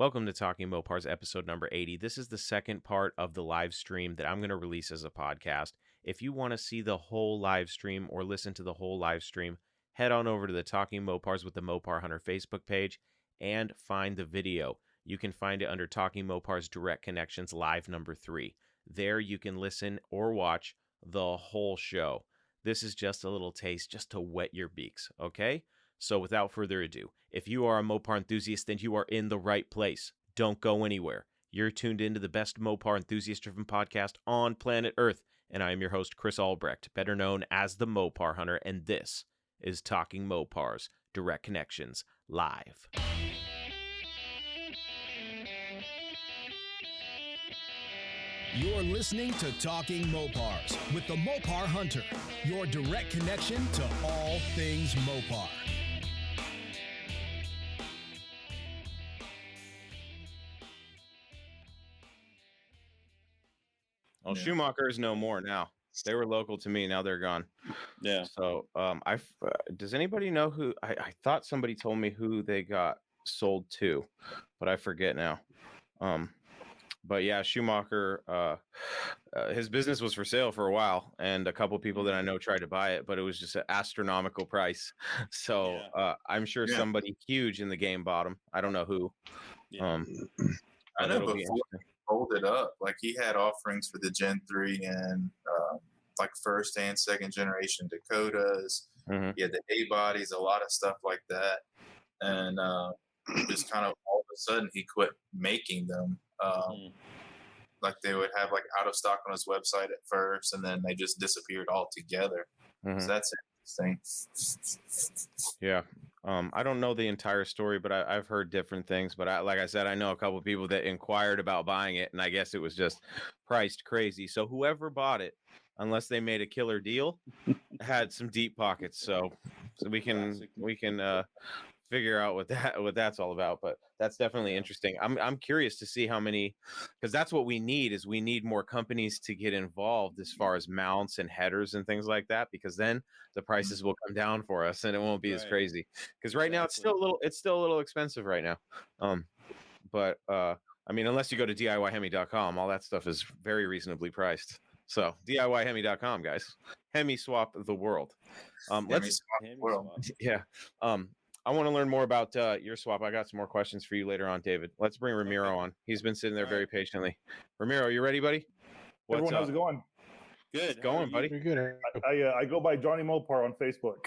Welcome to Talking Mopars, episode number 80. This is the second part of the live stream that I'm going to release as a podcast. If you want to see the whole live stream or listen to the whole live stream, head on over to the Talking Mopars with the Mopar Hunter Facebook page and find the video. You can find it under Talking Mopars Direct Connections Live number 3. There you can listen or watch the whole show. This is just a little taste just to wet your beaks, okay? So without further ado, if you are a Mopar enthusiast, then you are in the right place. Don't go anywhere. You're tuned into the best Mopar enthusiast-driven podcast on planet Earth, and I am your host, Chris Albrecht, better known as the Mopar Hunter, and this is Talking Mopars, Direct Connections, Live. You're listening to Talking Mopars with the Mopar Hunter, your direct connection to all things Mopar. Well, Schumacher's no more now. They were local to me. Now they're gone. Yeah. So, does anybody know who? I thought somebody told me who they got sold to, but I forget now. But yeah, Schumacher, his business was for sale for a while, and a couple people that I know tried to buy it, but it was just an astronomical price. So I'm sure somebody huge in the game bought him. I don't know who. Yeah. I know before he sold it up, like he had offerings for the Gen 3 and like first and second generation Dakotas. Mm-hmm. He had the A bodies, a lot of stuff like that, and just kind of all of a sudden he quit making them. Like they would have like out of stock on his website at first, and then they just disappeared altogether. Mm-hmm. So that's interesting. Yeah. I don't know the entire story, but I've heard different things. But like I said, I know a couple of people that inquired about buying it, and I guess it was just priced crazy. So whoever bought it, unless they made a killer deal, had some deep pockets. So we can figure out what that's all about. But that's definitely interesting. I'm curious to see how many, because that's what we need is we need more companies to get involved as far as mounts and headers and things like that, because then the prices will come down for us and it won't be as crazy. Because right now it's still a little expensive right now. But I mean, unless you go to DIYHemi.com, all that stuff is very reasonably priced. So DIYHemi.com, guys. Hemi swap the world. Yeah. I want to learn more about your swap. I got some more questions for you later on, David. Let's bring Ramiro on. He's been sitting there very patiently. Ramiro, you ready, buddy? Everyone, how's it going? Good. It's going, buddy. Pretty good. I go by Johnny Mopar on Facebook.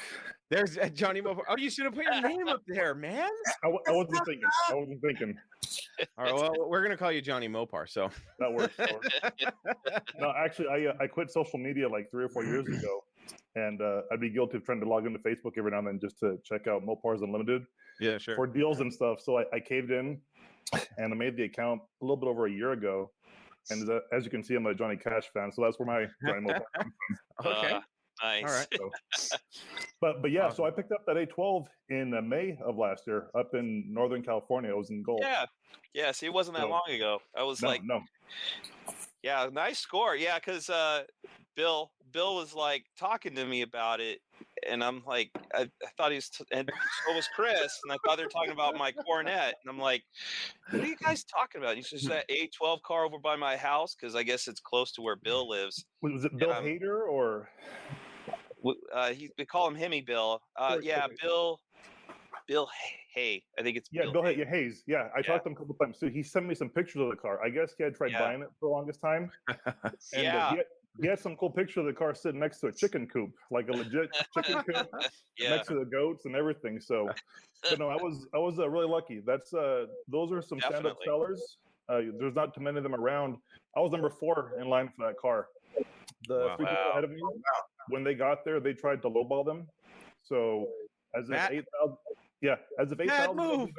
There's Johnny Mopar. Oh, you should have put your name up there, man. I wasn't thinking. All right, well, we're going to call you Johnny Mopar, so. That works. No, actually, I quit social media like 3 or 4 years ago. And I'd be guilty of trying to log into Facebook every now and then just to check out Mopars Unlimited. Yeah, sure. For deals and stuff. So I caved in and I made the account a little bit over a year ago. And as you can see, I'm a Johnny Cash fan. So that's where my Johnny Mopar comes from. Okay. Nice. All right. So, but yeah, awesome. So I picked up that A12 in May of last year up in Northern California. It was in gold. Yeah. See, it wasn't that long ago. I was no. Yeah, nice score. Yeah, because Bill was like talking to me about it, and I'm like, I thought he was, and so was Chris, and I thought they were talking about my Cornet, and I'm like, what are you guys talking about? And he says that A12 car over by my house, because I guess it's close to where Bill lives. Was it Bill Hader or? We call him Hemi Bill. Yeah, Bill Hay. I think it's Bill Hayes. Yeah, I talked to him a couple times too. He sent me some pictures of the car. I guess he had tried buying it for the longest time. And he had some cool picture of the car sitting next to a chicken coop, like a legit chicken coop next to the goats and everything. So, but no, I was really lucky. That's those are some stand-up sellers. There's not too many of them around. I was number 4 in line for that car. The 3 people ahead of me, when they got there, they tried to lowball them. So as if 8,000. Yeah, as if 8,000 move.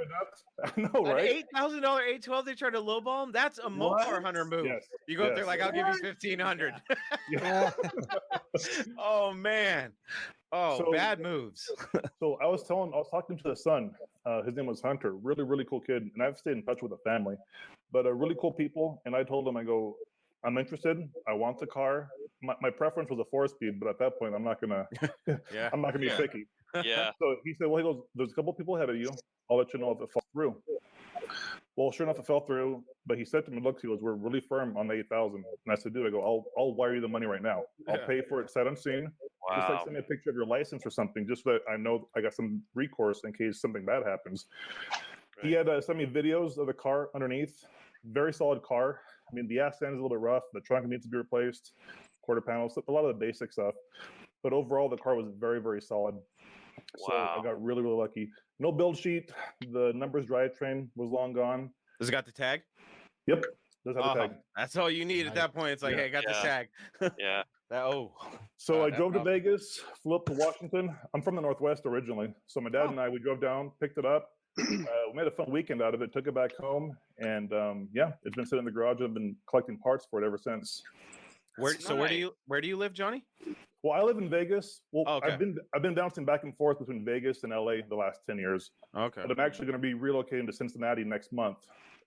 I know, right? $8,000 A12. They tried to lowball him. That's a Mopar Hunter move. Yes. You go up there like, I'll give you $1,500. Yeah. Oh man. Oh, so, bad moves. So I was talking to the son. His name was Hunter. Really, really cool kid. And I've stayed in touch with the family, but really cool people. And I told him, I go, I'm interested. I want the car. My preference was a 4-speed, but at that point, I'm not gonna be picky. Yeah. So he said, well, he goes, there's a couple people ahead of you. I'll let you know if it falls through. Well, sure enough, it fell through. But he said to me, "Look, he goes, we're really firm on the 8,000." And I said, "Dude, I go, I'll wire you the money right now. I'll pay for it sight unseen. Wow. Just like send me a picture of your license or something, just so that I know I got some recourse in case something bad happens." Right. He had sent me videos of the car underneath. Very solid car. I mean, the ass end is a little bit rough. The trunk needs to be replaced. Quarter panels, a lot of the basic stuff. But overall, the car was very, very solid. So I got really, really lucky. No build sheet. The numbers drivetrain was long gone. Does it got the tag? Yep. Does have the tag. That's all you need at that point. It's like, hey, I got the tag. Yeah. So I drove to Vegas, flew up to Washington. I'm from the Northwest originally. So my dad and I, we drove down, picked it up. We made a fun weekend out of it, took it back home. And it's been sitting in the garage. I've been collecting parts for it ever since. Where do you live, Johnny? Well, I live in Vegas. Well, okay. I've been bouncing back and forth between Vegas and LA the last 10 years. Okay. But I'm actually going to be relocating to Cincinnati next month.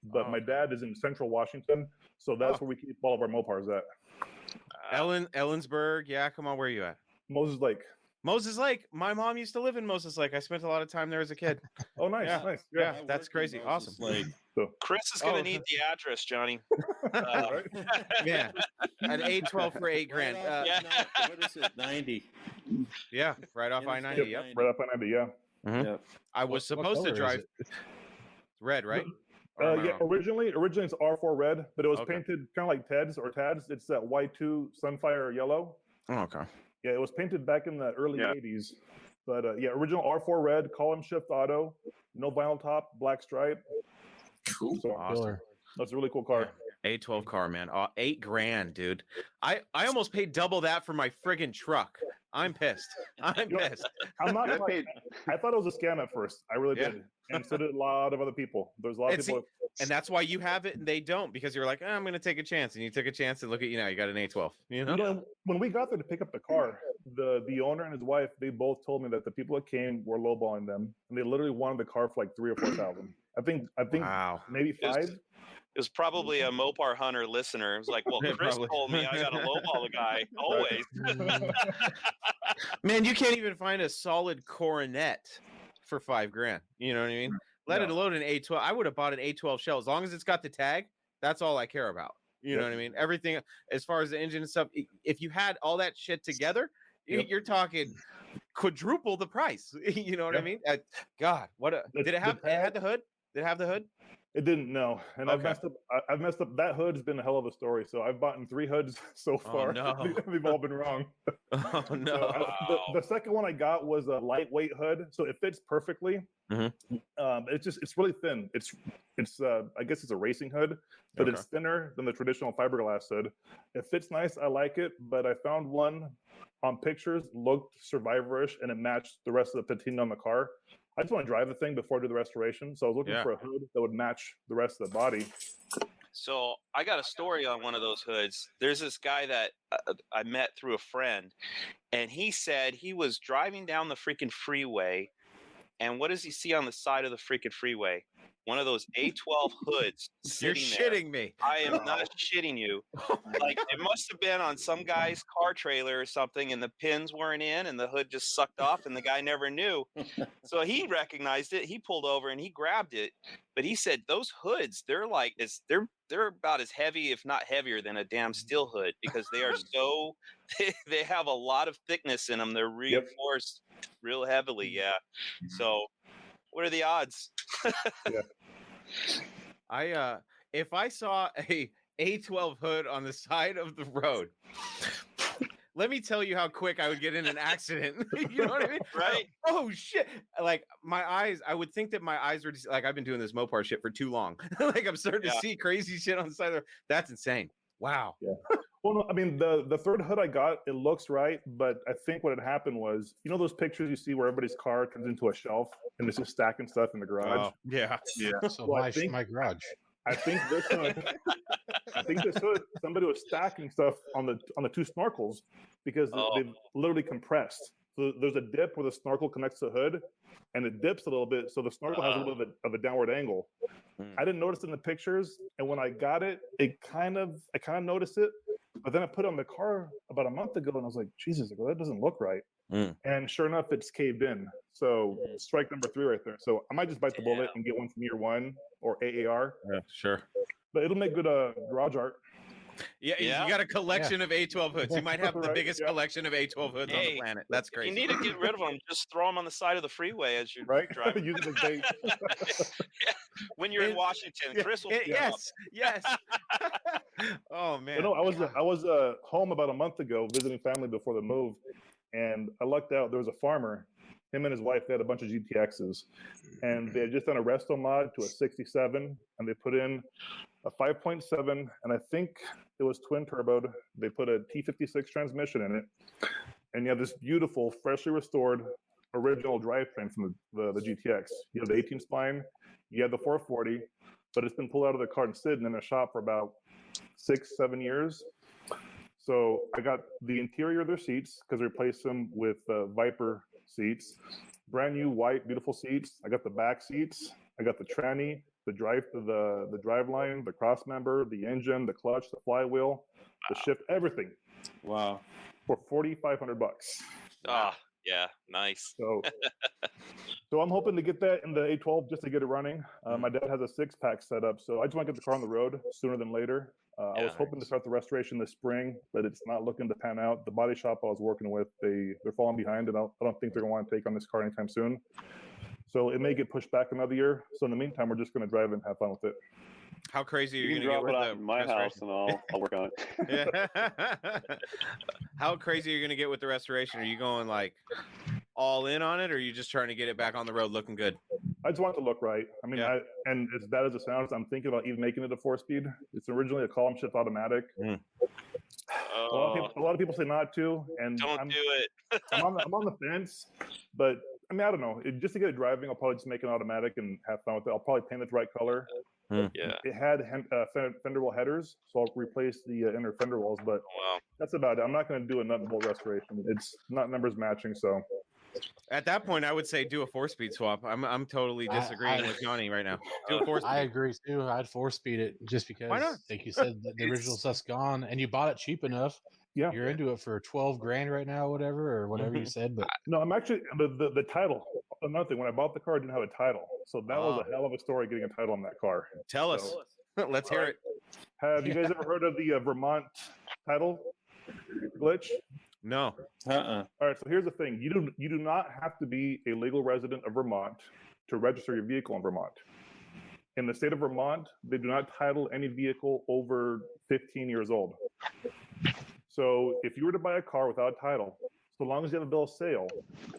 But my dad is in Central Washington, so that's where we keep all of our Mopars at. Ellensburg. Yeah, come on. Where are you at? Moses Lake. Moses Lake. My mom used to live in Moses Lake. I spent a lot of time there as a kid. Oh, nice, nice. Yeah, that's crazy. Awesome. So, Chris is going to need the address, Johnny. Yeah, an 812 for $8,000. What is it? 90. Yeah, right off I-90. Yep. Right off I-90. Yeah. Mm-hmm. Yep. I was supposed to drive red, right? Yeah. Originally it's R4 red, but it was painted kind of like Ted's or Tad's. It's that Y2 Sunfire yellow. Oh, okay. Yeah, it was painted back in the early 80s. But original R4 red, column shift auto, no vinyl top, black stripe. Cool. So, awesome. That's a really cool car. Yeah. A12 car, man. $8,000, dude. I almost paid double that for my friggin' truck. I'm pissed. I'm pissed. I'm not. I thought it was a scam at first. I really did, and so did a lot of other people. There's a lot of people, and that's why you have it and they don't, because you're like, I'm going to take a chance, and you took a chance, and look at you now. You got an A12. You know, when we got there to pick up the car, the owner and his wife, they both told me that the people that came were lowballing them, and they literally wanted the car for like $3,000 or $4,000. I think maybe $5,000. It was probably a Mopar Hunter listener. It was like, well, Chris told me I got to lowball the guy always. Man, you can't even find a solid Coronet for $5,000. You know what I mean? Let it alone an A12. I would have bought an A12 shell as long as it's got the tag. That's all I care about. You know what I mean? Everything as far as the engine and stuff. If you had all that shit together, you're talking quadruple the price. You know what I mean? God, did it have? It had the hood? Did it have the hood? It didn't, no. And I've messed up. That hood's been a hell of a story. So I've bought 3 hoods so far. Oh, no. They've all been wrong. Oh, no. So the second one I got was a lightweight hood. So it fits perfectly. Mm-hmm. It's really thin. It's I guess it's a racing hood, but it's thinner than the traditional fiberglass hood. It fits nice. I like it, but I found one on pictures, looked survivorish, and it matched the rest of the patina on the car. I just want to drive the thing before I do the restoration. So I was looking for a hood that would match the rest of the body. So I got a story on one of those hoods. There's this guy that I met through a friend, and he said he was driving down the freaking freeway, and what does he see on the side of the freaking freeway? One of those A12 hoods. You're shitting me. I am not shitting you. Like, it must have been on some guy's car trailer or something, and the pins weren't in, and the hood just sucked off, and the guy never knew. So he recognized it. He pulled over and he grabbed it. But he said those hoods, they're about as heavy, if not heavier, than a damn steel hood, because they are so they have a lot of thickness in them. They're reinforced real heavily. Yeah. So what are the odds? If I saw a A12 hood on the side of the road, let me tell you how quick I would get in an accident. You know what I mean? Right. Oh shit. Like my eyes, I would think that my eyes were just, like, I've been doing this Mopar shit for too long. Like I'm starting to see crazy shit on the side of the road. That's insane. Wow. Yeah. Well, no, I mean, the third hood I got, it looks right, but I think what had happened was, you know, those pictures you see where everybody's car turns into a shelf and it's just stacking stuff in the garage. Oh, yeah. So well, my garage. I think this hood, somebody was stacking stuff on the 2 snorkels because they've literally compressed. So there's a dip where the snorkel connects to the hood, and it dips a little bit, so the snorkel has a little bit of a downward angle. I didn't notice it in the pictures, and when I got it, I kind of noticed it, but then I put it on the car about a month ago, and I was like, Jesus, that doesn't look right. And sure enough, it's caved in. So strike number 3 right there. So I might just bite the bullet and get one from year 1 or AAR. Yeah, sure. But it'll make good garage art. Yeah, you got a collection of A12 hoods. You might have the biggest collection of A12 hoods on the planet. That's crazy. You need to get rid of them. Just throw them on the side of the freeway as you're driving. Use them as bait. When you're in Washington, Chris will. Yes. Oh man. You know, I was home about a month ago visiting family before the move, and I lucked out. There was a farmer. Him and his wife, they had a bunch of GTXs, and they had just done a resto mod to a 67, and they put in a 5.7, and I think it was twin turboed. They put a T56 transmission in it, and you have this beautiful, freshly restored, original drivetrain from the GTX. You have the 18 spline, you have the 440, but it's been pulled out of the car and sitting in a shop for about 6-7 years. So I got the interior of their seats because I replaced them with Viper seats, brand new white, beautiful seats. I got the back seats. I got the tranny, the drive line, the cross member, the engine, the clutch, the flywheel, the shift, everything. Wow. For $4,500. Ah, yeah, nice. So I'm hoping to get that in the A12 just to get it running. My dad has a 6-pack set up, so I just want to get the car on the road sooner than later. I was hoping to start the restoration this spring, but it's not looking to pan out. The body shop I was working with, they're falling behind, and I don't think they're going to want to take on this car anytime soon. So it may get pushed back another year. So in the meantime, we're just going to drive and have fun with it. How crazy are you going to drop get with it out in my house, and I'll work on it? How crazy are you going to get with the restoration? Are you going like all in on it, or are you just trying to get it back on the road looking good? I just want it to look right. I mean, and as bad as it sounds, I'm thinking about even making it a 4-speed. It's originally a column shift automatic. A lot of people say not to, and don't do it. I'm on the fence, but I mean, I don't know. Just to get it driving, I'll probably just make it automatic and have fun with it. I'll probably paint it the right color. Yeah. It had fender well headers, so I'll replace the inner fender wells, but that's about it. I'm not going to do a nut and bolt restoration. It's not numbers matching, so. At that point, I would say do a 4-speed swap. I'm totally disagreeing with Johnny right now. Do a 4-speed. I agree too. I'd 4-speed it just because, like you said, the original stuff's gone, and you bought it cheap enough. Yeah, you're into it for $12,000 right now, whatever you said. But no, I'm actually the title. Another thing, when I bought the car, I didn't have a title, so that was a hell of a story getting a title on that car. Tell us. Let's hear it. Have you guys ever heard of the Vermont title glitch? No. All right, so here's the thing. You do not have to be a legal resident of Vermont to register your vehicle in Vermont. In the state of Vermont, they do not title any vehicle over 15 years old. So if you were to buy a car without a title, so long as you have a bill of sale,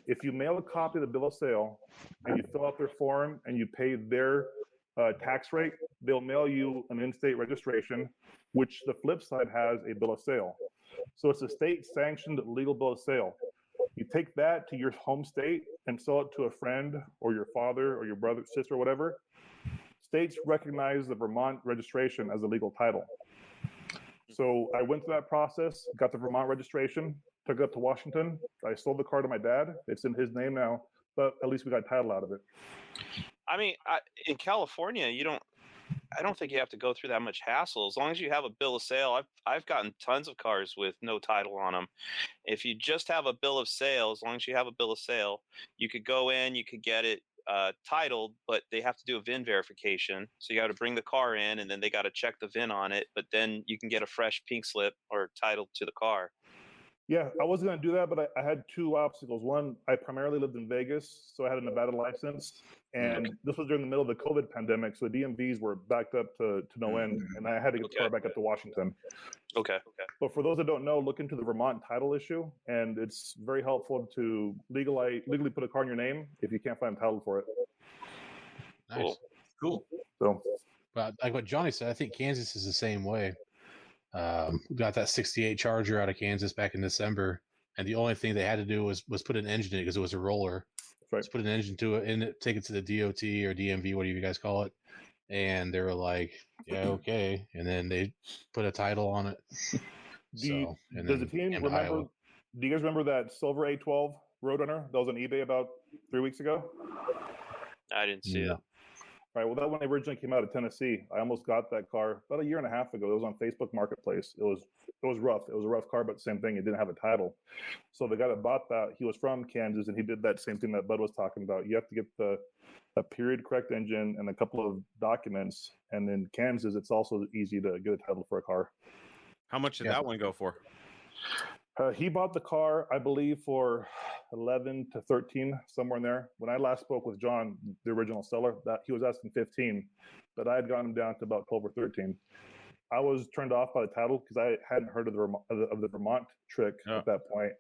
if you mail a copy of the bill of sale and you fill out their form and you pay their tax rate, they'll mail you an in-state registration, which the flip side has a bill of sale. So it's a state-sanctioned legal bill of sale. You take that to your home state and sell it to a friend or your father or your brother, sister, or whatever. States recognize the Vermont registration as a legal title. So I went through that process, got the Vermont registration, took it up to Washington. I sold the car to my dad. It's in his name now, but at least we got title out of it. I mean, in California, I don't think you have to go through that much hassle. As long as you have a bill of sale, I've gotten tons of cars with no title on them. If you just have a bill of sale, as long as you have a bill of sale, you could go in, you could get it titled, but they have to do a VIN verification. So you got to bring the car in, and then they got to check the VIN on it. But then you can get a fresh pink slip or title to the car. Yeah, I was going to do that, but I had two obstacles. One, I primarily lived in Vegas, so I had a Nevada license. And this was during the middle of the COVID pandemic, so the DMVs were backed up to no end, and I had to get the car back up to Washington. Okay. But for those that don't know, look into the Vermont title issue, and it's very helpful to legally put a car in your name if you can't find a title for it. Nice. Cool. So, but like what Johnny said, I think Kansas is the same way. We got that 68 Charger out of Kansas back in December, and the only thing they had to do was put an engine in it because it was a roller. Right. Just put an engine to it and take it to the DOT or DMV, whatever you guys call it. And they were like, yeah, okay. And then they put a title on it. Does the team remember? Iowa. Do you guys remember that silver A12 Roadrunner that was on eBay about 3 weeks ago? I didn't see it. Right. Well, that one originally came out of Tennessee. I almost got that car about a year and a half ago. It was on Facebook Marketplace. It was rough. It was a rough car, but same thing. It didn't have a title. So the guy that bought that, he was from Kansas, and he did that same thing that Bud was talking about. You have to get a period correct engine and a couple of documents. And in Kansas, it's also easy to get a title for a car. How much did that one go for? He bought the car, I believe, for 11 to 13, somewhere in there. When I last spoke with John, the original seller, that he was asking 15, but I had gotten him down to about 12 or 13. I was turned off by the title because I hadn't heard of the Vermont trick at that point.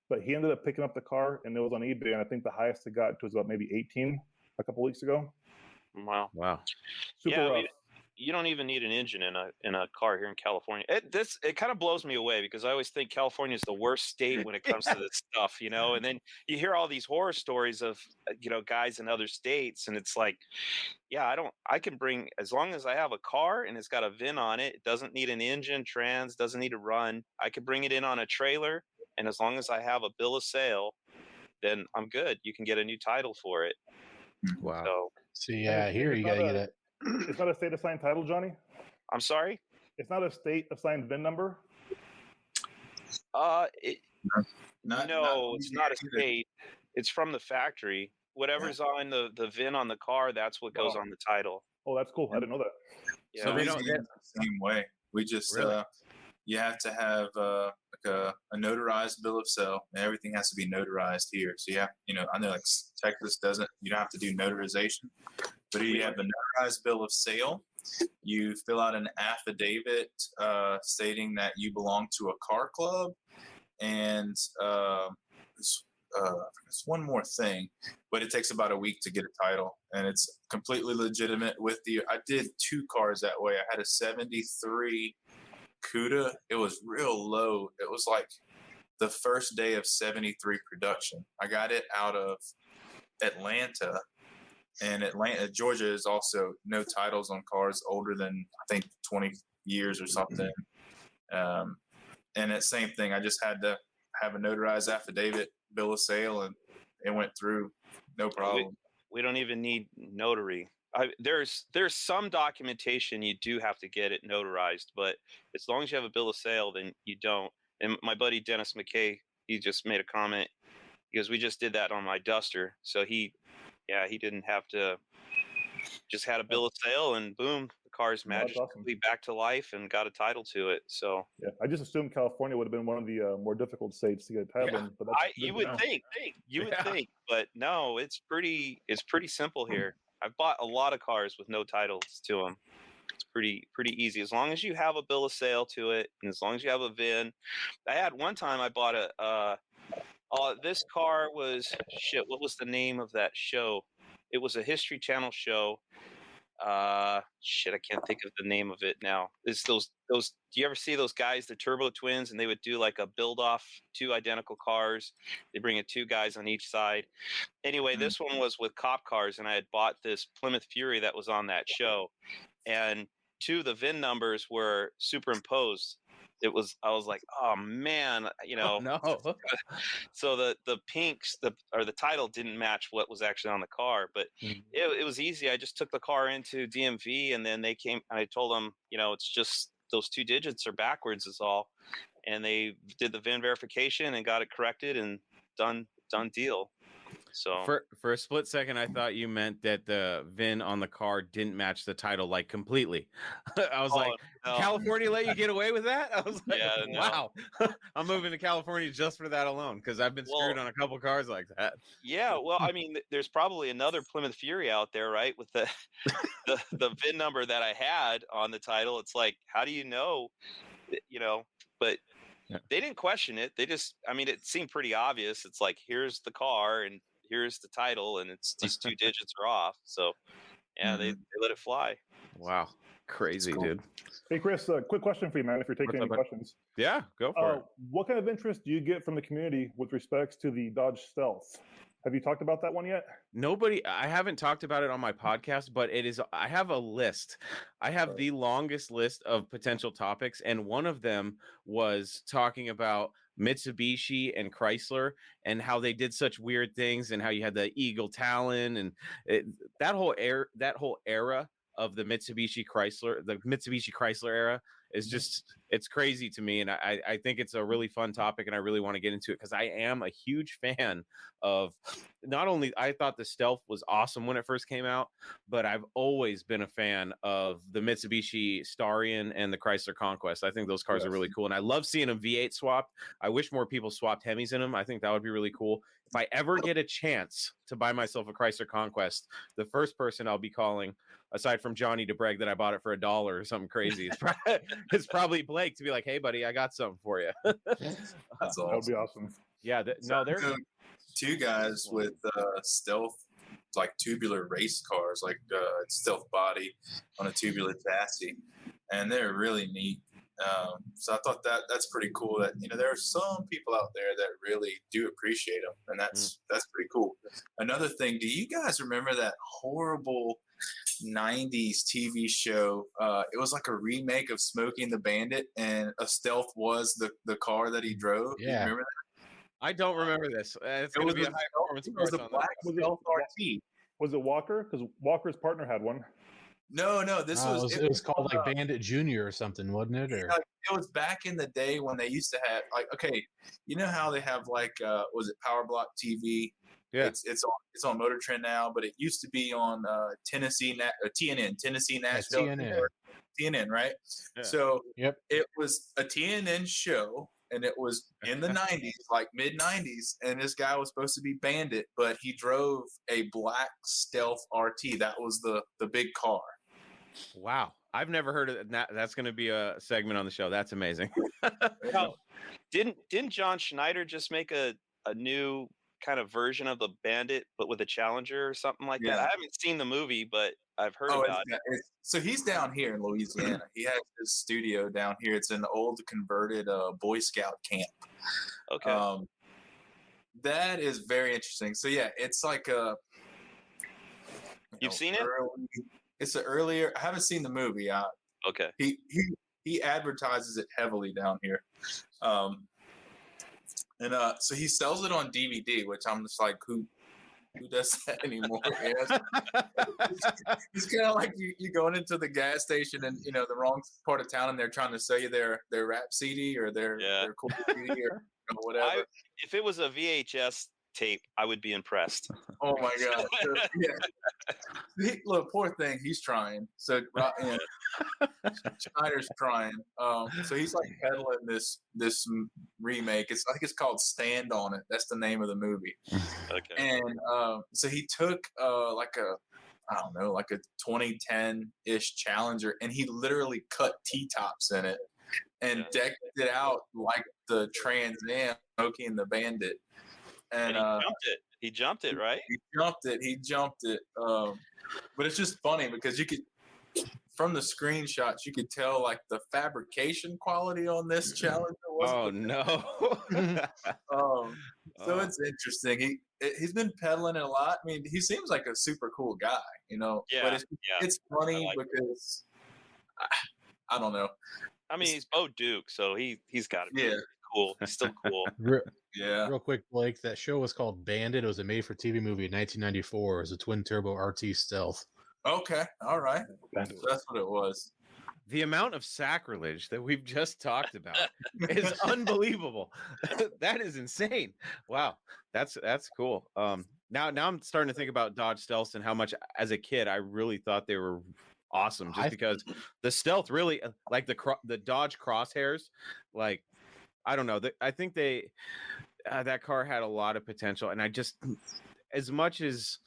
But he ended up picking up the car, and it was on eBay, and I think the highest it got to was about maybe 18 a couple weeks ago. Wow. Super rough. You don't even need an engine in a car here in California. It kind of blows me away because I always think California is the worst state when it comes to this stuff, and then you hear all these horror stories of guys in other states, and it's like, I can bring, as long as I have a car and it's got a VIN on it, it doesn't need an engine, doesn't need to run. I can bring it in on a trailer, and as long as I have a bill of sale, then I'm good. You can get a new title for it. Wow. So here you gotta get it. It's not a state assigned title, Johnny? I'm sorry? It's not a state assigned VIN number? No, it's not a state. It's from the factory. Whatever's on the VIN on the car, that's what goes on the title. Oh, that's cool. I didn't know that. Yeah. So we don't get the same way. We just you have to have a notarized bill of sale, and everything has to be notarized here. So I know like Texas doesn't. You don't have to do notarization, but you have a notarized bill of sale. You fill out an affidavit stating that you belong to a car club, and there's one more thing, but it takes about a week to get a title, and it's completely legitimate with I did 2 cars that way. I had a 73 Cuda. It was real low. It was like the first day of 73 production. I got it out of Atlanta, and Georgia is also no titles on cars older than I think 20 years or something. And that same thing, I just had to have a notarized affidavit, bill of sale, and it went through no problem. We don't even need notary. There's some documentation you do have to get it notarized, but as long as you have a bill of sale, then you don't. And my buddy Dennis McKay, he just made a comment because we just did that on my Duster. So he didn't have to, just had a bill of sale, and boom, the car's magically back to life and got a title to it. So I just assumed California would have been one of the more difficult states to get a title in. But you would think, but no, it's pretty simple here. I've bought a lot of cars with no titles to them. It's pretty easy as long as you have a bill of sale to it, and as long as you have a VIN. I had one time I bought this car was what was the name of that show? It was a History Channel show. I can't think of the name of it now. It's those. Do you ever see those guys, the Turbo Twins, and they would do like a build off 2 identical cars? They bring in 2 guys on each side. Anyway, this one was with cop cars, and I had bought this Plymouth Fury that was on that show, and 2 of the VIN numbers were superimposed. I was like, oh man, Oh, no. So the pinks, the title didn't match what was actually on the car, but it was easy. I just took the car into DMV, and then they came, and I told them, it's just those 2 digits are backwards is all. And they did the VIN verification and got it corrected, and done deal. So for a split second, I thought you meant that the VIN on the car didn't match the title like completely. I was like, no. California let you get away with that? I was like, wow. I'm moving to California just for that alone, because I've been screwed on a couple cars like that. Yeah, well, I mean, there's probably another Plymouth Fury out there, right, with the VIN number that I had on the title. It's like, how do you know? But they didn't question it. They just, it seemed pretty obvious. It's like, here's the car and here's the title, and it's these 2 digits are off. So they let it fly. Wow. Crazy, dude. Hey, Chris, quick question for you, man, if you're taking any questions. Yeah, go for it. What kind of interest do you get from the community with respects to the Dodge Stealth? Have you talked about that one yet? I haven't talked about it on my podcast, but I have a list. I have the longest list of potential topics, and one of them was talking about Mitsubishi and Chrysler and how they did such weird things, and how you had the Eagle Talon and that whole era of the Mitsubishi Chrysler era is just, it's crazy to me. And I think it's a really fun topic, and I really want to get into it because I am a huge fan of, not only I thought the Stealth was awesome when it first came out, but I've always been a fan of the Mitsubishi Starion and the Chrysler Conquest. I think those cars are really cool, and I love seeing them V8 swapped. I wish more people swapped Hemis in them. I think that would be really cool. If I ever get a chance to buy myself a Chrysler Conquest, the first person I'll be calling, aside from Johnny, to brag that I bought it for $1 or something crazy, it's probably Blake, to be like, "Hey, buddy, I got something for you." That's awesome. That would be awesome. Yeah, there's two guys with Stealth, like tubular race cars, like Stealth body on a tubular chassis, and they're really neat. So I thought that's pretty cool. That there are some people out there that really do appreciate them, and that's pretty cool. Another thing, do you guys remember that horrible 90s TV show? It was like a remake of Smokey and the Bandit, and a Stealth was the car that he drove. Yeah. Do you remember that? I don't remember this. It's going to be a high performance. It was a black Stealth RT. Was it Walker? Because Walker's partner had one. No, It was called like Bandit Junior or something, wasn't it? Or it was back in the day when they used to have, like, okay, you know how they have like was it Power Block TV? Yeah, it's on Motor Trend now, but it used to be on TNN, Tennessee Nashville. TNN, right? Yeah. So it was a TNN show, and it was in the 90s, like mid 90s, and this guy was supposed to be Bandit, but he drove a black Stealth RT. That was the big car. Wow, I've never heard of that. That's going to be a segment on the show. That's amazing. Well, didn't John Schneider just make a new kind of version of the Bandit, but with a Challenger or something like that? I haven't seen the movie, but I've heard about it. So he's down here in Louisiana. He has his studio down here. It's an old converted Boy Scout camp. Okay. That is very interesting. So yeah, it's like a. You've seen it? It's an earlier. I haven't seen the movie. Okay. He advertises it heavily down here, and so he sells it on DVD, which I'm just like, who does that anymore? It's kind of like you going into the gas station and the wrong part of town, and they're trying to sell you their rap CD or their cool CD or whatever. If it was a VHS tape, I would be impressed. Oh my god! Look, poor thing. He's trying. So Schneider's trying. So he's like peddling this remake. I think it's called Stand on It. That's the name of the movie. Okay. And so he took like a 2010-ish Challenger, and he literally cut T-tops in it and decked it out like the Trans Am, Smokey and the Bandit. And he jumped it, right? He jumped it. But it's just funny because you could, from the screenshots, you could tell like the fabrication quality on this Challenger. Oh no! So it's interesting. He's been peddling it a lot. I mean, he seems like a super cool guy, Yeah. But it's funny because I don't know. I mean, he's Bo Duke, so he's got to be cool. He's still cool. Real quick, Blake. That show was called Bandit. It was a made-for-TV movie in 1994. It was a twin-turbo RT Stealth. Okay, all right. So that's what it was. The amount of sacrilege that we've just talked about is unbelievable. That is insane. Wow, that's cool. Now I'm starting to think about Dodge Stealths and how much, as a kid, I really thought they were awesome. Just because the Stealth really, like the Dodge Crosshairs, like. I don't know. I think that car had a lot of potential, and I just, as much as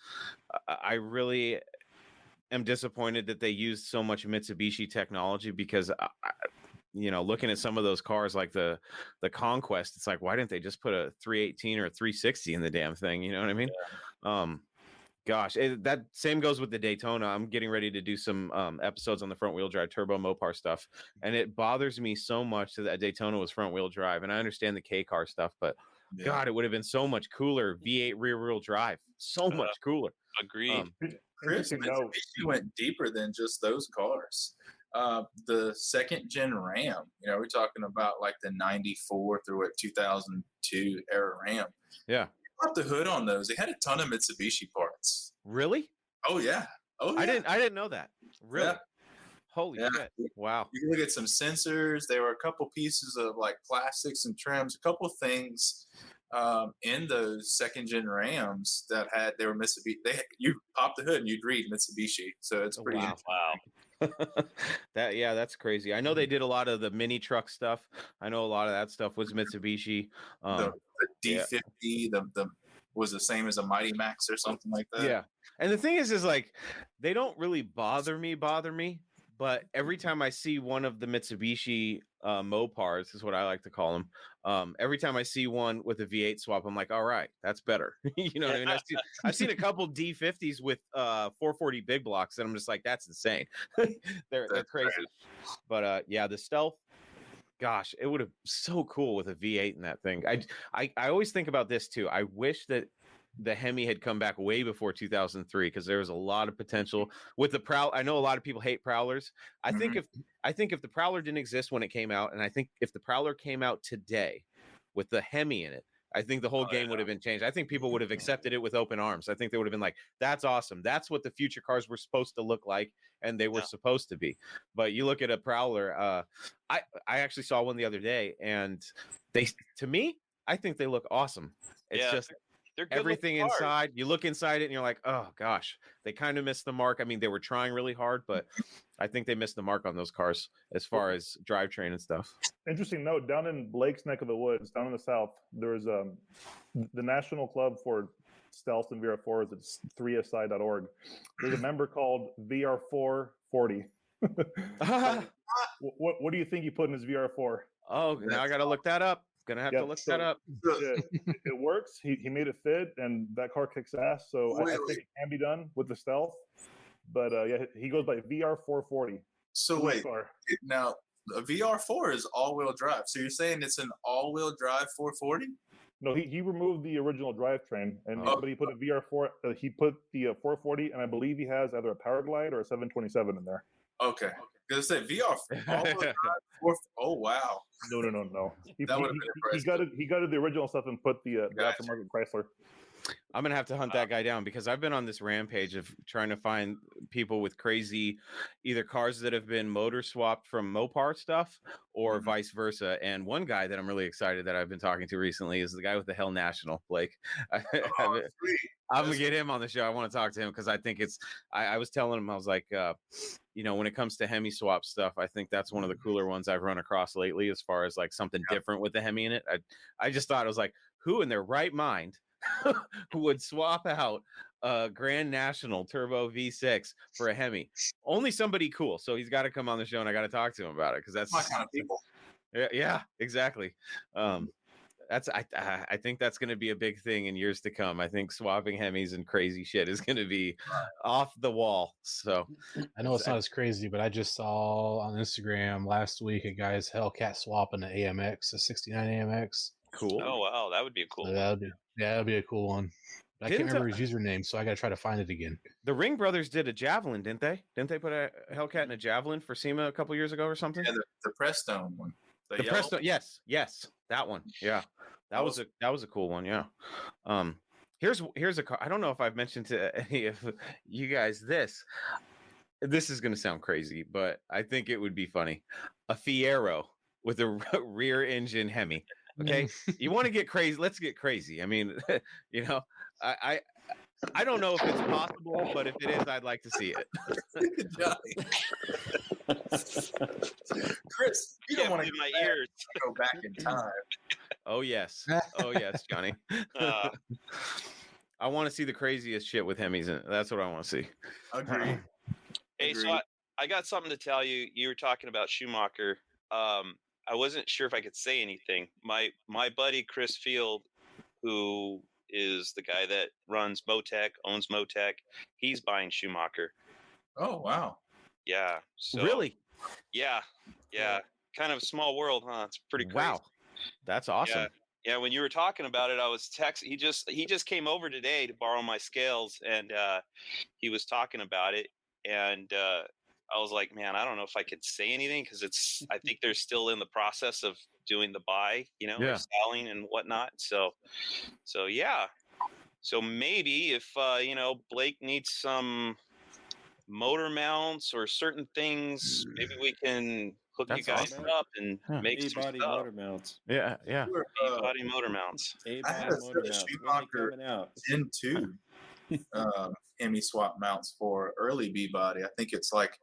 I really am disappointed that they used so much Mitsubishi technology, because looking at some of those cars like the Conquest, it's like, why didn't they just put a 318 or a 360 in the damn thing? You know what I mean? Yeah. Gosh, that same goes with the Daytona. I'm getting ready to do some episodes on the front wheel drive turbo Mopar stuff, and it bothers me so much that Daytona was front wheel drive. And I understand the K car stuff, but God, it would have been so much cooler V8 rear wheel drive. So much cooler. Agreed. Chris, Mitsubishi went deeper than just those cars. The second gen Ram. You know, we're talking about like the 94 through a 2002 era Ram. Yeah. Popped the hood on those. They had a ton of Mitsubishi parts. Really? Oh yeah. Oh yeah. I didn't know that. Really? Yeah. Holy shit. Wow. You can look at some sensors. There were a couple pieces of like plastics and trims, a couple things in those second gen Rams they were Mitsubishi. You pop the hood and you'd read Mitsubishi. So it's pretty wow. That's crazy. I know they did a lot of the mini truck stuff. I know a lot of that stuff was Mitsubishi. The D50, the was the same as a Mighty Max or something like that. Yeah. And the thing is like they don't really bother me, but every time I see one of the Mitsubishi Mopars, is what I like to call them. Every time I see one with a V8 swap, I'm like, all right, that's better. You know what I mean? I've seen a couple D50s with 440 big blocks, and I'm just like, that's insane. They're crazy. Right. But the Stealth, gosh, it would have so cool with a V8 in that thing. I always think about this too. I wish that the Hemi had come back way before 2003 because there was a lot of potential with the Prowler. I know a lot of people hate Prowlers. I think if the Prowler didn't exist when it came out, and I think if the Prowler came out today with the Hemi in it, I think the whole game would have been changed. I think people would have accepted it with open arms. I think they would have been like, that's awesome. That's what the future cars were supposed to look like, and they were supposed to be. But you look at a Prowler, I actually saw one the other day, and to me, I think they look awesome. It's just everything inside. You look inside it and you're like, oh gosh, they kind of missed the mark. I mean, they were trying really hard, but I think they missed the mark on those cars as far as drivetrain and stuff. Interesting note, down in Blake's neck of the woods, down in the south, there's the National Club for Stealth and VR4s. It's 3si.org. There's a member called VR440. What do you think he put in his VR4? Oh, now I got to look that up. Gonna have to look that up. It works. He made it fit, and that car kicks ass. So I think it can be done with the Stealth. But he goes by VR440. So wait, now a VR4 is all-wheel drive. So you're saying it's an all-wheel drive 440? No, he removed the original drivetrain, but he put a VR4. He put the 440, and I believe he has either a Powerglide or a 727 in there. Okay. Because I said VR. Oh wow! No. He got it the original stuff and put the aftermarket Chrysler. I'm gonna have to hunt that guy down because I've been on this rampage of trying to find people with crazy, either cars that have been motor swapped from Mopar stuff or vice versa. And one guy that I'm really excited that I've been talking to recently is the guy with the Hell National, Blake. I'm gonna get him on the show. I want to talk to him because I think I was telling him, I was like, when it comes to Hemi swap stuff, I think that's one of the cooler ones I've run across lately as far as like something different with the Hemi in it. I just thought, I was like, who in their right mind who would swap out a Grand National Turbo V6 for a Hemi? Only somebody cool. So he's got to come on the show and I got to talk to him about it because that's my kind of people. Yeah, exactly. I think that's going to be a big thing in years to come. I think swapping Hemis and crazy shit is going to be off the wall. So I know it's not as crazy, but I just saw on Instagram last week a guy's Hellcat swapping an AMX, a 69 AMX. Cool. Oh wow, that would be a cool. That'd be a cool one. I can't remember his username, so I got to try to find it again. The Ring Brothers did a Javelin, didn't they? Didn't they put a Hellcat in a Javelin for SEMA a couple years ago or something? Yeah, the Prestone one. The Prestone, yes, that one. Yeah, that was a cool one. Yeah. Here's a car. I don't know if I've mentioned to any of you guys this. This is going to sound crazy, but I think it would be funny. A Fiero with a rear engine Hemi. Okay, you want to get crazy? Let's get crazy. I mean, I don't know if it's possible, but if it is, I'd like to see it. Chris, you don't want to my ears go back in time. Oh yes, Johnny. I want to see the craziest shit with Hemis in it. That's what I want to see. Agree. Hey, so I got something to tell you. You were talking about Schumacher. I wasn't sure if I could say anything. My buddy Chris Field, who is the guy that runs Motec, owns Motec, he's buying Schumacher. Oh wow. Yeah. So, really? Yeah. Kind of a small world, huh? It's pretty crazy. Wow. That's awesome. Yeah. When you were talking about it, I was texting. He just came over today to borrow my scales, and he was talking about it. And I was like, man, I don't know if I could say anything because I think they're still in the process of doing the buy, or selling and whatnot. So yeah. So maybe if, Blake needs some motor mounts or certain things, maybe we can hook you guys up and make some A-body stuff. motor mounts. Yeah. A-body motor mounts. I had a set of Schumacher Gen 2 Hemi swap mounts for early B-body. I think it's like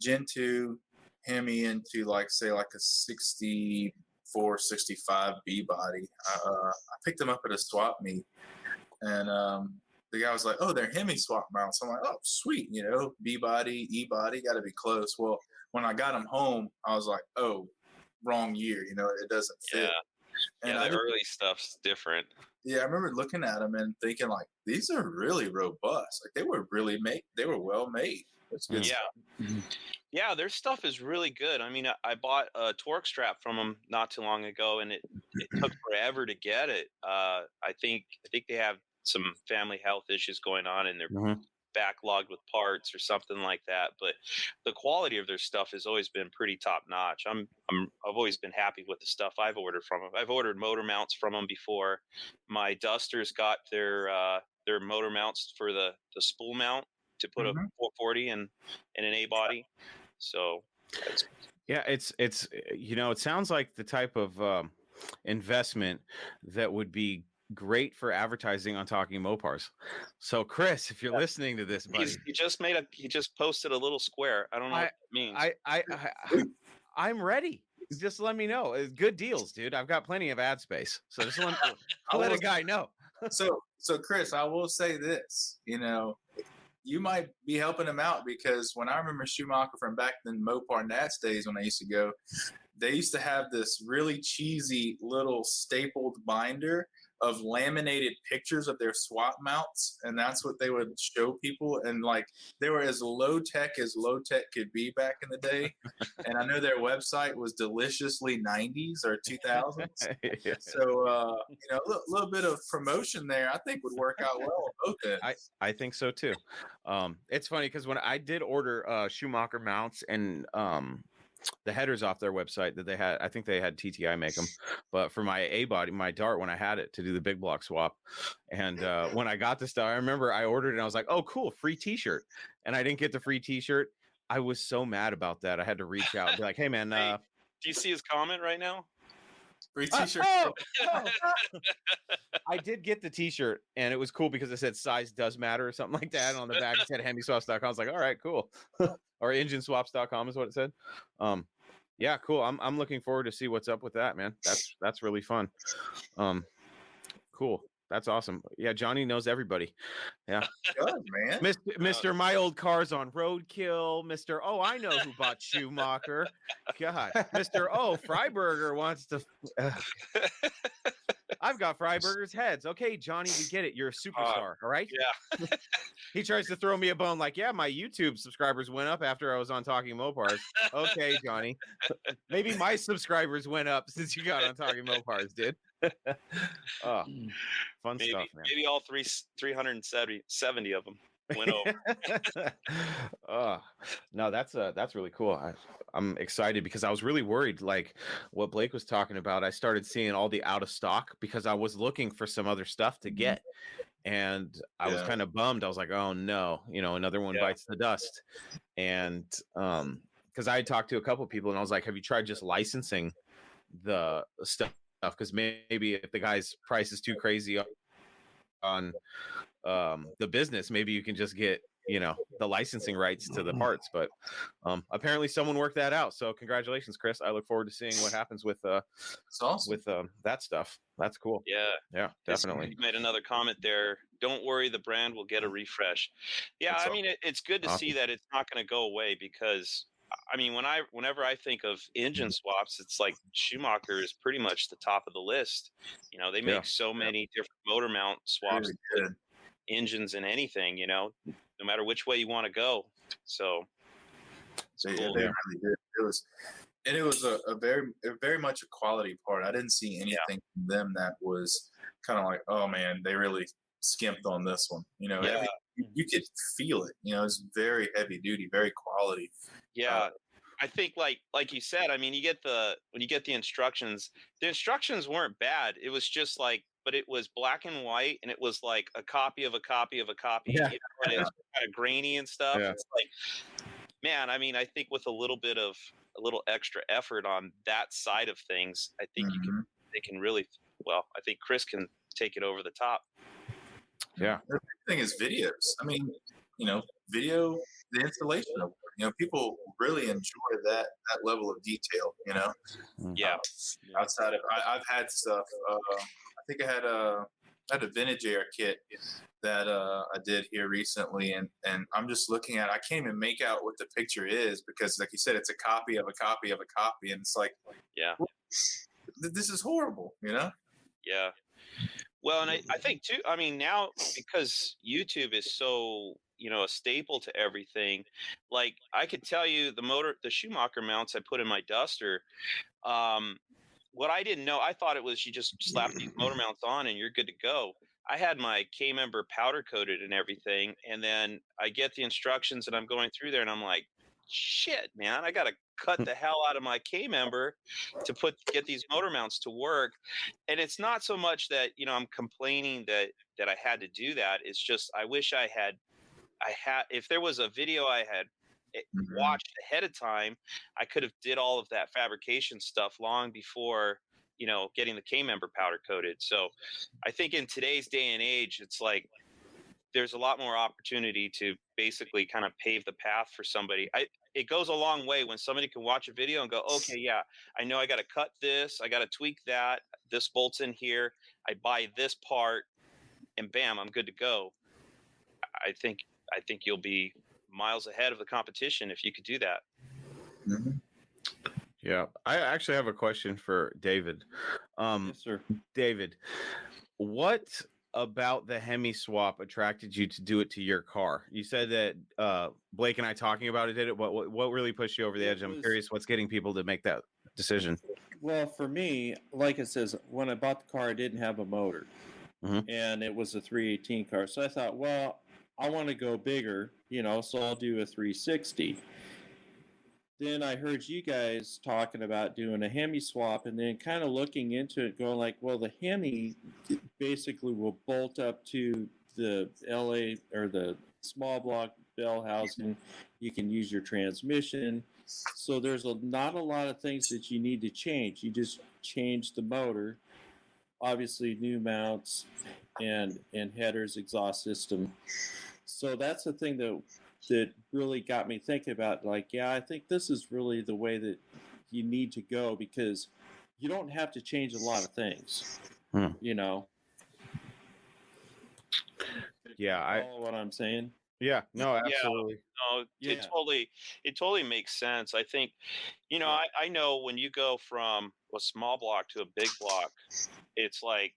Gen 2 Hemi into say a 64, 65 B-body. I picked them up at a swap meet, and the guy was like, "Oh, they're Hemi swap mounts." I'm like, "Oh, sweet, B-body, E-body, got to be close." Well, when I got them home, I was like, "Oh, wrong year, it doesn't fit." And the early stuff's different. Yeah, I remember looking at them and thinking these are really robust. They were they were well made. That's good stuff. Yeah, their stuff is really good. I mean, I bought a torque strap from them not too long ago, and it took forever to get it. I think they have some family health issues going on, and they're backlogged with parts or something like that. But the quality of their stuff has always been pretty top notch. I've always been happy with the stuff I've ordered from them. I've ordered motor mounts from them before. My Dusters got their motor mounts for the spool mount to put a 440 in an A body. So it's it sounds like the type of investment that would be great for advertising on Talking Mopars. So Chris, if you're listening to this, buddy, he just posted a little square. I don't know what that means. I'm ready. Just let me know. Good deals, dude. I've got plenty of ad space. So just let a guy know. So Chris, I will say this, you might be helping him out, because when I remember Schumacher from back in Mopar Nats days when I used to go, they used to have this really cheesy little stapled binder of laminated pictures of their swap mounts, and that's what they would show people. And they were as low tech could be back in the day. And I know their website was deliciously 90s or 2000s. So a little bit of promotion there, I think, would work out well on both ends. I think so too. It's funny because when I did order Schumacher mounts and the headers off their website that they had, I think they had TTI make them, but for my A body, my Dart, when I had it to do the big block swap, and when I got the stuff, I remember I ordered it and I was like, "Oh, cool, free T-shirt," and I didn't get the free T-shirt. I was so mad about that. I had to reach out and be like, "Hey, man, do you see his comment right now?" Free T-shirt. I did get the T-shirt, and it was cool because it said size does matter or something like that. On the back, it said HemiSwaps.com. I was like, all right, cool. Or EngineSwaps.com is what it said. Yeah, cool. I'm looking forward to see what's up with that, man. That's really fun. Cool. That's awesome. Yeah, Johnny knows everybody. Yeah. Good, man. Mr. My old car's on roadkill. Mr. Oh, I know who bought Schumacher. God. Mr. Oh, Freiberger wants to. I've got Freiberger's heads. Okay, Johnny, we get it. You're a superstar. All right. Yeah. He tries to throw me a bone like, yeah, my YouTube subscribers went up after I was on Talking Mopars. Okay, Johnny. Maybe my subscribers went up since you got on Talking Mopars, dude. Oh, fun stuff, man. Maybe all 370 of them went over. Oh, no, that's really cool. I'm excited because I was really worried, like what Blake was talking about. I started seeing all the out of stock because I was looking for some other stuff to get. And I was kind of bummed. I was like, oh no, another one bites the dust. And because I had talked to a couple of people and I was like, have you tried just licensing the stuff? Because maybe if the guy's price is too crazy on the business, maybe you can just get the licensing rights to the parts. But apparently someone worked that out. So congratulations, Chris. I look forward to seeing what happens with with that stuff. That's cool. Yeah, definitely. You made another comment there. Don't worry, the brand will get a refresh. Yeah, I mean, it's good to see that it's not going to go away, because I mean, whenever I think of engine swaps, it's like Schumacher is pretty much the top of the list. They make so many different motor mount swaps, engines and anything, no matter which way you want to go. So they really did. It was a very much a quality part. I didn't see anything from them that was kind of like, oh man, they really skimped on this one. you could feel it. It's very heavy duty, very quality. Yeah. I think like you said, I mean, when you get the instructions weren't bad. It was just like, but it was black and white, and it was like a copy of a copy of a copy. Yeah. And it's kind of grainy and stuff. Yeah. It's like, man, I mean, I think with a little extra effort on that side of things, I think they can really, well, I think Chris can take it over the top. Yeah. The thing is videos. I mean, video, the installation of it. People really enjoy that level of detail. Yeah. Outside of, I've had stuff. I think I had a vintage air kit that I did here recently, and I'm just looking at. I can't even make out what the picture is because, like you said, it's a copy of a copy of a copy, and it's like, yeah, this is horrible. Yeah. Well, and I think too, I mean, now because YouTube is so, a staple to everything, like I could tell you the Schumacher mounts I put in my Duster, what I didn't know, I thought it was you just slap these motor mounts on and you're good to go. I had my K-member powder coated and everything, and then I get the instructions and I'm going through there and I'm like, shit, man, I got to cut the hell out of my K-member to get these motor mounts to work. And it's not so much that, I'm complaining that I had to do that. It's just, I wish I had, if there was a video I had watched ahead of time, I could have did all of that fabrication stuff long before, getting the K-member powder coated. So I think in today's day and age, it's like, there's a lot more opportunity to basically kind of pave the path for somebody. It goes a long way when somebody can watch a video and go, okay, yeah, I know I got to cut this, I got to tweak that, this bolt's in here, I buy this part, and bam, I'm good to go. I think you'll be miles ahead of the competition if you could do that. Mm-hmm. Yeah, I actually have a question for David. Yes, sir. David, what about the Hemi swap attracted you to do it to your car? You said that Blake and I talking about it did it. What really pushed you over the edge? I'm curious what's getting people to make that decision. Well, for me, like it says, when I bought the car, I didn't have a motor, and it was a 318 car. So I thought, well, I want to go bigger, so I'll do a 360. Then I heard you guys talking about doing a Hemi swap, and then kind of looking into it, going like, well, the Hemi basically will bolt up to the LA or the small block bell housing. You can use your transmission. So there's not a lot of things that you need to change. You just change the motor, obviously new mounts and headers, exhaust system. So that's the thing that really got me thinking about, like, yeah, I think this is really the way that you need to go, because you don't have to change a lot of things, Yeah, I know what I'm saying. Yeah, no, absolutely. Yeah, no, it totally makes sense. I think, I know when you go from a small block to a big block, it's like,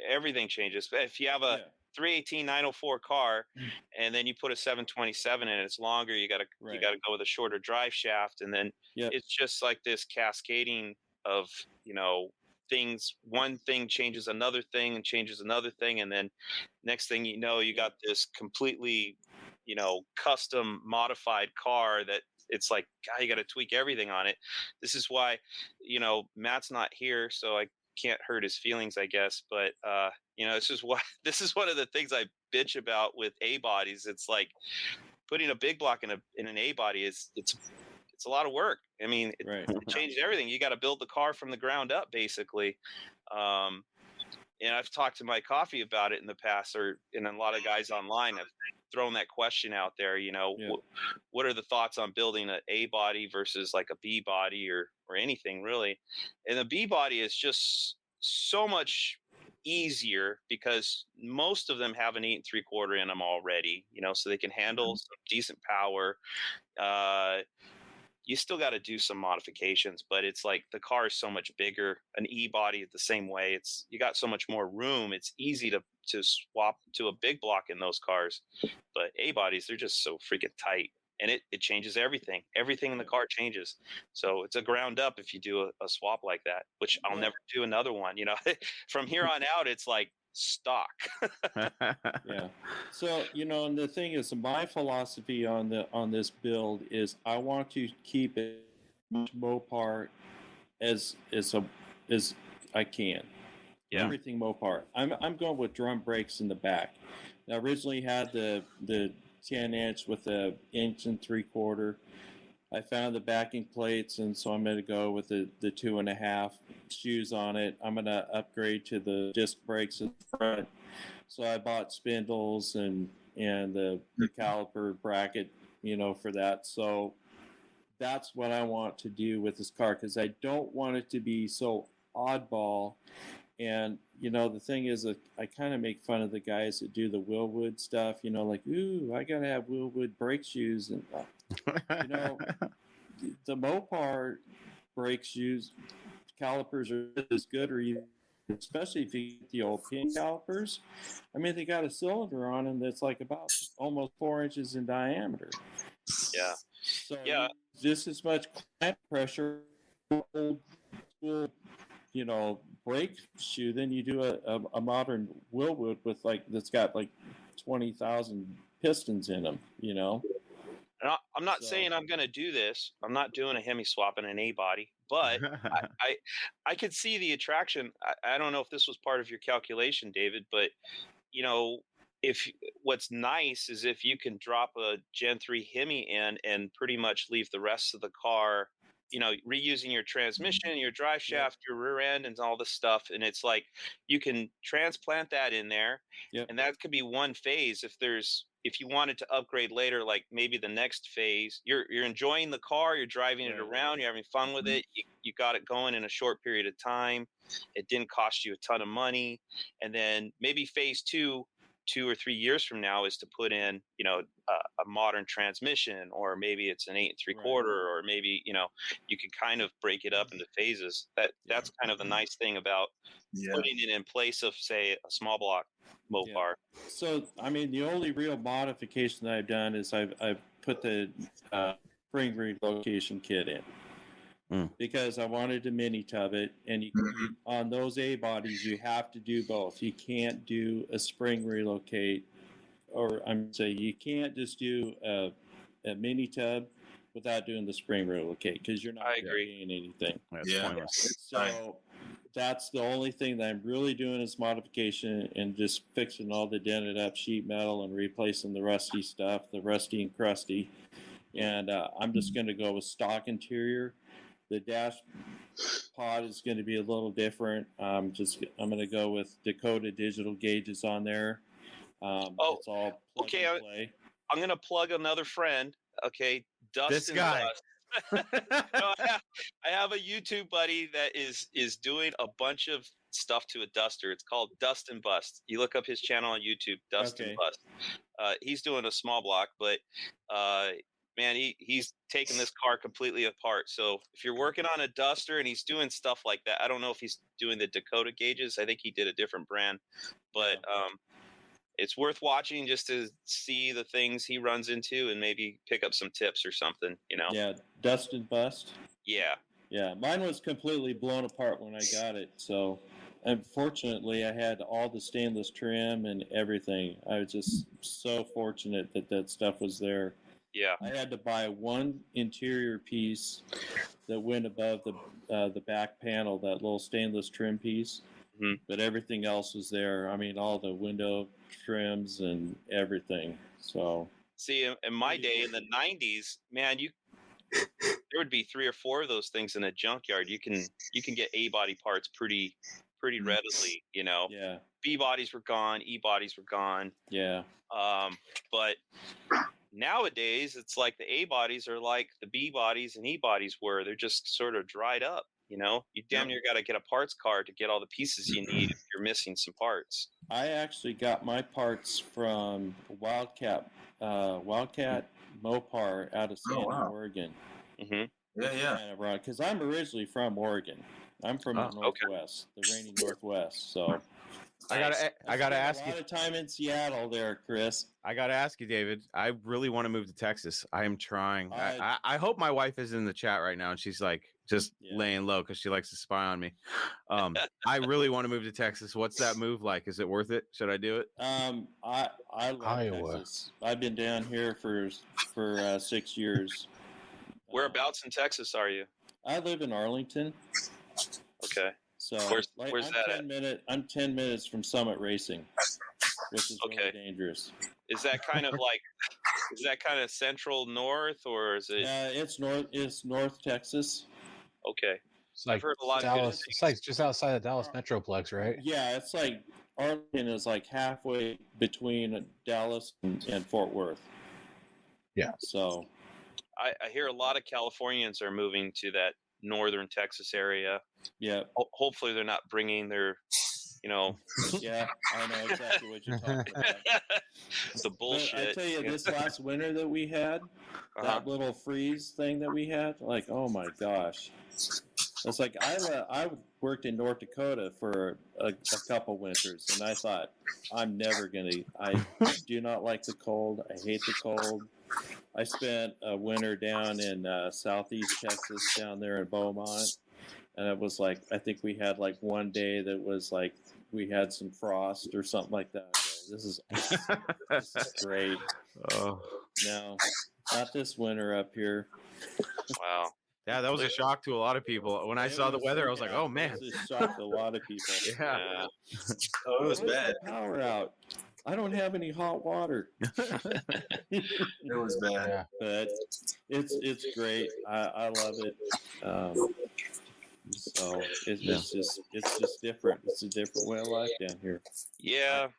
everything changes. If you have a 318 904 car and then you put a 727 in it, it's longer, you got to go with a shorter drive shaft, and then it's just like this cascading of things. One thing changes another thing and changes another thing, and then next thing you know, you got this completely custom modified car that it's like, God, you got to tweak everything on it. This is why Matt's not here, so I can't hurt his feelings, I guess, but this is one of the things I bitch about with A bodies. It's like putting a big block in an A body it's a lot of work. I mean, it changed everything. You got to build the car from the ground up, basically. And I've talked to Mike Coffey about it in the past, and a lot of guys online have thrown that question out there. What are the thoughts on building an A body versus like a B body or anything really? And the B body is just so much easier because most of them have an 8 3/4 in them already, so they can handle some decent power. You still got to do some modifications, but it's like the car is so much bigger. An E body is the same way. You got so much more room. It's easy to swap to a big block in those cars, but A bodies, they're just so freaking tight, and it changes everything. Everything in the car changes. So it's a ground up if you do a swap like that, which I'll never do another one. From here on out, it's like stock. Yeah. So, and the thing is, my philosophy on this build is I want to keep it much Mopar as I can. Yeah. Everything Mopar. I'm going with drum brakes in the back. I originally had the 10-inch with the 1.75 inch. I found the backing plates, and so I'm going to go with the 2.5 shoes on it. I'm going to upgrade to the disc brakes in front. So I bought spindles and the caliper bracket, for that. So that's what I want to do with this car, because I don't want it to be so oddball. And, the thing is, I kind of make fun of the guys that do the Willwood stuff, like, ooh, I got to have Willwood brake shoes. And, the Mopar brake shoes calipers are as good, or even, especially if you get the old pin calipers. I mean, they got a cylinder on them that's like about almost 4 inches in diameter. Yeah. So just as much clamp pressure, old school, brake shoe, than you do a modern Willwood with that's got like 20,000 pistons in them. And I'm not saying I'm going to do this. I'm not doing a Hemi swap in an A body, but I could see the attraction. I don't know if this was part of your calculation, David, but if what's nice is if you can drop a Gen 3 Hemi in and pretty much leave the rest of the car, reusing your transmission, your drive shaft, your rear end, and all this stuff. And it's like you can transplant that in there, and that could be one phase. If you wanted to upgrade later, like maybe the next phase, you're enjoying the car, you're driving it around, you're having fun with it, you got it going in a short period of time, it didn't cost you a ton of money, and then maybe phase 2 or 3 years from now is to put in a modern transmission, or maybe it's an 8 3/4, or maybe you can kind of break it up into phases. That's kind of the nice thing about putting it in place of, say, a small block Mopar. So I mean, the only real modification that I've done is I've put the spring relocation kit in, because I wanted to mini tub it, and you, on those A bodies you have to do both. You can't do a spring relocate, or you can't just do a mini tub without doing the spring relocate, because you're not getting anything. That's pointless. So that's the only thing that I'm really doing is modification, and just fixing all the dented up sheet metal and replacing the rusty stuff, the rusty and crusty. And I'm just going to go with stock interior. The dash pod is going to be a little different. I'm going to go with Dakota digital gauges on there. It's all plug and play. I'm going to plug another friend. Okay, Dustin. This guy. I have a YouTube buddy that is doing a bunch of stuff to a Duster. It's called Dust and Bust. You look up his channel on YouTube, Dust and Bust. He's doing a small block, but man, he's taking this car completely apart. So if you're working on a Duster and he's doing stuff like that, I don't know if he's doing the Dakota gauges. I think he did a different brand, but it's worth watching just to see the things he runs into and maybe pick up some tips or something, Yeah, Dust and Bust. Yeah, mine was completely blown apart when I got it. So unfortunately, I had all the stainless trim and everything. I was just so fortunate that stuff was there. Yeah, I had to buy one interior piece that went above the back panel, that little stainless trim piece. But everything else was there. I mean, all the window trims and everything. So see, in my day in the 90s, man, there would be 3 or 4 of those things in a junkyard. You can get A body parts pretty readily. Yeah. B bodies were gone, E bodies were gone. Yeah. But nowadays it's like the A bodies are like the B bodies and E bodies were. They're just sort of dried up. You damn near got to get a parts card to get all the pieces you need if you're missing some parts. I actually got my parts from Wildcat Mopar out of Sandy, Oregon. Yeah. Because I'm originally from Oregon. I'm from the Northwest, the rainy Northwest. So I gotta ask you. A lot of time in Seattle, there, Chris. I gotta ask you, David. I really want to move to Texas. I am trying. I hope my wife is in the chat right now, and she's like, just laying low because she likes to spy on me. I really want to move to Texas. What's that move like? Is it worth it? Should I do it? I love Iowa. Texas. I've been down here for 6 years. Whereabouts in Texas are you? I live in Arlington. Okay. So where's that I'm 10 minutes from Summit Racing, which is really dangerous. Is that kind of central north, or is it? It's north. It's North Texas. Okay. It's like I've heard a lot Dallas. of good It's like just outside the Dallas Metroplex, right? Yeah, it's like Arlington is like halfway between Dallas and Fort Worth. Yeah. So I hear a lot of Californians are moving to that northern Texas area. Yeah. Hopefully they're not bringing their, Yeah, I know exactly what you're talking about. The bullshit. But I tell you, this last winter that we had, that little freeze thing that we had, like, oh my gosh. It's like I worked in North Dakota for a couple winters, and I thought, I do not like the cold. I hate the cold. I spent a winter down in southeast Texas, down there in Beaumont, and it was like, I think we had like one day that was like, we had some frost or something like that. This is great. Oh. No, not this winter up here. Wow. Yeah, that was a shock to a lot of people. When I saw the weather, I was like, "Oh man!" It was a shock to a lot of people. Yeah. Oh, it was bad. Power out. I don't have any hot water. It was bad. Yeah. But it's great. I love it. So it's just different. It's a different way of life down here. Yeah,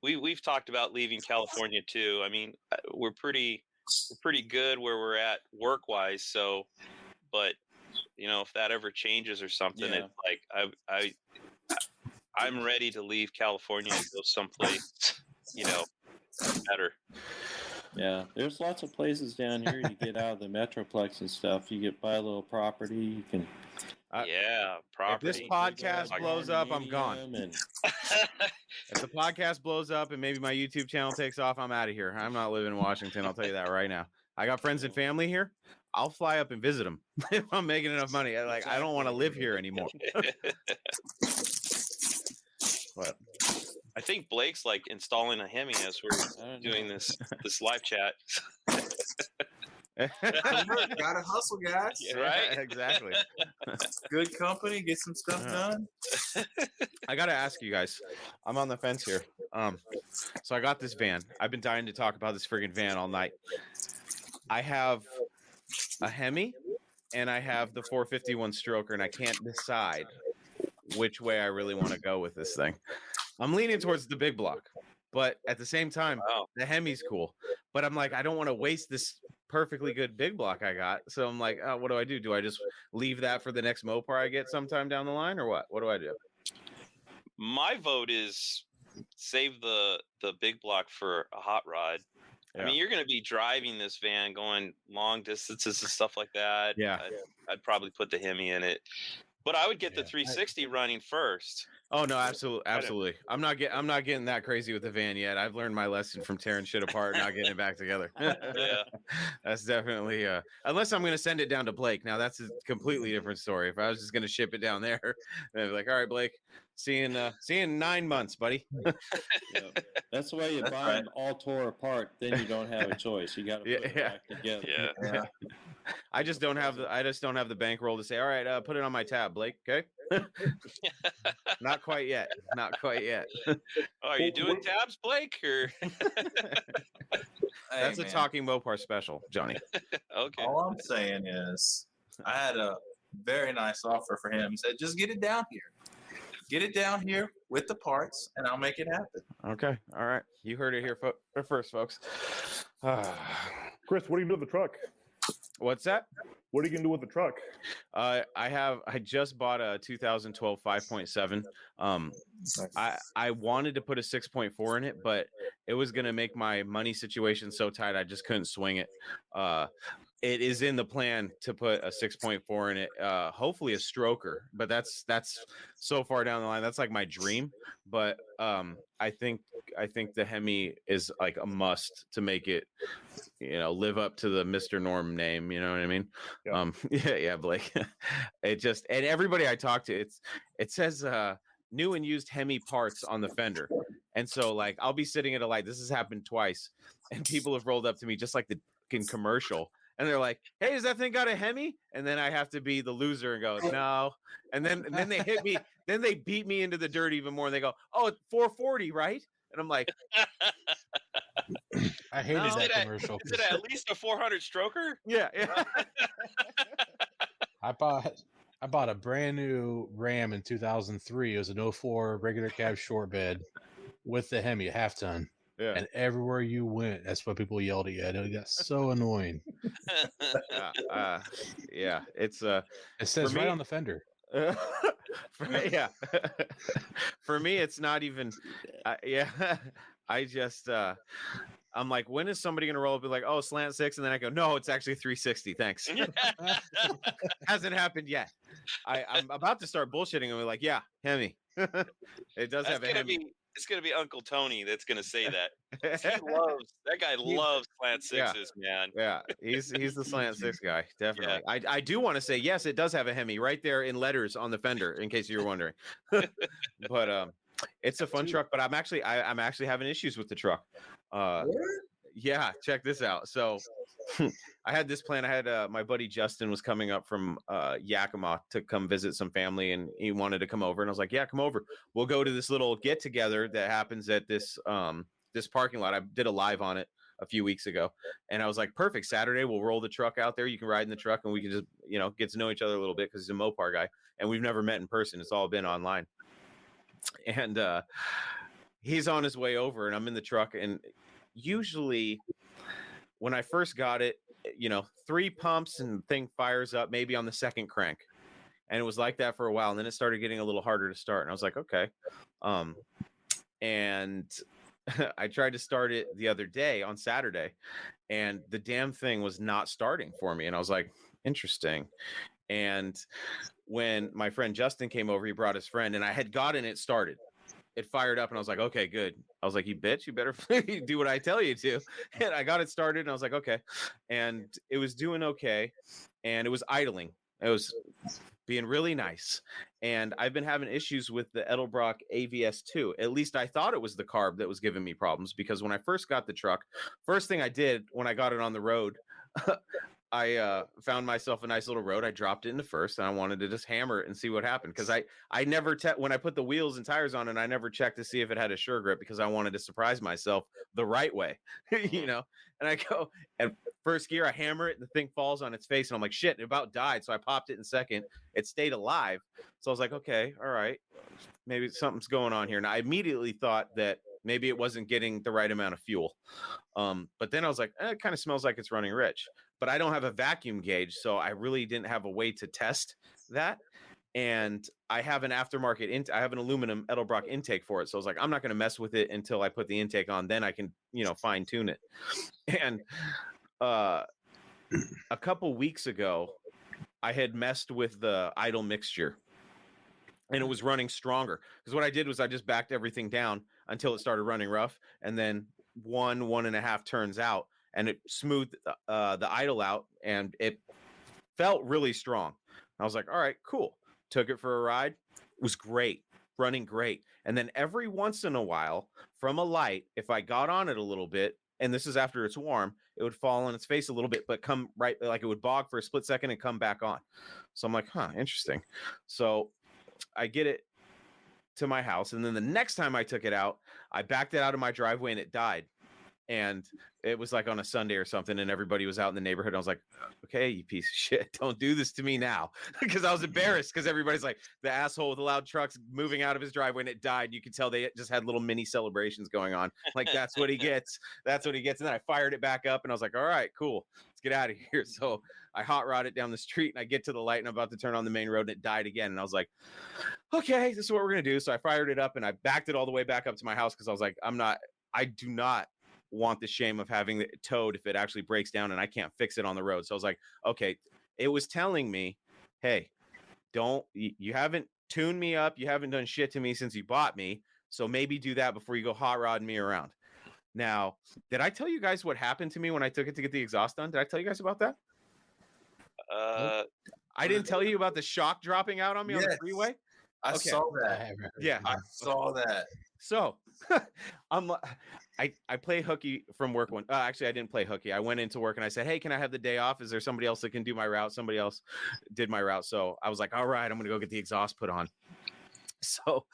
we've talked about leaving California too. I mean, we're pretty good where we're at work wise. So, but if that ever changes or something, it's like I'm ready to leave California and go someplace, better. Yeah, there's lots of places down here. You get out of the Metroplex and stuff. You buy a little property. You can. Property. If this podcast blows up, I'm gone. If the podcast blows up and maybe my YouTube channel takes off, I'm out of here. I'm not living in Washington. I'll tell you that right now. I got friends and family here. I'll fly up and visit them if I'm making enough money. Like, I don't want to live here anymore. But I think Blake's like installing a Hemi as we're doing this live chat. Gotta hustle, guys. Yeah, right? Exactly. Good company, get some stuff done. I gotta ask you guys. I'm on the fence here. So I got this van. I've been dying to talk about this friggin' van all night. I have a Hemi and I have the 451 stroker, and I can't decide which way I really want to go with this thing. I'm leaning towards the big block, but at the same time, the Hemi's cool. But I'm like, I don't want to waste this perfectly good big block I got. So I'm like, what do I do? Do I just leave that for the next Mopar I get sometime down the line, or what? What do I do? My vote is save the big block for a hot rod. Yeah. I mean, you're going to be driving this van going long distances and stuff like that. Yeah. I'd probably put the Hemi in it. But I would get the 360 running first. Oh no, absolutely. I'm not getting that crazy with the van yet. I've learned my lesson from tearing shit apart and not getting it back together. Yeah. That's definitely unless I'm gonna send it down to Blake. Now that's a completely different story. If I was just gonna ship it down there, I'd be like, all right, Blake, see you in 9 months, buddy. That's the way you buy them all tore apart. Then you don't have a choice. You got to put it back together. Yeah. I just don't have the bankroll to say, all right, put it on my tab, Blake. Okay. Not quite yet. Oh, are you doing tabs, Blake? Or that's a Talking Mopar special, Johnny. Okay. All I'm saying is, I had a very nice offer for him. He said, just get it down here. Get it down here with the parts, and I'll make it happen. Okay. All right. You heard it here first, folks. Chris, what do you do with the truck? What's that? What are you gonna do with the truck? I just bought a 2012 5.7. I wanted to put a 6.4 in it, but it was gonna make my money situation so tight I just couldn't swing it. it is in the plan to put a 6.4 in it, hopefully a stroker, but that's so far down the line. That's like my dream. But I think the Hemi is like a must to make it, live up to the Mr. Norm name. You know what I mean? Yeah. Yeah, Blake. It just, and everybody I talk to, it says new and used Hemi parts on the fender. And so like I'll be sitting at a light. This has happened twice, and people have rolled up to me just like the fucking commercial. And they're like, "Hey, does that thing got a Hemi?" And then I have to be the loser and go, "No." And then they hit me. Then they beat me into the dirt even more. And they go, "Oh, it's 440, right?" And I'm like, I hated that commercial. Is it at least a 400 stroker? Yeah. I bought a brand new Ram in 2003. It was an 04 regular cab short bed with the Hemi, a half ton. Yeah. And everywhere you went, that's what people yelled at you. It got so annoying. Yeah, it's it says right on the fender. Yeah. For me, it's not even. I just. I'm like, when is somebody gonna roll up and be like, "Oh, slant 6," and then I go, "No, it's actually 360. Thanks." Hasn't happened yet. I'm about to start bullshitting and be like, "Yeah, Hemi." It does have a Hemi. It's gonna be Uncle Tony that's gonna say that. That guy loves slant sixes, man. Yeah, he's the slant 6 guy, definitely. Yeah. I do want to say yes, it does have a Hemi right there in letters on the fender, in case you were wondering. But it's a fun truck. But I'm actually having issues with the truck. Yeah, check this out. So I had this plan. I had my buddy Justin was coming up from Yakima to come visit some family, and he wanted to come over. And I was like, "Yeah, come over. We'll go to this little get together that happens at this this parking lot." I did a live on it a few weeks ago, and I was like, "Perfect. Saturday, we'll roll the truck out there. You can ride in the truck, and we can just get to know each other a little bit because he's a Mopar guy, and we've never met in person. It's all been online." And he's on his way over, and I'm in the truck, and usually when I first got it, 3 pumps and thing fires up maybe on the second crank. And it was like that for a while. And then it started getting a little harder to start. And I was like, okay. And I tried to start it the other day on Saturday, and the damn thing was not starting for me. And I was like, interesting. And when my friend Justin came over, he brought his friend, and I had gotten it started. It fired up, and I was like, okay, good. I was like, you bitch, you better do what I tell you to. And I got it started, and I was like, okay. And it was doing okay, and it was idling. It was being really nice. And I've been having issues with the Edelbrock AVS2. At least I thought it was the carb that was giving me problems, because when I first got the truck, first thing I did when I got it on the road, I found myself a nice little road. I dropped it into first, and I wanted to just hammer it and see what happened. Because I never when I put the wheels and tires on it, I never checked to see if it had a sure grip, because I wanted to surprise myself the right way, And I go, and first gear, I hammer it, and the thing falls on its face, and I'm like, shit, it about died. So I popped it in second. It stayed alive. So I was like, okay, all right, maybe something's going on here. And I immediately thought that maybe it wasn't getting the right amount of fuel. But then I was like, it kind of smells like it's running rich. But I don't have a vacuum gauge, so I really didn't have a way to test that. And I have an aftermarket I have an aluminum Edelbrock intake for it. So I was like, I'm not going to mess with it until I put the intake on. Then I can, fine tune it. And a couple weeks ago, I had messed with the idle mixture, and it was running stronger. Because what I did was I just backed everything down until it started running rough, and then 1.5 turns out, and it smoothed the idle out, and it felt really strong. I was like, all right, cool. Took it for a ride. It was great, running great. And then every once in a while, from a light, if I got on it a little bit, and this is after it's warm, it would fall on its face a little bit, but come right, like it would bog for a split second and come back on. So I'm like, interesting. So I get it to my house, and then the next time I took it out, I backed it out of my driveway, and it died. And it was like on a Sunday or something, and everybody was out in the neighborhood. I was like, okay, you piece of shit, don't do this to me now. Because I was embarrassed, because everybody's like, the asshole with the loud trucks moving out of his driveway, and it died. You could tell they just had little mini celebrations going on. Like, that's what he gets. That's what he gets. And then I fired it back up, and I was like, all right, cool, let's get out of here. So I hot rod it down the street, and I get to the light, and I'm about to turn on the main road, and it died again. And I was like, okay, this is what we're going to do. So I fired it up, and I backed it all the way back up to my house, because I was like, I do not want the shame of having it towed if it actually breaks down and I can't fix it on the road. So I was like, okay, it was telling me, hey, you haven't tuned me up. You haven't done shit to me since you bought me. So maybe do that before you go hot rodding me around. Now, did I tell you guys what happened to me when I took it to get the exhaust done? Did I tell you guys about that? I didn't tell you about the shock dropping out on me on the freeway. I saw that. Yeah, I saw that. So I play hooky from work one. Actually, I didn't play hooky. I went into work and I said, hey, can I have the day off? Is there somebody else that can do my route? Somebody else did my route. So I was like, all right, I'm going to go get the exhaust put on. So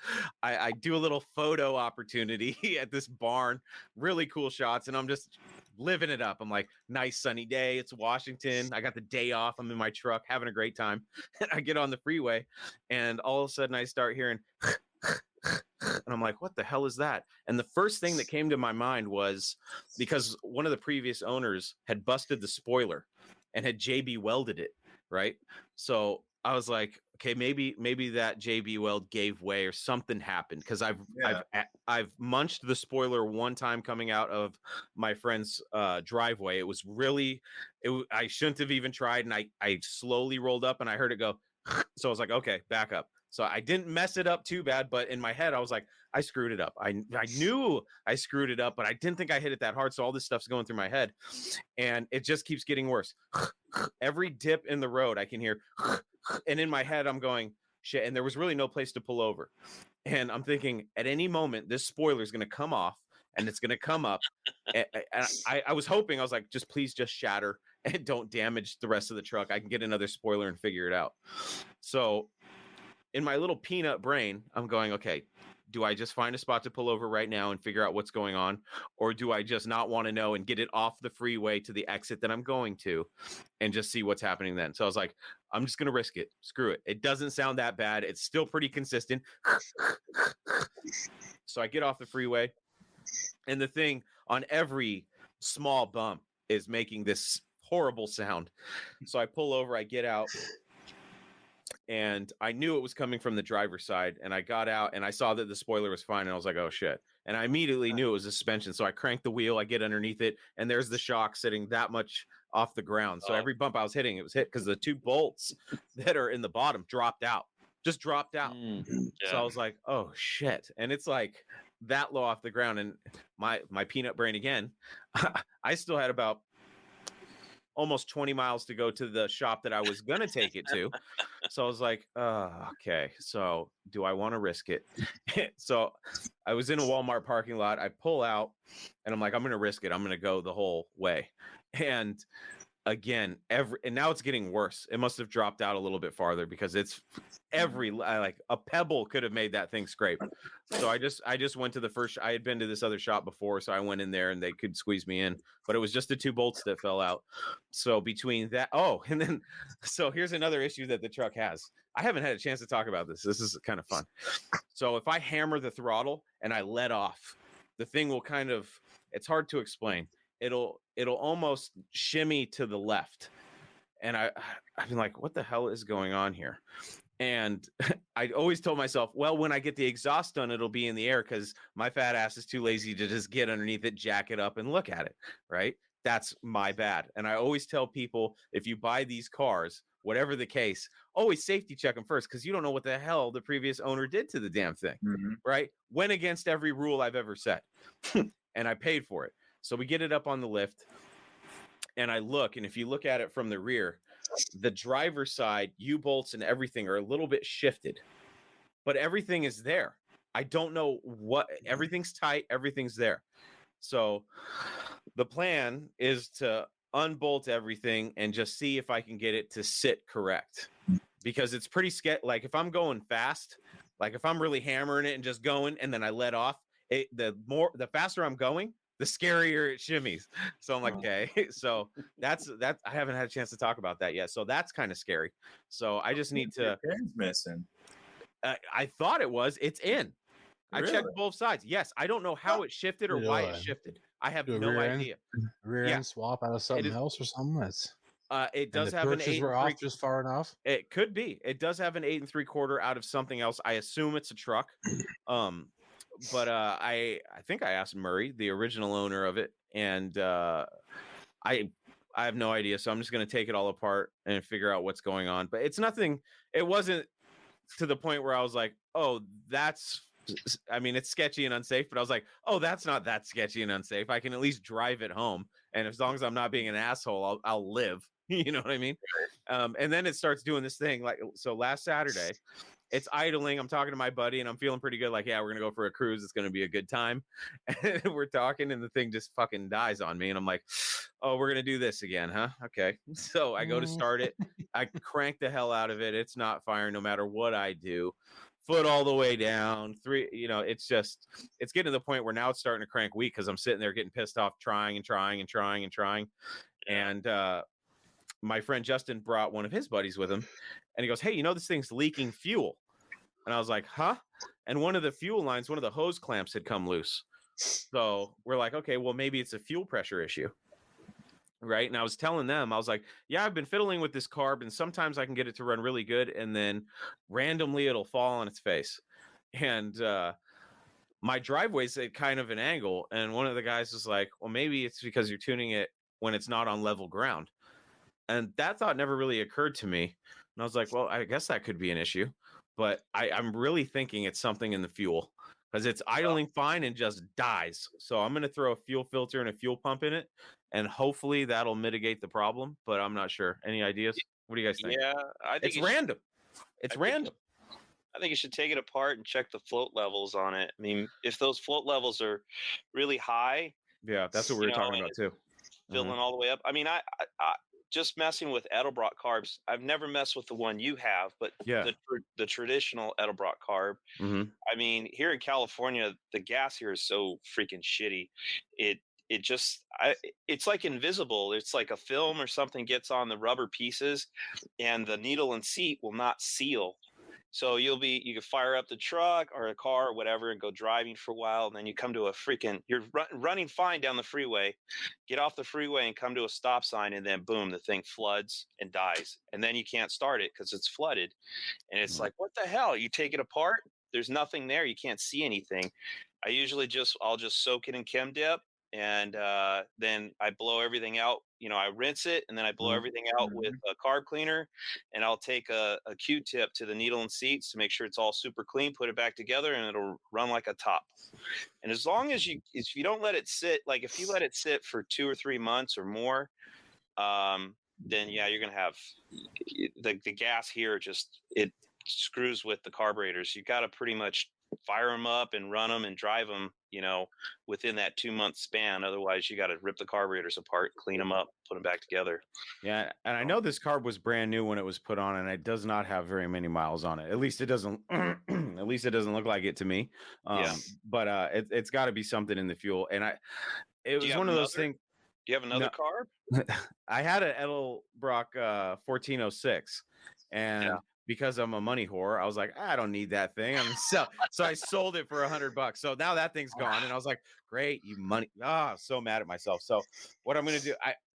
I do a little photo opportunity at this barn, really cool shots. And I'm just living it up. I'm like, nice sunny day. It's Washington. I got the day off. I'm in my truck having a great time. And I get on the freeway and all of a sudden I start hearing and I'm like, what the hell is that? And the first thing that came to my mind was because one of the previous owners had busted the spoiler and had JB welded it. Right. So I was like, okay, maybe that JB weld gave way or something happened. Cause I've munched the spoiler one time coming out of my friend's driveway. It was really, I shouldn't have even tried. And I slowly rolled up and I heard it go. So I was like, okay, back up. So I didn't mess it up too bad, but in my head, I was like, I screwed it up. I knew I screwed it up, but I didn't think I hit it that hard. So all this stuff's going through my head and it just keeps getting worse. Every dip in the road, I can hear, and in my head, I'm going, shit. And there was really no place to pull over. And I'm thinking at any moment, this spoiler is going to come off and it's going to come up. And I was hoping, I was like, please just shatter and don't damage the rest of the truck. I can get another spoiler and figure it out. So in my little peanut brain, I'm going, okay, do I just find a spot to pull over right now and figure out what's going on? Or do I just not want to know and get it off the freeway to the exit that I'm going to and just see what's happening then? So I was like, I'm just going to risk it. Screw it. It doesn't sound that bad. It's still pretty consistent. So I get off the freeway and the thing on every small bump is making this horrible sound. So I pull over, I get out. And I knew it was coming from the driver's side. And I got out and I saw that the spoiler was fine. And I was like, oh, shit. And I immediately knew it was a suspension. So I cranked the wheel. I get underneath it. And there's the shock sitting that much off the ground. So every bump I was hitting, it was hit because the two bolts that are in the bottom dropped out. Just dropped out. Yeah. So I was like, oh, shit. And it's like that low off the ground. And my peanut brain again, I still had about almost 20 miles to go to the shop that I was going to take it to. So I was like, okay, so do I want to risk it? So I was in a Walmart parking lot. I pull out and I'm like, I'm going to risk it. I'm going to go the whole way. And again, and now it's getting worse. It must have dropped out a little bit farther because it's like a pebble could have made that thing scrape. So I just went to the first. I had been to this other shop before, so I went in there and they could squeeze me in, but it was just the two bolts that fell out. So between that, and then so here's another issue that the truck has. I haven't had a chance to talk about this. This is kind of fun. So if I hammer the throttle and I let off, the thing will kind of. It's hard to explain. It'll almost shimmy to the left. And I've been like, what the hell is going on here? And I always told myself, well, when I get the exhaust done, it'll be in the air because my fat ass is too lazy to just get underneath it, jack it up and look at it. Right. That's my bad. And I always tell people, if you buy these cars, whatever the case, always safety check them first because you don't know what the hell the previous owner did to the damn thing. Mm-hmm. Right. Went against every rule I've ever set and I paid for it. So we get it up on the lift and I look, and if you look at it from the rear, the driver's side, U-bolts and everything are a little bit shifted, but everything is there. I don't know what, everything's tight. Everything's there. So the plan is to unbolt everything and just see if I can get it to sit correct because it's pretty sketchy. Like if I'm going fast, like if I'm really hammering it and just going and then I let off it, the faster I'm going, the scarier it shimmies. So I'm like, okay. So that's I haven't had a chance to talk about that yet. So that's kind of scary. So I just need to. Pin's missing. I thought it was. It's in. Really? I checked both sides. Yes, I don't know how it shifted or why it shifted. I have no idea. Rear end swap out of something else or something. That's. It does have an 8 were off just far enough. It could be. It does have an 8 3/4 out of something else. I assume it's a truck. I think I asked Murray, the original owner of it, and I have no idea. So I'm just going to take it all apart and figure out what's going on. But it's nothing. It wasn't to the point where I was like, oh, it's sketchy and unsafe. But I was like, oh, that's not that sketchy and unsafe. I can at least drive it home. And as long as I'm not being an asshole, I'll live. You know what I mean? And then it starts doing this thing. Like, so last Saturday, it's idling. I'm talking to my buddy and I'm feeling pretty good. Like, yeah, we're going to go for a cruise. It's going to be a good time. And we're talking and the thing just fucking dies on me. And I'm like, oh, we're going to do this again, huh? Okay. So I go to start it. I crank the hell out of it. It's not firing no matter what I do. Foot all the way down. It's getting to the point where now it's starting to crank weak because I'm sitting there getting pissed off, trying. And my friend Justin brought one of his buddies with him. And he goes, hey, this thing's leaking fuel. And I was like, huh? And one of the fuel lines, one of the hose clamps had come loose. So we're like, okay, well, maybe it's a fuel pressure issue. Right. And I was telling them, I was like, yeah, I've been fiddling with this carb and sometimes I can get it to run really good. And then randomly it'll fall on its face. And my driveway's at kind of an angle. And one of the guys was like, well, maybe it's because you're tuning it when it's not on level ground. And that thought never really occurred to me. And I was like, well, I guess that could be an issue. But I'm really thinking it's something in the fuel because it's idling fine and just dies. So I'm going to throw a fuel filter and a fuel pump in it. And hopefully that'll mitigate the problem. But I'm not sure. Any ideas? What do you guys think? Yeah, I think it's random. It's random. I think you should take it apart and check the float levels on it. I mean, if those float levels are really high. Yeah, that's what we were talking about too. Filling all the way up. I mean, I just messing with Edelbrock carbs. I've never messed with the one you have, but the traditional Edelbrock carb. I mean, here in California, the gas here is so freaking shitty. It's like invisible. It's like a film or something gets on the rubber pieces, and the needle and seat will not seal. So you can fire up the truck or a car or whatever and go driving for a while. And then you come to you're running fine down the freeway, get off the freeway and come to a stop sign. And then boom, the thing floods and dies. And then you can't start it because it's flooded. And it's like, what the hell? You take it apart. There's nothing there. You can't see anything. I'll just soak it in Chem Dip. And then I blow everything out. I rinse it and then I blow everything out with a carb cleaner, and I'll take a Q-tip to the needle and seats to make sure it's all super clean, put it back together, and it'll run like a top. And as long as if you don't let it sit, like if you let it sit for 2 or 3 months or more, then yeah, you're going to have the gas here. It screws with the carburetors. You got to pretty much fire them up and run them and drive them, within that 2-month span. Otherwise, you got to rip the carburetors apart, clean them up, put them back together. Yeah, and I know this carb was brand new when it was put on, and it does not have very many miles on it. At least it doesn't. At least it doesn't look like it to me. But it's got to be something in the fuel, and it was one of those things. Do you have another carb? I had an Edelbrock 1406, and because I'm a money whore, I was like, I don't need that thing. So I sold it for $100. So now that thing's gone. And I was like, great, you money. So mad at myself. So what I'm going to do,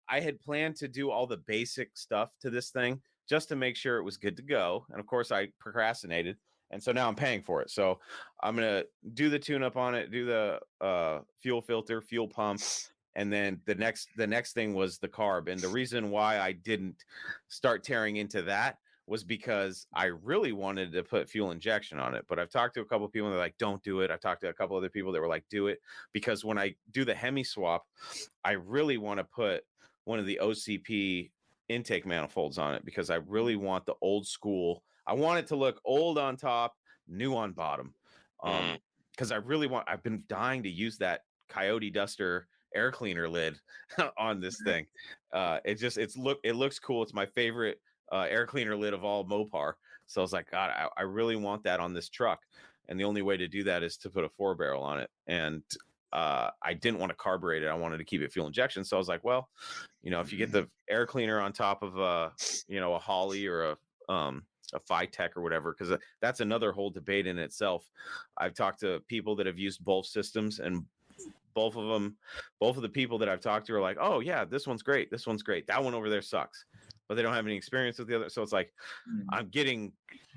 I had planned to do all the basic stuff to this thing just to make sure it was good to go. And of course I procrastinated. And so now I'm paying for it. So I'm going to do the tune up on it, do the fuel filter, fuel pump. And then the next thing was the carb. And the reason why I didn't start tearing into that was because I really wanted to put fuel injection on it. But I've talked to a couple of people and they're like, don't do it. I've talked to a couple other people that were like, do it. Because when I do the Hemi swap, I really want to put one of the OCP intake manifolds on it because I really want the old school. I want it to look old on top, new on bottom. Because I've been dying to use that Coyote Duster air cleaner lid on this thing. It looks cool. It's my favorite air cleaner lid of all Mopar. So I was like, God, I really want that on this truck. And the only way to do that is to put a 4-barrel on it. And I didn't want to carburate it. I wanted to keep it fuel injection. So I was like, well, if you get the air cleaner on top of a Holley or a Phytech or whatever, because that's another whole debate in itself. I've talked to people that have used both systems, and both of the people that I've talked to are like, oh yeah, this one's great. That one over there sucks. but they don't have any experience with the other. So it's like I'm getting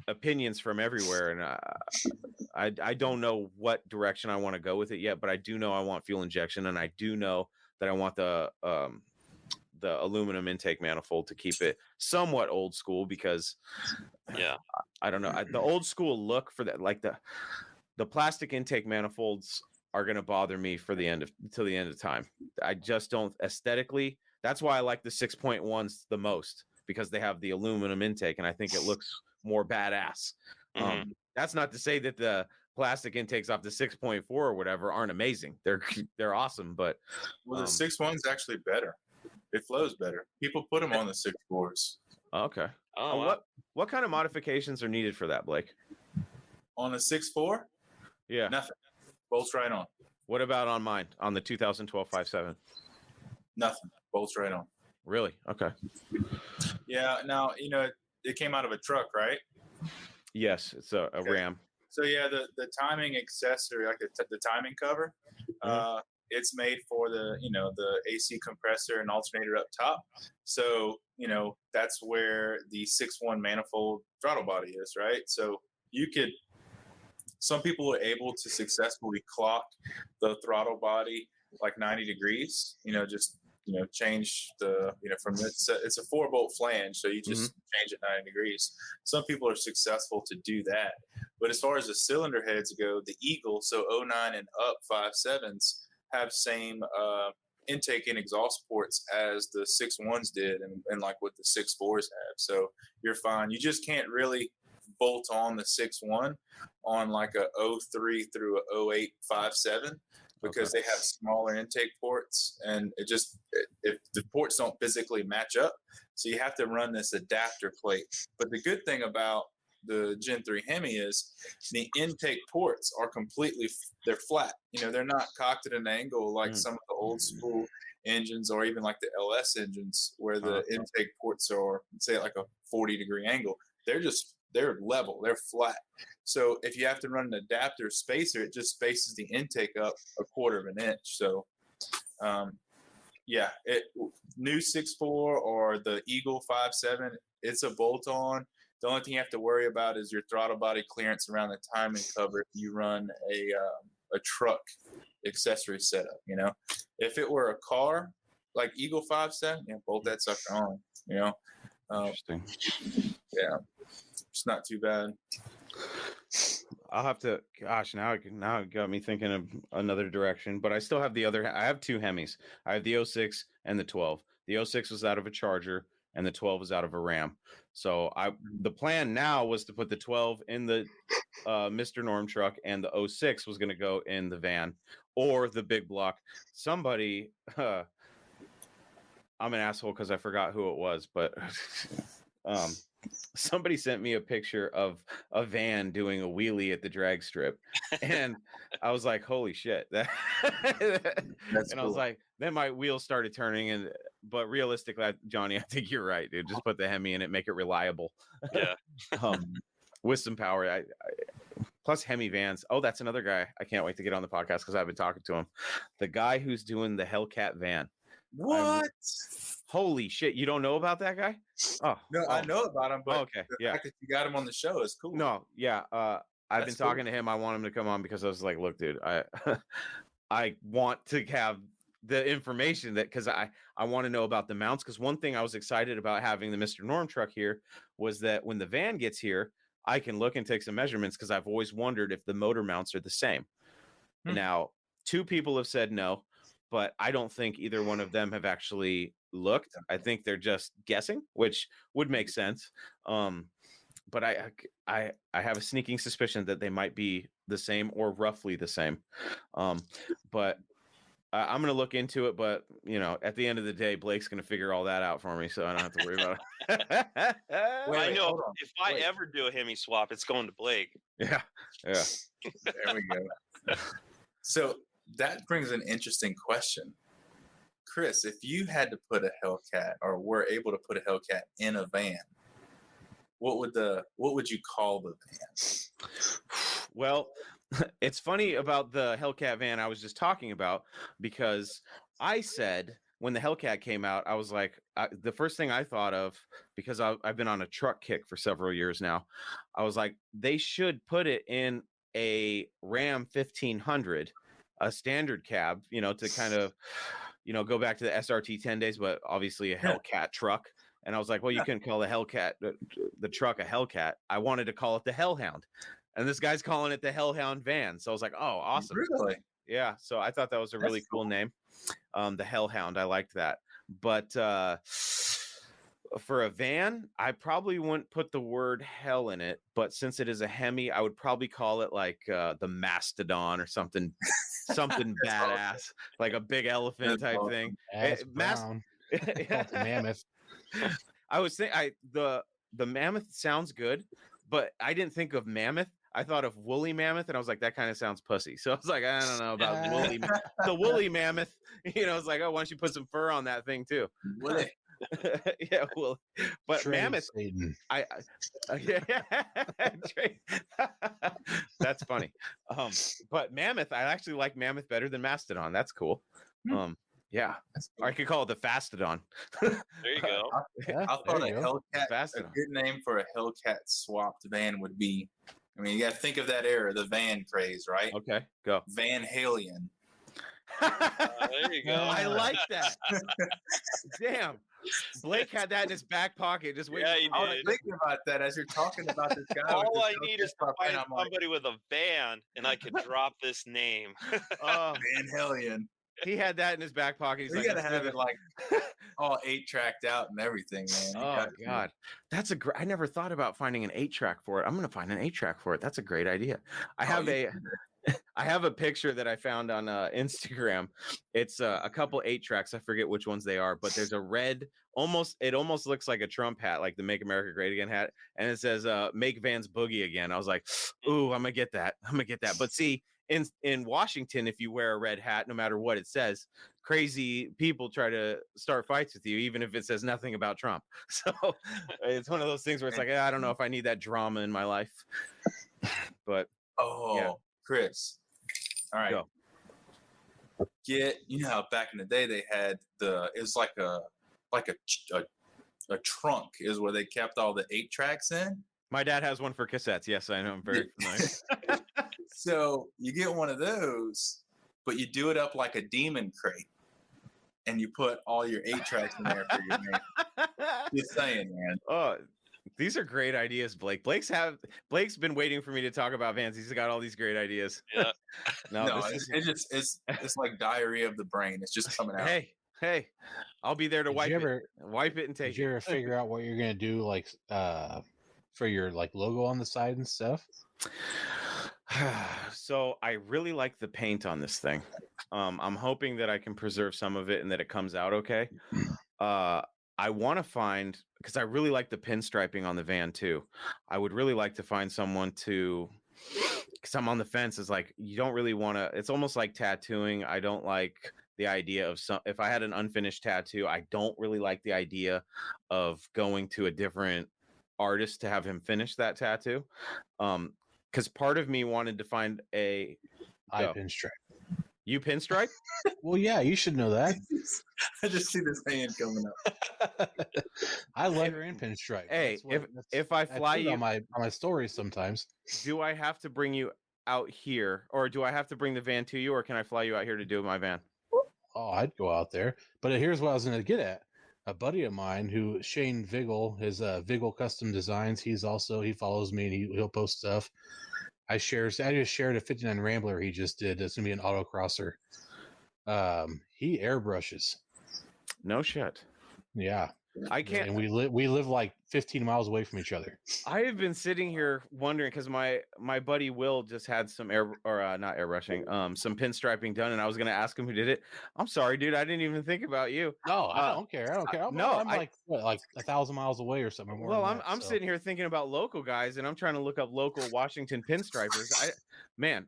opinions from everywhere, and I don't know what direction I want to go with it yet, but I do know I want fuel injection, and I do know that I want the aluminum intake manifold to keep it somewhat old school, because I don't know, the old school look for that, like the plastic intake manifolds are going to bother me till the end of time. I just don't aesthetically. That's why I like the 6.1s the most, because they have the aluminum intake, and I think it looks more badass. That's not to say that the plastic intakes off the 6.4 or whatever aren't amazing. They're awesome, but the 6.1's actually better. It flows better. People put them on the 6.4s. Okay. What kind of modifications are needed for that, Blake? On a 6.4? Yeah. Nothing. Bolts right on. What about on mine, on the 2012 5.7? Nothing. Bolts right on. Really? Okay. Yeah. Now, it came out of a truck, right? Yes, it's a Ram. So yeah, the timing accessory, like the timing cover, it's made for the AC compressor and alternator up top. So that's where the 6.1 manifold throttle body is, right? So some people were able to successfully clock the throttle body like 90 degrees, just change the, from it's a 4-bolt flange. So you just change it 90 degrees. Some people are successful to do that. But as far as the cylinder heads go, the Eagle, so 09 and up 5.7s have same intake and exhaust ports as the 6.1s did, and like what the 6.4s have. So you're fine. You just can't really bolt on the 6.1 on like a 03 through a 08 5.7 because they have smaller intake ports, and if the ports don't physically match up, so you have to run this adapter plate. But the good thing about the Gen 3 Hemi is the intake ports are they're flat. They're not cocked at an angle like some of the old school engines, or even like the LS engines where the intake ports are, say, like a 40-degree angle. They're level, they're flat. So if you have to run an adapter spacer, it just spaces the intake up 1/4 of an inch. So new 6.4 or the Eagle 5.7, it's a bolt-on. The only thing you have to worry about is your throttle body clearance around the timing cover if you run a truck accessory setup. If it were a car like Eagle 5.7, bolt that sucker on. Interesting. Yeah, it's not too bad. I'll have to. Gosh, now it got me thinking of another direction. But I still have I have 2 Hemis. I have the 06 and the 12. The 06 was out of a Charger, and the 12 was out of a Ram. So the plan now was to put the 12 in the Mr. Norm truck, and the 06 was going to go in the van or the big block. Somebody, I'm an asshole because I forgot who it was, but somebody sent me a picture of a van doing a wheelie at the drag strip, and I was like, holy shit. That's and I was like, then my wheels started turning, but realistically, Johnny, I think you're right, dude. Just put the Hemi in it, make it reliable. Yeah. With some power. Plus Hemi vans. Oh, that's another guy I can't wait to get on the podcast because I've been talking to him. The guy who's doing the Hellcat van. What? Holy shit! You don't know about that guy? No, I know about him, but okay, the fact that you got him on the show is cool. No, yeah, I've been talking to him. I want him to come on because I was like, look, dude, I want to have the information because I want to know about the mounts. Because one thing I was excited about having the Mr. Norm truck here was that when the van gets here, I can look and take some measurements because I've always wondered if the motor mounts are the same. Now, 2 people have said no, but I don't think either one of them have actually looked. I think they're just guessing, which would make sense. But I have a sneaking suspicion that they might be the same or roughly the same. But I'm going to look into it. But, at the end of the day, Blake's going to figure all that out for me, so I don't have to worry about it. I know if I ever do a Hemi swap, it's going to Blake. Yeah. There we go. So that brings an interesting question. Chris, if you had to put a Hellcat or were able to put a Hellcat in a van, what would you call the van? Well, it's funny about the Hellcat van I was just talking about, because I said when the Hellcat came out, I was like, the first thing I thought of, because I've been on a truck kick for several years now, I was like, they should put it in a Ram 1500, a standard cab, to kind of, go back to the SRT 10 days, but obviously a Hellcat truck. And I was like, well, you couldn't call the Hellcat, the truck, a Hellcat. I wanted to call it the Hellhound. And this guy's calling it the Hellhound van. So I was like, oh, awesome. Really? Yeah. So I thought that was a really cool name. The Hellhound. I liked that. But for a van, I probably wouldn't put the word hell in it. But since it is a Hemi, I would probably call it like the Mastodon or something badass, awesome. Like a big elephant type thing. Mammoth. I was thinking the mammoth sounds good, but I didn't think of mammoth. I thought of woolly mammoth, and I was like, that kind of sounds pussy. So I was like, I don't know about the woolly mammoth. It's like, oh, why don't you put some fur on that thing too? Woolly. Yeah, well, but Trade mammoth. Satan. That's funny. But mammoth, I actually like mammoth better than mastodon. That's cool. Yeah, I could call it the Fastodon. There you go. I thought a Hellcat, a good name for a Hellcat swapped van would be, you got to think of that era, the van craze, right? Okay, go. Van Halen. There you go. I like that. Damn. Blake had that in his back pocket. Just waiting. Yeah, I was thinking about that as you're talking about this guy. All I need is to find somebody with a van, and I could drop this name. Van Halen. He had that in his back pocket. He's you gotta have it like all 8-tracked out and everything, man. Oh God, that's a great. I never thought about finding an 8-track for it. I'm gonna find an 8-track for it. That's a great idea. I have a picture that I found on Instagram. It's a couple 8-tracks. I forget which ones they are, but there's a red. It almost looks like a Trump hat, like the "Make America Great Again" hat, and it says "Make Vans Boogie Again." I was like, "Ooh, I'm gonna get that. But see. In Washington, if you wear a red hat, no matter what it says, crazy people try to start fights with you, even if it says nothing about Trump. So it's one of those things where it's like, I don't know if I need that drama in my life. But Chris, all right, go. How back in the day they had it was like a trunk is where they kept all the 8-tracks in. My dad has one for cassettes. Yes, I know. I'm very familiar. So you get one of those, but you do it up like a demon crate, and you put all your 8-tracks in there for your name. Just saying, man. Oh, these are great ideas, Blake. Blake's been waiting for me to talk about vans. He's got all these great ideas. Yeah. It's like diarrhea of the brain. It's just coming out. Hey, I'll be there to wipe it and take it. Did you ever figure out what you're gonna do, like for your logo on the side and stuff? So I really like the paint on this thing. I'm hoping that I can preserve some of it and that it comes out okay. I want to find, because I really like the pinstriping on the van too. I would really like to find someone because I'm on the fence. Is like, you don't really want to, it's almost like tattooing. I don't like the idea of if I had an unfinished tattoo, I don't really like the idea of going to a different artist to have him finish that tattoo. Because part of me wanted to find I pinstripe. You pinstripe? Well, yeah, you should know that. I just see this hand coming up. I leather and pinstripe. Hey, if I fly you on my stories sometimes, do I have to bring you out here, or do I have to bring the van to you, or can I fly you out here to do my van? Oh, I'd go out there. But here's what I was going to get at. A buddy of mine Shane Vigel, his Vigel Custom Designs, he follows me and he'll post stuff. I just shared a 59 Rambler he just did. It's gonna be an autocrosser. He airbrushes. No shit. Yeah. I can't. And we live like 15 miles away from each other. I have been sitting here wondering because my buddy Will just had some not airbrushing, some pinstriping done, and I was gonna ask him who did it. I'm sorry, dude. I didn't even think about you. No, I don't care. I'm like 1,000 miles away or something. I'm sitting here thinking about local guys, and I'm trying to look up local Washington pinstripers.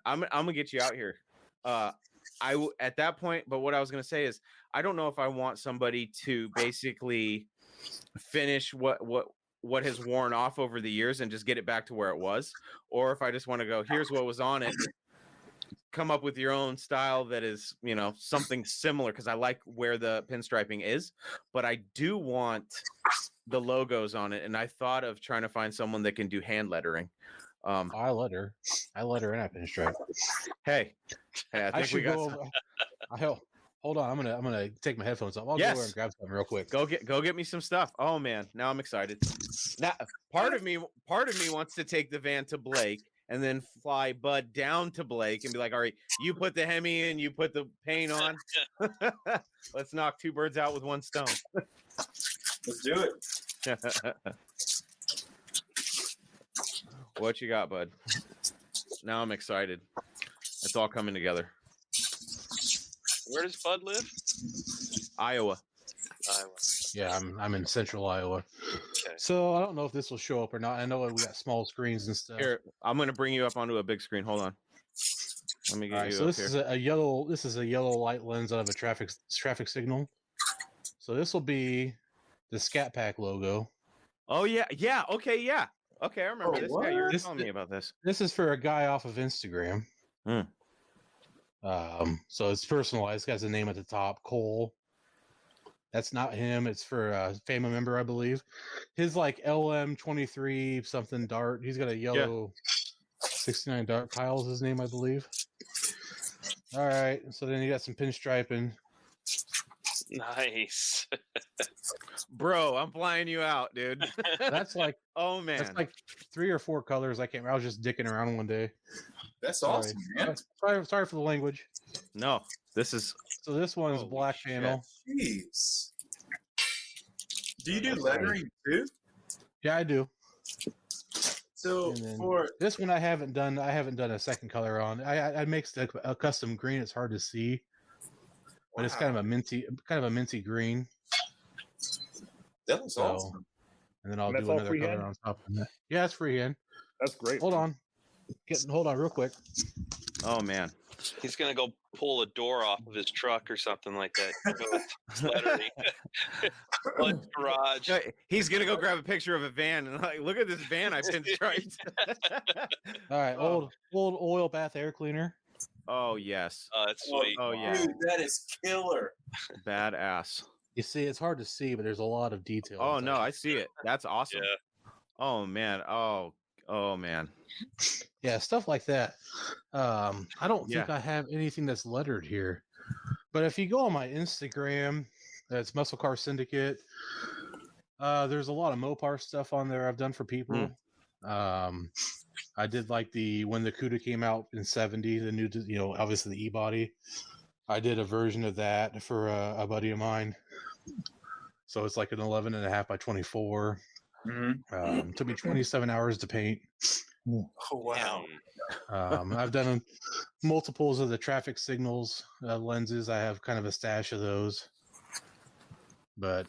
I'm gonna get you out here. At that point, but what I was gonna say is I don't know if I want somebody to basically finish what has worn off over the years and just get it back to where it was, or if I just want to go, here's what was on it, come up with your own style that is, something similar, because I like where the pinstriping is, but I do want the logos on it, and I thought of trying to find someone that can do hand lettering. I letter and I pinstripe. Hey, I think we got hold on, I'm gonna take my headphones off. I'll go over and grab something real quick. Go get me some stuff. Oh man, now I'm excited. Now part of me wants to take the van to Blake and then fly Bud down to Blake and be like, all right, you put the Hemi in, you put the paint on. Let's knock two birds out with one stone. Let's do it. What you got, Bud? Now I'm excited. It's all coming together. Where does Bud live? Iowa. Yeah, I'm in central Iowa. Okay. So I don't know if this will show up or not. I know we got small screens and stuff. Here, I'm gonna bring you up onto a big screen. Hold on. Let me get you. So this is a yellow. This is a yellow light lens out of a traffic signal. So this will be the Scat Pack logo. Oh yeah. Okay, yeah. Okay, I remember this. What? Yeah, you were telling me about this. This is for a guy off of Instagram. So it's personalized. It has a name at the top, Cole. That's not him. It's for a family member, I believe. His like LM23 something dart. He's got a yellow 69 dart. Kyle's his name, I believe. All right. So then you got some pinstriping. Nice. Bro, I'm flying you out, dude. That's like, oh man, that's like 3 or 4 colors. I can't remember. I was just dicking around one day. That's awesome, man. Sorry for the language. No, this is. So this one's black panel. Jeez. Do you do lettering too? Yeah, I do. So for this one, I haven't done a second color on. I mixed a custom green. It's hard to see, but it's kind of a minty green. That looks awesome. And then I'll do another color on top of that. Yeah, it's freehand. That's great. Hold on real quick. Oh man, he's gonna go pull a door off of his truck or something like that. Blood garage. He's gonna go grab a picture of a van and like, look at this van I pinstriped. All right, old oil bath air cleaner. Oh yes. That's sweet. Oh yeah. Dude, that is killer. Badass. You see, it's hard to see, but there's a lot of detail. Oh no, I see it. That's awesome. Yeah. Oh man. Oh man. Yeah, stuff like that. I don't think I have anything that's lettered here, but if you go on my Instagram, it's Muscle Car Syndicate. There's a lot of Mopar stuff on there I've done for people. I did like when the Cuda came out in '70, the new, obviously the E-body. I did a version of that for a buddy of mine. So it's like an 11.5 by 24. Took me 27 hours to paint. Oh wow! I've done multiples of the traffic signals lenses. I have kind of a stash of those. But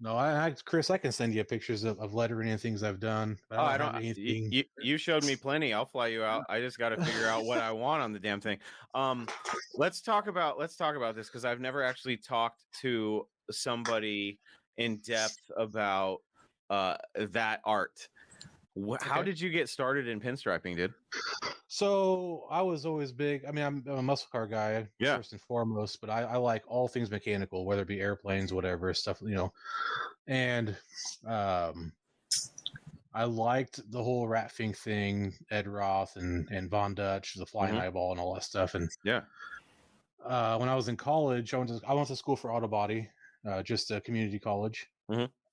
no, Chris, I can send you pictures of lettering and things I've done. I don't have anything. You showed me plenty. I'll fly you out. I just got to figure out what I want on the damn thing. Let's talk about this because I've never actually talked to somebody in depth about that art. How did you get started in pinstriping, dude? So I was always big. I mean, I'm a muscle car guy first and foremost, but I like all things mechanical, whether it be airplanes, whatever stuff, And I liked the whole Ratfink thing, Ed Roth and Von Dutch, the Flying Eyeball, and all that stuff. And when I was in college, I went to school for auto body, just a community college.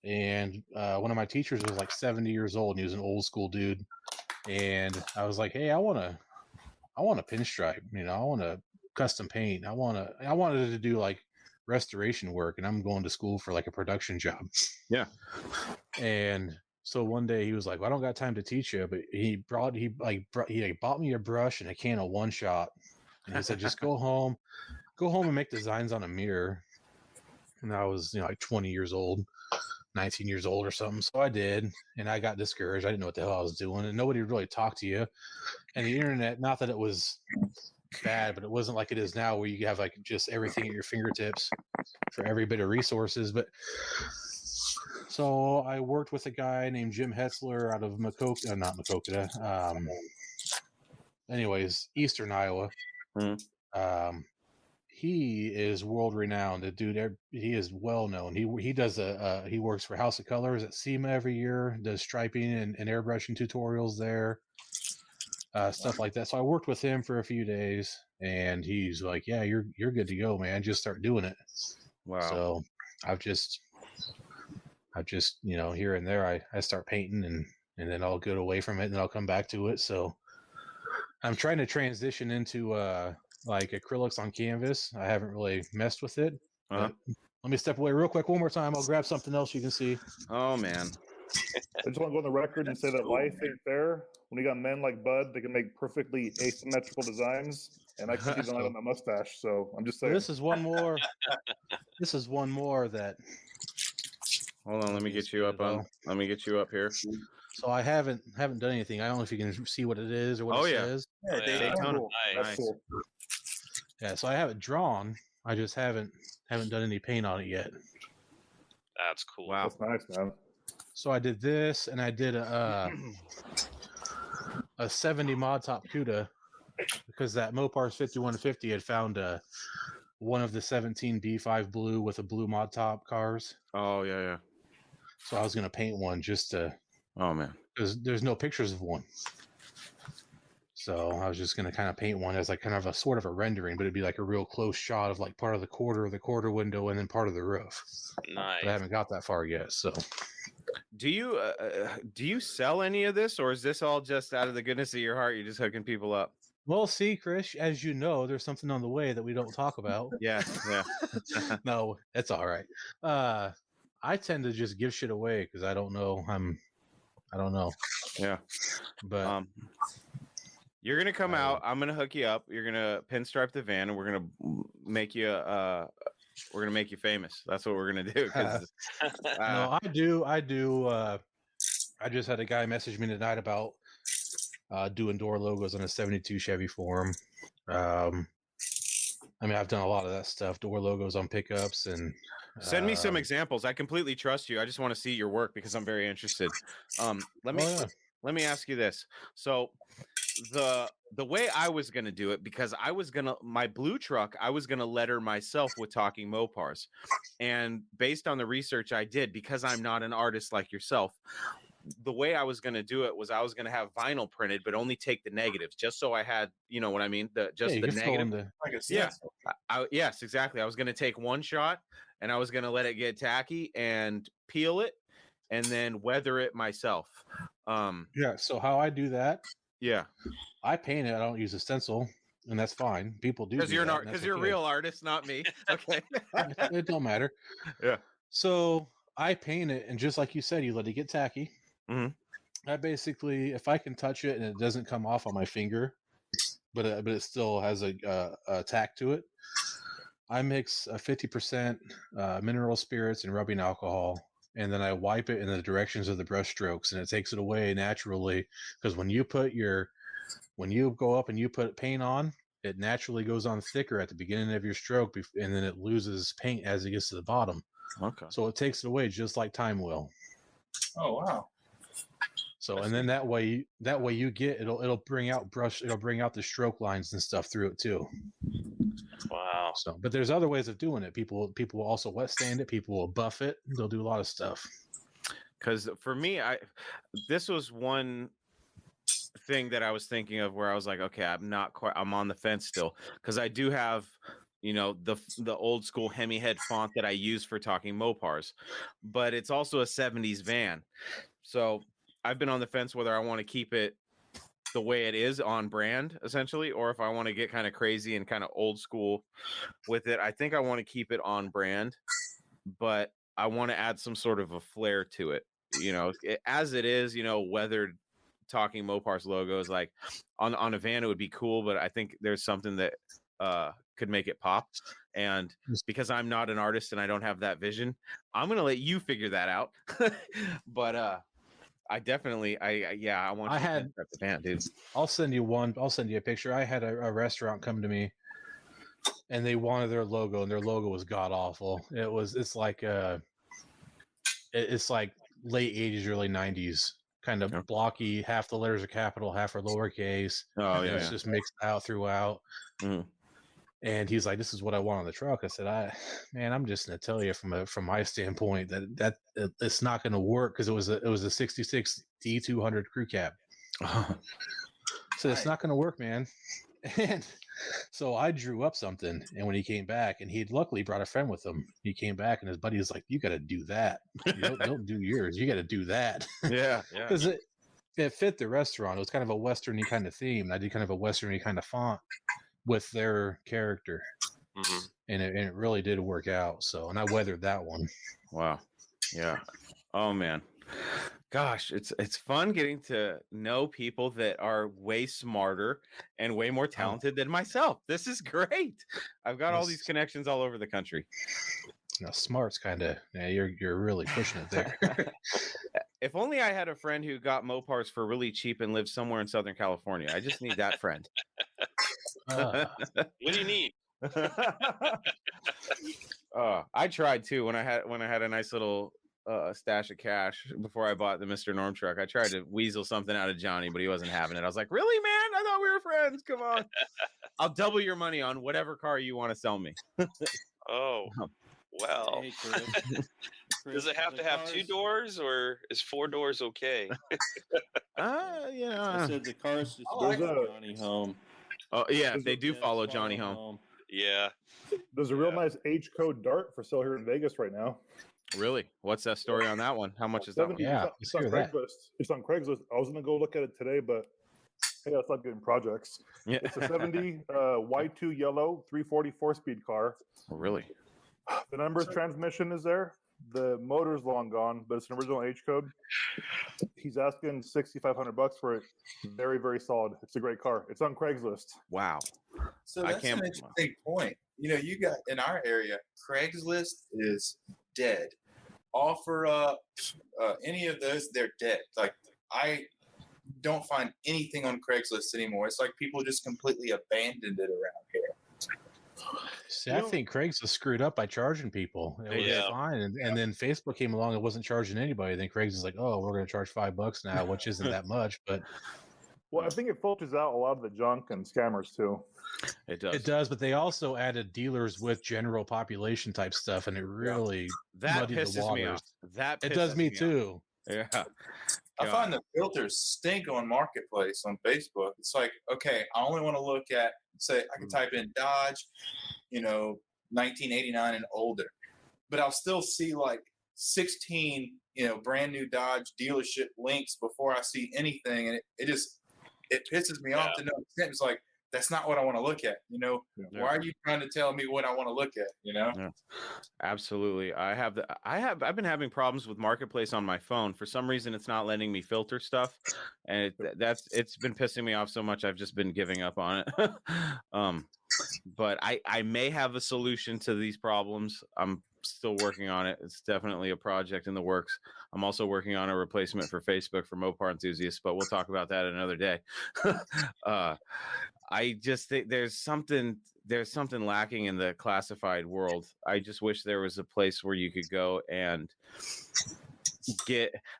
And one of my teachers was like 70 years old, and he was an old school dude. And I was like, hey, I want to pinstripe, I want to custom paint. I wanted to do like restoration work, and I'm going to school for like a production job. Yeah. And so one day he was like, well, I don't got time to teach you, but he bought me a brush and a can of One Shot. And he said, just go home and make designs on a mirror. And I was, like 20 years old. 19 years old or something. So I did, and I got discouraged. I didn't know what the hell I was doing, and nobody really talked to you. And the internet, not that it was bad, but it wasn't like it is now where you have like just everything at your fingertips for every bit of resources. But so I worked with a guy named Jim Hetzler out of Eastern Iowa. He is world renowned. The dude, he is well known. He does he works for House of Colors at SEMA every year. Does striping and airbrushing tutorials there, stuff like that. So I worked with him for a few days, and he's like, "Yeah, you're good to go, man. Just start doing it." Wow. So I've just here and there I start painting and then I'll get away from it and then I'll come back to it. So I'm trying to transition into like acrylics on canvas. I haven't really messed with it. But let me step away real quick one more time. I'll grab something else you can see. Oh man. I just want to go on the record and say that life ain't fair. When you got men like Bud, they can make perfectly asymmetrical designs, and I can't even have my mustache. So I'm just saying. This is one more. This is one more that. Hold on, let me get you up Let me get you up here. So I haven't done anything. I don't know if you can see what it is or what it says. Yeah, Daytona. That's cool. Yeah, so I have it drawn. I just haven't done any paint on it yet. That's cool. Wow, that's nice, man. So I did this, and I did a 70 mod top CUDA because that Mopars 5150 had found one of the 17 B5 blue with a blue mod top cars. Oh yeah. So I was gonna paint one just to. Oh man, because there's no pictures of one. So I was just gonna kind of paint one as like kind of a sort of a rendering, but it'd be like a real close shot of like part of the quarter window, and then part of the roof. Nice. But I haven't got that far yet. So. Do you sell any of this, or is this all just out of the goodness of your heart? You're just hooking people up. Well, see, Chris, as you know, there's something on the way that we don't talk about. Yeah. No, that's all right. I tend to just give shit away because I don't know. I don't know. Yeah. But you're gonna come out. I'm gonna hook you up. You're gonna pinstripe the van, and we're gonna make you famous. That's what we're gonna do. No, I do. I just had a guy message me tonight about doing door logos on a 72 Chevy for him. I mean, I've done a lot of that stuff, door logos on pickups, and send me some examples. I completely trust you. I just want to see your work because I'm very interested. Let me ask you this. So the way I was going to do it, because my blue truck, I was going to letter myself with Talking Mopars. And based on the research I did, because I'm not an artist like yourself, the way I was going to do it was I was going to have vinyl printed, but only take the negatives, just so I had, you know what I mean? The negative. Yes, exactly. I was going to take one shot and I was going to let it get tacky and peel it and then weather it myself. Yeah. So how I do that? Yeah, I paint it. I don't use a stencil, and that's fine. People do because you're a real artist, not me. Okay, it don't matter. Yeah. So I paint it, and just like you said, you let it get tacky. Mm-hmm. I basically, if I can touch it and it doesn't come off on my finger, but it still has a tack to it, I mix a 50% mineral spirits and rubbing alcohol. And then I wipe it in the directions of the brush strokes, and it takes it away naturally. Because when you go up and you put paint on, it naturally goes on thicker at the beginning of your stroke, and then it loses paint as it gets to the bottom. Okay. So it takes it away just like time will. Oh wow. So and then that way you get it'll bring out the stroke lines and stuff through it too. Wow. So, but there's other ways of doing it. People will also wet sand it. People will buff it. They'll do a lot of stuff. Because for me, this was one thing that I was thinking of where I was like, okay, I'm on the fence still, because I do have, you know, the old school Hemi head font that I use for Talking Mopars, but it's also a 70s van. So I've been on the fence whether I want to keep it the way it is on brand, essentially, or if I want to get kind of crazy and kind of old school with it. I think I want to keep it on brand, but I want to add some sort of a flair to it. You know, as it is, you know, weathered Talking Mopars logos, like on a van, it would be cool, but I think there's something that could make it pop. And because I'm not an artist and I don't have that vision, I'm going to let you figure that out. But I definitely, I want you to at the van, dude. I'll send you a picture. I had a restaurant come to me and they wanted their logo, and their logo was god awful. It's like late 80s, early 90s kind of blocky. Half the letters are capital, half are lowercase. Oh, It's just mixed out throughout. Mm-hmm. And he's like, "This is what I want on the truck." I said, I'm just gonna tell you from my standpoint that it's not gonna work because it was a 66 D200 crew cab. So it's not gonna work, man. And so I drew up something, and when he came back, and he'd luckily brought a friend with him, he came back, and his buddy was like, "You got to do that. Don't do yours. You got to do that." Yeah, because it fit the restaurant. It was kind of a westerny kind of theme. I did kind of a westerny kind of font with their character, and it really did work out. So, and I weathered that one. Wow. Yeah. Oh man. Gosh, it's fun getting to know people that are way smarter and way more talented than myself. This is great. I've got all these connections all over the country. Now, smart's kind of you're really pushing it there. If only I had a friend who got Mopars for really cheap and lived somewhere in Southern California. I just need that friend. What do you need? I tried too when I had a nice little stash of cash before I bought the Mr. Norm truck. I tried to weasel something out of Johnny, but he wasn't having it. I was like, "Really, man? I thought we were friends. Come on, I'll double your money on whatever car you want to sell me." Oh, well. Hey, Chris. Does it have to have 2 doors, or is 4 doors okay? I said the cars just follow Johnny home. Oh yeah, they do follow Johnny home. Yeah. There's a real nice H code Dart for sale here in Vegas right now. Really? What's that story on that one? How much is that one? Yeah, it's on Craigslist. It's on Craigslist. I was gonna go look at it today, but hey, it's not getting projects. Yeah. It's a 70 Y2 yellow 340 4-speed car. Oh, really? The number transmission is there. The motor's long gone, but it's an original H code. He's asking $6,500 for it. Very, very solid. It's a great car. It's on Craigslist. Wow. So that's an interesting point. You got in our area, Craigslist is dead. Offer up any of those, they're dead. Like, I don't find anything on Craigslist anymore. It's like people just completely abandoned it around here. See, I think Craigslist screwed up by charging people. It was fine, and then Facebook came along and wasn't charging anybody. Then Craigslist is like, "Oh, we're going to charge $5 now," which isn't that much, but well, I think it filters out a lot of the junk and scammers too. It does, but they also added dealers with general population type stuff, and it really that pisses me off. It does me too. Yeah. I find the filters stink on Marketplace on Facebook. It's like, okay, I only want to look at, say, I can type in Dodge, 1989 and older, but I'll still see like 16, brand new Dodge dealership links before I see anything, and it pisses me off to no extent. It's like, that's not what I want to look at. Why are you trying to tell me what I want to look at? Yeah. Absolutely. I've been having problems with Marketplace on my phone. For some reason, it's not letting me filter stuff, and it's been pissing me off so much. I've just been giving up on it. But I may have a solution to these problems. I'm still working on it. It's definitely a project in the works. I'm also working on a replacement for Facebook for Mopar enthusiasts, but we'll talk about that another day. I just think there's something lacking in the classified world. I just wish there was a place where you could go and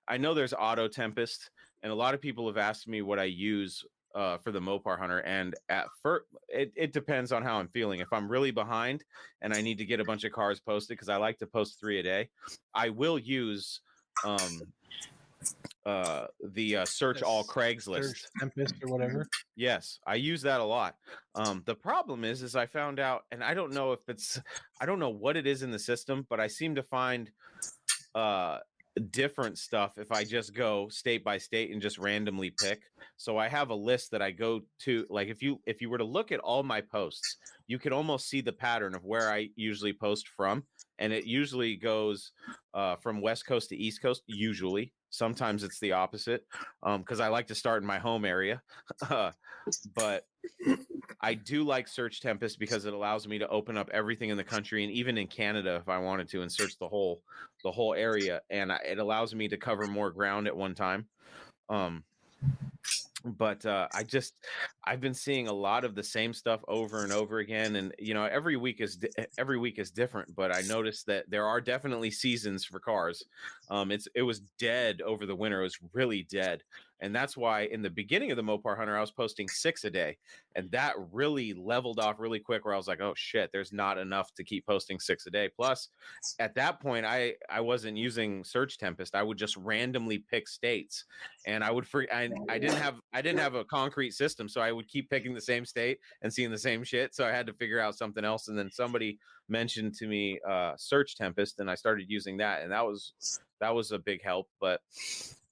I know there's Auto Tempest, and a lot of people have asked me what I use for the Mopar Hunter, and at first it depends on how I'm feeling. If I'm really behind and I need to get a bunch of cars posted, because I like to post 3 a day, I will use the search all Craigslist Tempest or whatever. Yes, I use that a lot. The problem is I found out, and I don't know what it is in the system, but I seem to find different stuff if I just go state by state and just randomly pick. So I have a list that I go to. Like if you were to look at all my posts, you could almost see the pattern of where I usually post from, and it usually goes from West Coast to East Coast. Usually, sometimes it's the opposite, because I like to start in my home area. But I do like Search Tempest because it allows me to open up everything in the country, and even in Canada if I wanted to, and search the whole area, and it allows me to cover more ground at one time. But I've been seeing a lot of the same stuff over and over again, and every week is different. But I noticed that there are definitely seasons for cars. It was dead over the winter. It was really dead, and that's why in the beginning of the Mopar Hunter I was posting 6 a day, and that really leveled off really quick. Where I was like, oh shit, there's not enough to keep posting 6 a day. Plus, at that point, I wasn't using Search Tempest. I would just randomly pick states, and I didn't have a concrete system, so I would keep picking the same state and seeing the same shit. So I had to figure out something else. And then somebody mentioned to me Search Tempest, and I started using that, and that was a big help. But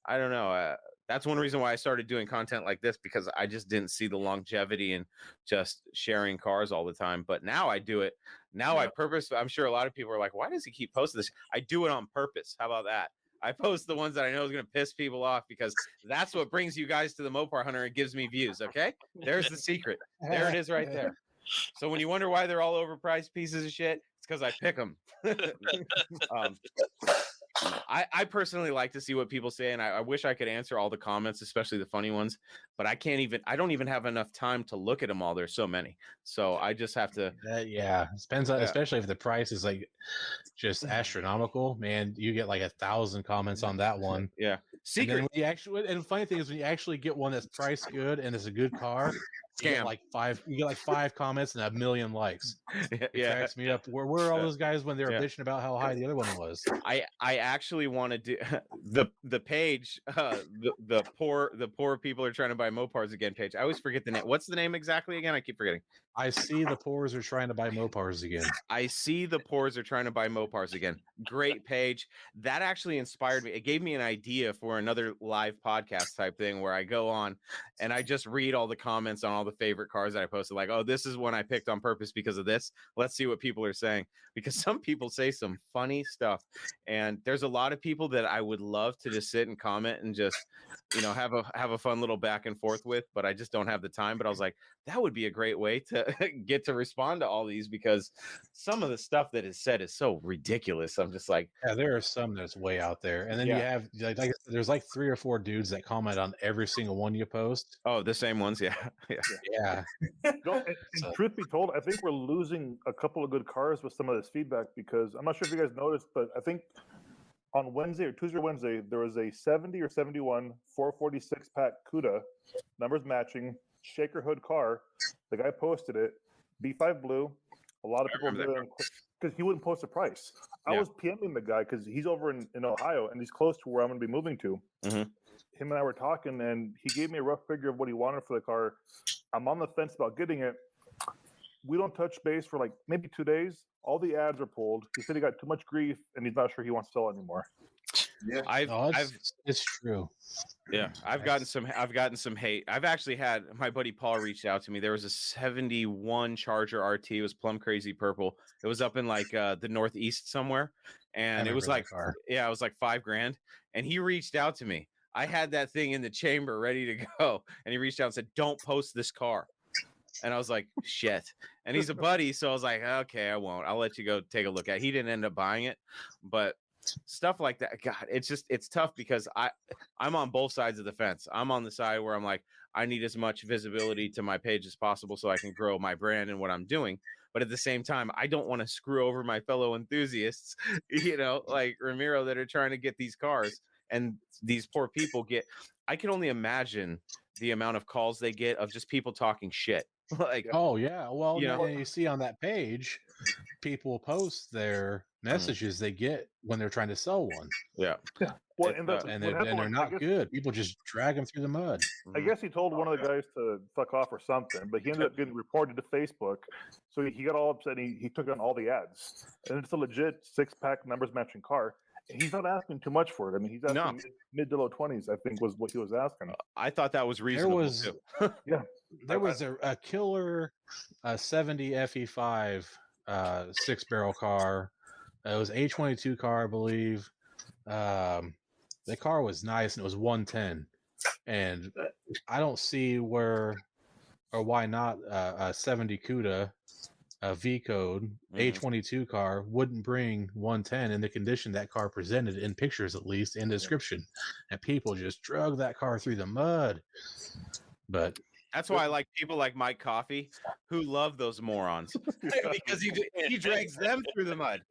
I don't know. That's one reason why I started doing content like this, because I just didn't see the longevity in just sharing cars all the time. But now I do it. Now I purpose. I'm sure a lot of people are like, why does he keep posting this? I do it on purpose. How about that? I post the ones that I know is going to piss people off, because that's what brings you guys to the Mopar Hunter and gives me views. Okay, there's the secret. There it is, right there. So when you wonder why they're all overpriced pieces of shit, it's because I pick them. I personally like to see what people say, and I wish I could answer all the comments, especially the funny ones, but I don't even have enough time to look at them all. There's so many. So I just have to. Yeah. It depends on, especially if the price is like just astronomical, man, you get like 1,000 comments on that one. Yeah. Secret. And then and the funny thing is, when you actually get one that's priced good and it's a good car, you get like 5 comments and 1 million likes. It cracks me up. Where were all those guys when they were bitching about how high the other one was? I actually want to do the page, the poor people are trying to buy Mopars again page. I always forget the name. What's the name exactly again? I keep forgetting. I see the poors are trying to buy Mopars again. I see the poors are trying to buy Mopars again. Great page. That actually inspired me. It gave me an idea for another live podcast type thing where I go on and I just read all the comments on all the favorite cars that I posted. Like, oh, this is one I picked on purpose because of this. Let's see what people are saying, because some people say some funny stuff. And there's a lot of people that I would love to just sit and comment and just, have a fun little back and forth with, but I just don't have the time. But I was like, that would be a great way to get to respond to all these, because some of the stuff that is said is so ridiculous. I'm just like, yeah, there are some that's way out there. And then you have like there's like 3 or 4 dudes that comment on every single one you post. Oh, the same ones. Yeah. And truth be told, I think we're losing a couple of good cars with some of this feedback, because I'm not sure if you guys noticed, but I think on Tuesday or Wednesday, there was a 70 or 71 446 pack CUDA, numbers matching, shaker hood car. The guy posted it, B5 blue. A lot of people did it because he wouldn't post a price. I was PMing the guy because he's over in Ohio and he's close to where I'm going to be moving to. Mm-hmm. Him and I were talking, and he gave me a rough figure of what he wanted for the car. I'm on the fence about getting it. We don't touch base for like maybe 2 days. All the ads are pulled. He said he got too much grief and he's not sure he wants to sell anymore. Yeah, it's true. Yeah, I've gotten some hate. I've actually had my buddy Paul reached out to me. There was a 71 Charger RT. It was plum crazy purple. It was up in like the Northeast somewhere, and it was like it was like $5,000. And he reached out to me. I had that thing in the chamber ready to go, and he reached out and said, "Don't post this car." And I was like, shit. And he's a buddy, so I was like, okay, I won't. I'll let you go take a look at it. He didn't end up buying it, but stuff like that, God, it's tough, because I'm on both sides of the fence. I'm on the side where I'm like, I need as much visibility to my page as possible so I can grow my brand and what I'm doing. But at the same time, I don't want to screw over my fellow enthusiasts, like Ramiro, that are trying to get these cars. And these poor people I can only imagine the amount of calls they get of just people talking shit. Like, oh yeah, well, you see on that page, people post their messages they get when they're trying to sell one. Yeah. Well, and they're not good. People just drag them through the mud. I guess he told one of the guys to fuck off or something, but he ended up getting reported to Facebook. So he got all upset. He took down all the ads, and it's a legit 6-pack numbers matching car. He's not asking too much for it. I mean, he's asking mid to low 20s, I think, was what he was asking. I thought that was reasonable too. There was a killer 70 FE5 6-barrel car. It was A22 car, I believe. The car was nice, and it was 110. And I don't see where or why not a 70 CUDA a V code A22 car wouldn't bring 110 in the condition that car presented in pictures, at least in description, and people just drug that car through the mud. But that's why I like people like Mike Coffey, who love those morons because he drags them through the mud,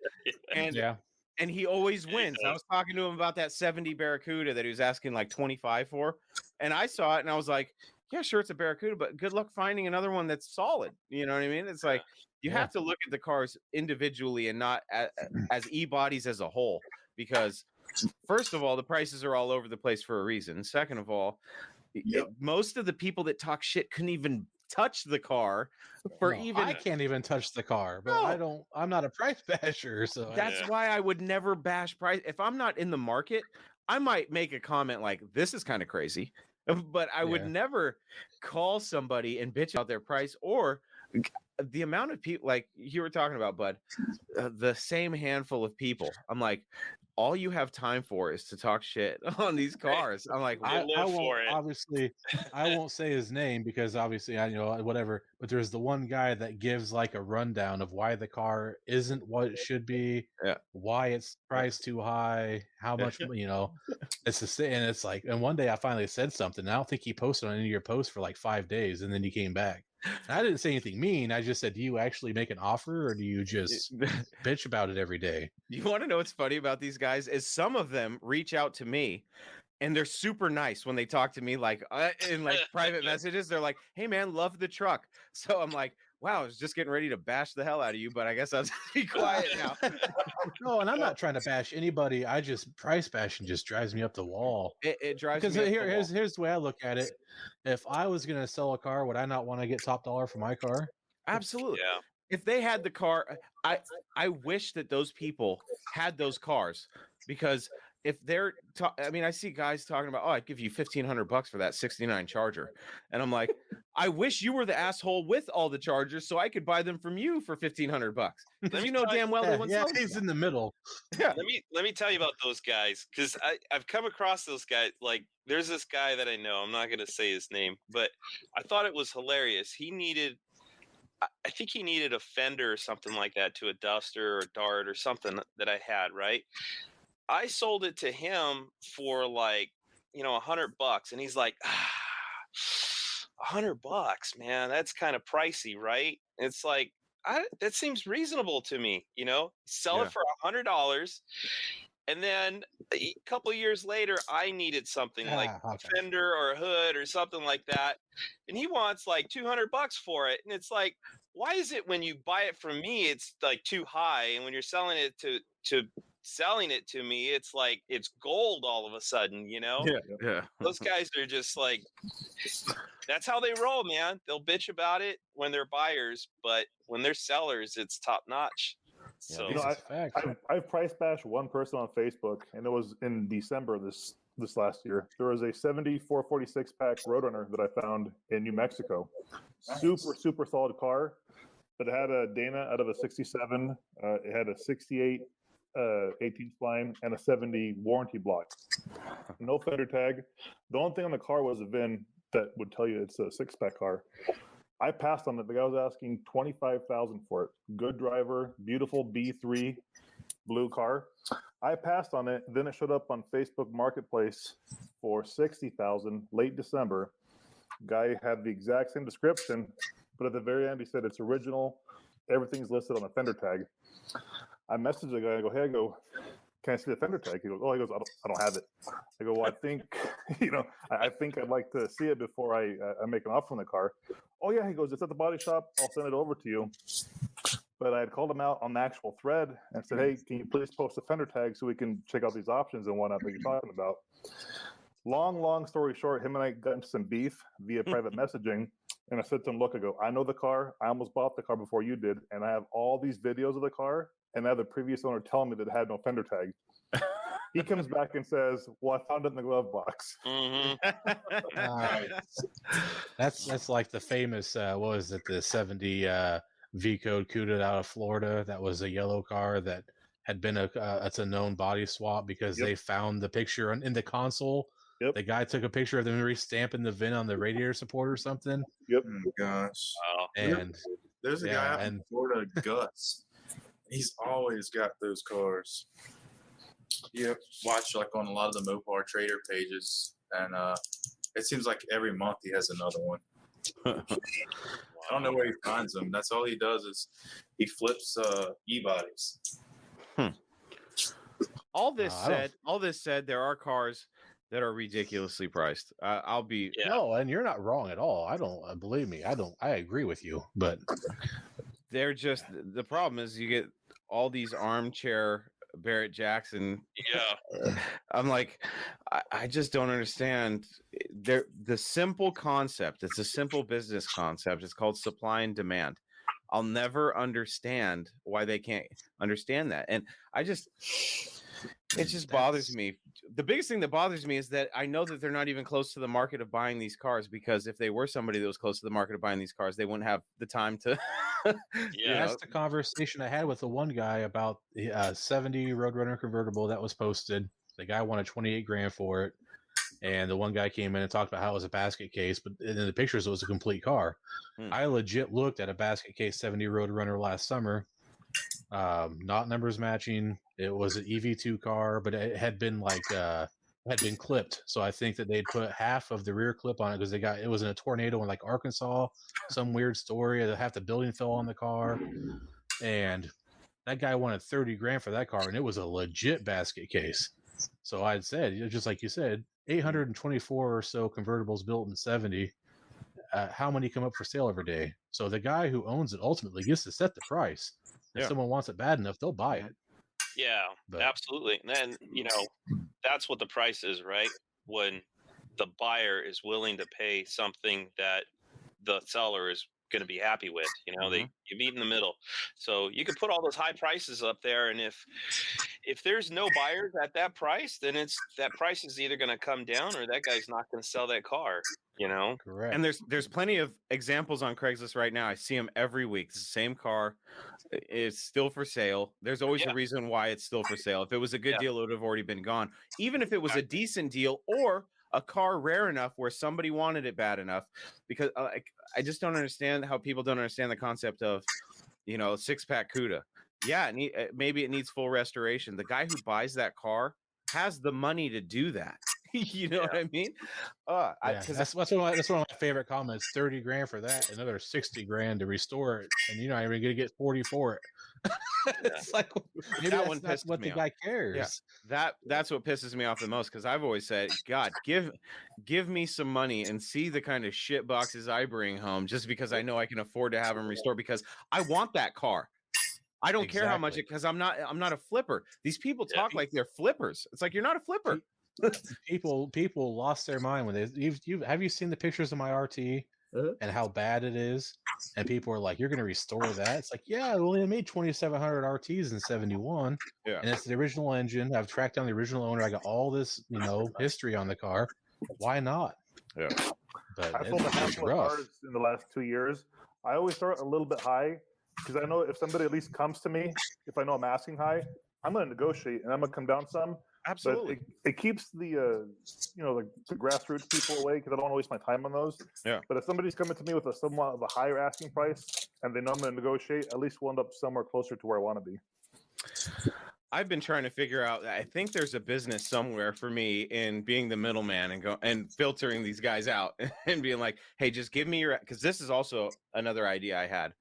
and he always wins. I was talking to him about that 70 Barracuda that he was asking like 25 for, and I saw it and I was like, yeah, sure, it's a Barracuda, but good luck finding another one that's solid. You know what I mean? It's like you have to look at the cars individually and not as e-bodies as a whole, because first of all, the prices are all over the place for a reason. Second of all, most of the people that talk shit couldn't even touch the car for I can't even touch the car, but I'm not a price basher, so that's why I would never bash price. If I'm not in the market, I might make a comment like, this is kind of crazy, but I would never call somebody and bitch out their price, or the amount of people like you were talking about, Bud, the same handful of people. I'm like, all you have time for is to talk shit on these cars. I'm like, I won't, obviously, I won't say his name because obviously I know whatever, but there's the one guy that gives like a rundown of why the car isn't what it should be, why it's priced too high, how much, it's the same. And it's like, and one day I finally said something, and I don't think he posted on any of your posts for like 5 days, and then he came back. And I didn't say anything mean. I just said, do you actually make an offer, or do you just bitch about it every day? You want to know what's funny about these guys is some of them reach out to me and they're super nice when they talk to me, like in like private messages. They're like, hey man, love the truck. So I'm like, wow, I was just getting ready to bash the hell out of you, but I guess I'll just be quiet now. No, and I'm not trying to bash anybody. I just price bashing just drives me up the wall. It drives me up the wall. Here's the way I look at it. If I was going to sell a car, would I not want to get top dollar for my car? Absolutely. Yeah. If they had the car, I wish that those people had those cars, because if they're, I see guys talking about, I'd give you $1,500 for that '69 Charger, and I'm like, I wish you were the asshole with all the Chargers so I could buy them from you for $1,500, because you know damn well they wouldn't sell them. He's in the middle. Yeah. Let me tell you about those guys, because I've come across those guys. Like, there's this guy that I know. I'm not going to say his name, but I thought it was hilarious. I think he needed a fender or something like that to a Duster or Dart or something that I had, right? I sold it to him for like, $100, and he's like, $100, man, that's kind of pricey, right? It's like, that seems reasonable to me, sell it for $100. And then a couple of years later, I needed something like a fender or a hood or something like that, and he wants like $200 for it. And it's like, why is it when you buy it from me, it's like too high, and when you're selling it to me, it's like it's gold all of a sudden, Yeah. Those guys are just like, that's how they roll, man. They'll bitch about it when they're buyers, but when they're sellers, it's top notch. So I've price bashed one person on Facebook, and it was in December this last year. There was a 7446 pack Roadrunner that I found in New Mexico. Super solid car, but it had a Dana out of a 67. It had a 68 18 spline and a 70 warranty block. No fender tag. The only thing on the car was a VIN that would tell you it's a 6-pack car. I passed on it. The guy was asking $25,000 for it. Good driver, beautiful B3 blue car. I passed on it. Then it showed up on Facebook Marketplace for $60,000 late December. Guy had the exact same description, but at the very end he said it's original. Everything's listed on a fender tag. I messaged the guy. I go, can I see the fender tag? He goes, I don't have it. I go, well, I think, I think I'd like to see it before I make an offer on the car. Oh yeah, he goes, it's at the body shop. I'll send it over to you. But I had called him out on the actual thread and said, hey, can you please post a fender tag so we can check out these options and whatnot that you're talking about? Long story short, him and I got into some beef via private messaging. And I said to him, look, I go, I know the car. I almost bought the car before you did. And I have all these videos of the car. And I have the previous owner telling me that it had no fender tag. He comes back and says, well, I found it in the glove box. Mm-hmm. That's like the famous, what was it, the 70 V-Code Cuda out of Florida. That was a yellow car that had been it's a known body swap because they found the picture in the console. Yep. The guy took a picture of them restamping the VIN on the radiator support or something. Yep. Oh, gosh. Wow. And There's a guy out in Florida, Gus. He's always got those cars. You watch like on a lot of the Mopar trader pages, and it seems like every month he has another one. I don't know where he finds them. That's all he does is he flips e-bodies. All this said, there are cars that are ridiculously priced. I'll be no, and you're not wrong at all. I don't believe me. I agree with you, but they're just the problem is you get all these armchair Barrett Jackson. Yeah, I'm like, I just don't understand. The simple concept. It's a simple business concept. It's called supply and demand. I'll never understand why they can't understand that, and it just bothers me. The biggest thing that bothers me is that I know that they're not even close to the market of buying these cars, because if they were somebody that was close to the market of buying these cars, they wouldn't have the time to. That's the conversation I had with the one guy about the 70 Roadrunner convertible that was posted. The guy wanted 28 grand for it. And the one guy came in and talked about how it was a basket case, but in the pictures, it was a complete car. I legit looked at a basket case 70 Roadrunner last summer. Not numbers matching. It was an EV2 car, but it had been had been clipped. So I think that they'd put half of the rear clip on it because it was in a tornado in like Arkansas, some weird story. Half the building fell on the car, and that guy wanted 30 grand for that car, and it was a legit basket case. So I'd said, just like you said, 824 or so convertibles built in 70. How many come up for sale every day? So the guy who owns it ultimately gets to set the price. If someone wants it bad enough, they'll buy it. Yeah, absolutely. And then, that's what the price is, right? When the buyer is willing to pay something that the seller is going to be happy with, you meet in the middle. So you can put all those high prices up there, and if there's no buyers at that price, then that price is either going to come down or that guy's not going to sell that car. Correct. And there's plenty of examples on Craigslist right now. I see them every week. It's the same car. It's still for sale. There's always a reason why it's still for sale. If it was a good deal, it would have already been gone. Even if it was a decent deal or a car rare enough where somebody wanted it bad enough, because I just don't understand how people don't understand the concept of, six-pack CUDA. Yeah, maybe it needs full restoration. The guy who buys that car has the money to do that. You know what I mean? That's one of my favorite comments. 30 grand for that, another 60 grand to restore it, and you're not even gonna get 40 for it. It's like maybe that one that's what the guy cares. Yeah. That's what pisses me off the most, because I've always said, God, give me some money and see the kind of shit boxes I bring home, just because I know I can afford to have them restored, because I want that car. I don't care how much because I'm not a flipper. These people talk like they're flippers. It's like, you're not a flipper. People lost their mind when have you seen the pictures of my RT and how bad it is? And people are like, you're going to restore that? It's like, yeah, I only made 2,700 RTs in 71. Yeah. And it's the original engine. I've tracked down the original owner. I got all this, history on the car. Why not? Yeah. But I sold a handful of cars in the last 2 years. I always start a little bit high, because I know if somebody at least comes to me, if I know I'm asking high, I'm going to negotiate and I'm going to come down some. Absolutely. But it keeps the the grassroots people away, because I don't want to waste my time on those. Yeah. But if somebody's coming to me with a somewhat of a higher asking price and they know I'm going to negotiate, at least we'll end up somewhere closer to where I want to be. I've been trying to figure out. I think there's a business somewhere for me in being the middleman and filtering these guys out and being like, hey, just give me because this is also another idea I had,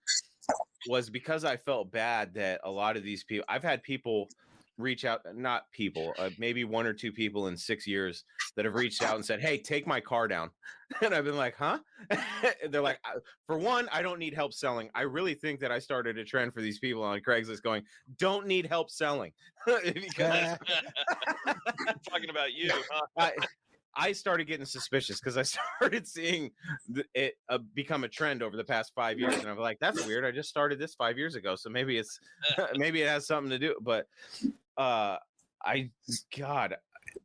was because I felt bad that a lot of these people, I've had people reach out, not people, maybe one or two people in 6 years that have reached out and said, hey, take my car down. And I've been like, huh? They're like, for one, I don't need help selling. I really think that I started a trend for these people on Craigslist going, don't need help selling. Because talking about you, huh? I started getting suspicious because I started seeing it become a trend over the past 5 years, and I'm like, "That's weird. I just started this 5 years ago, so maybe it's maybe it has something to do." But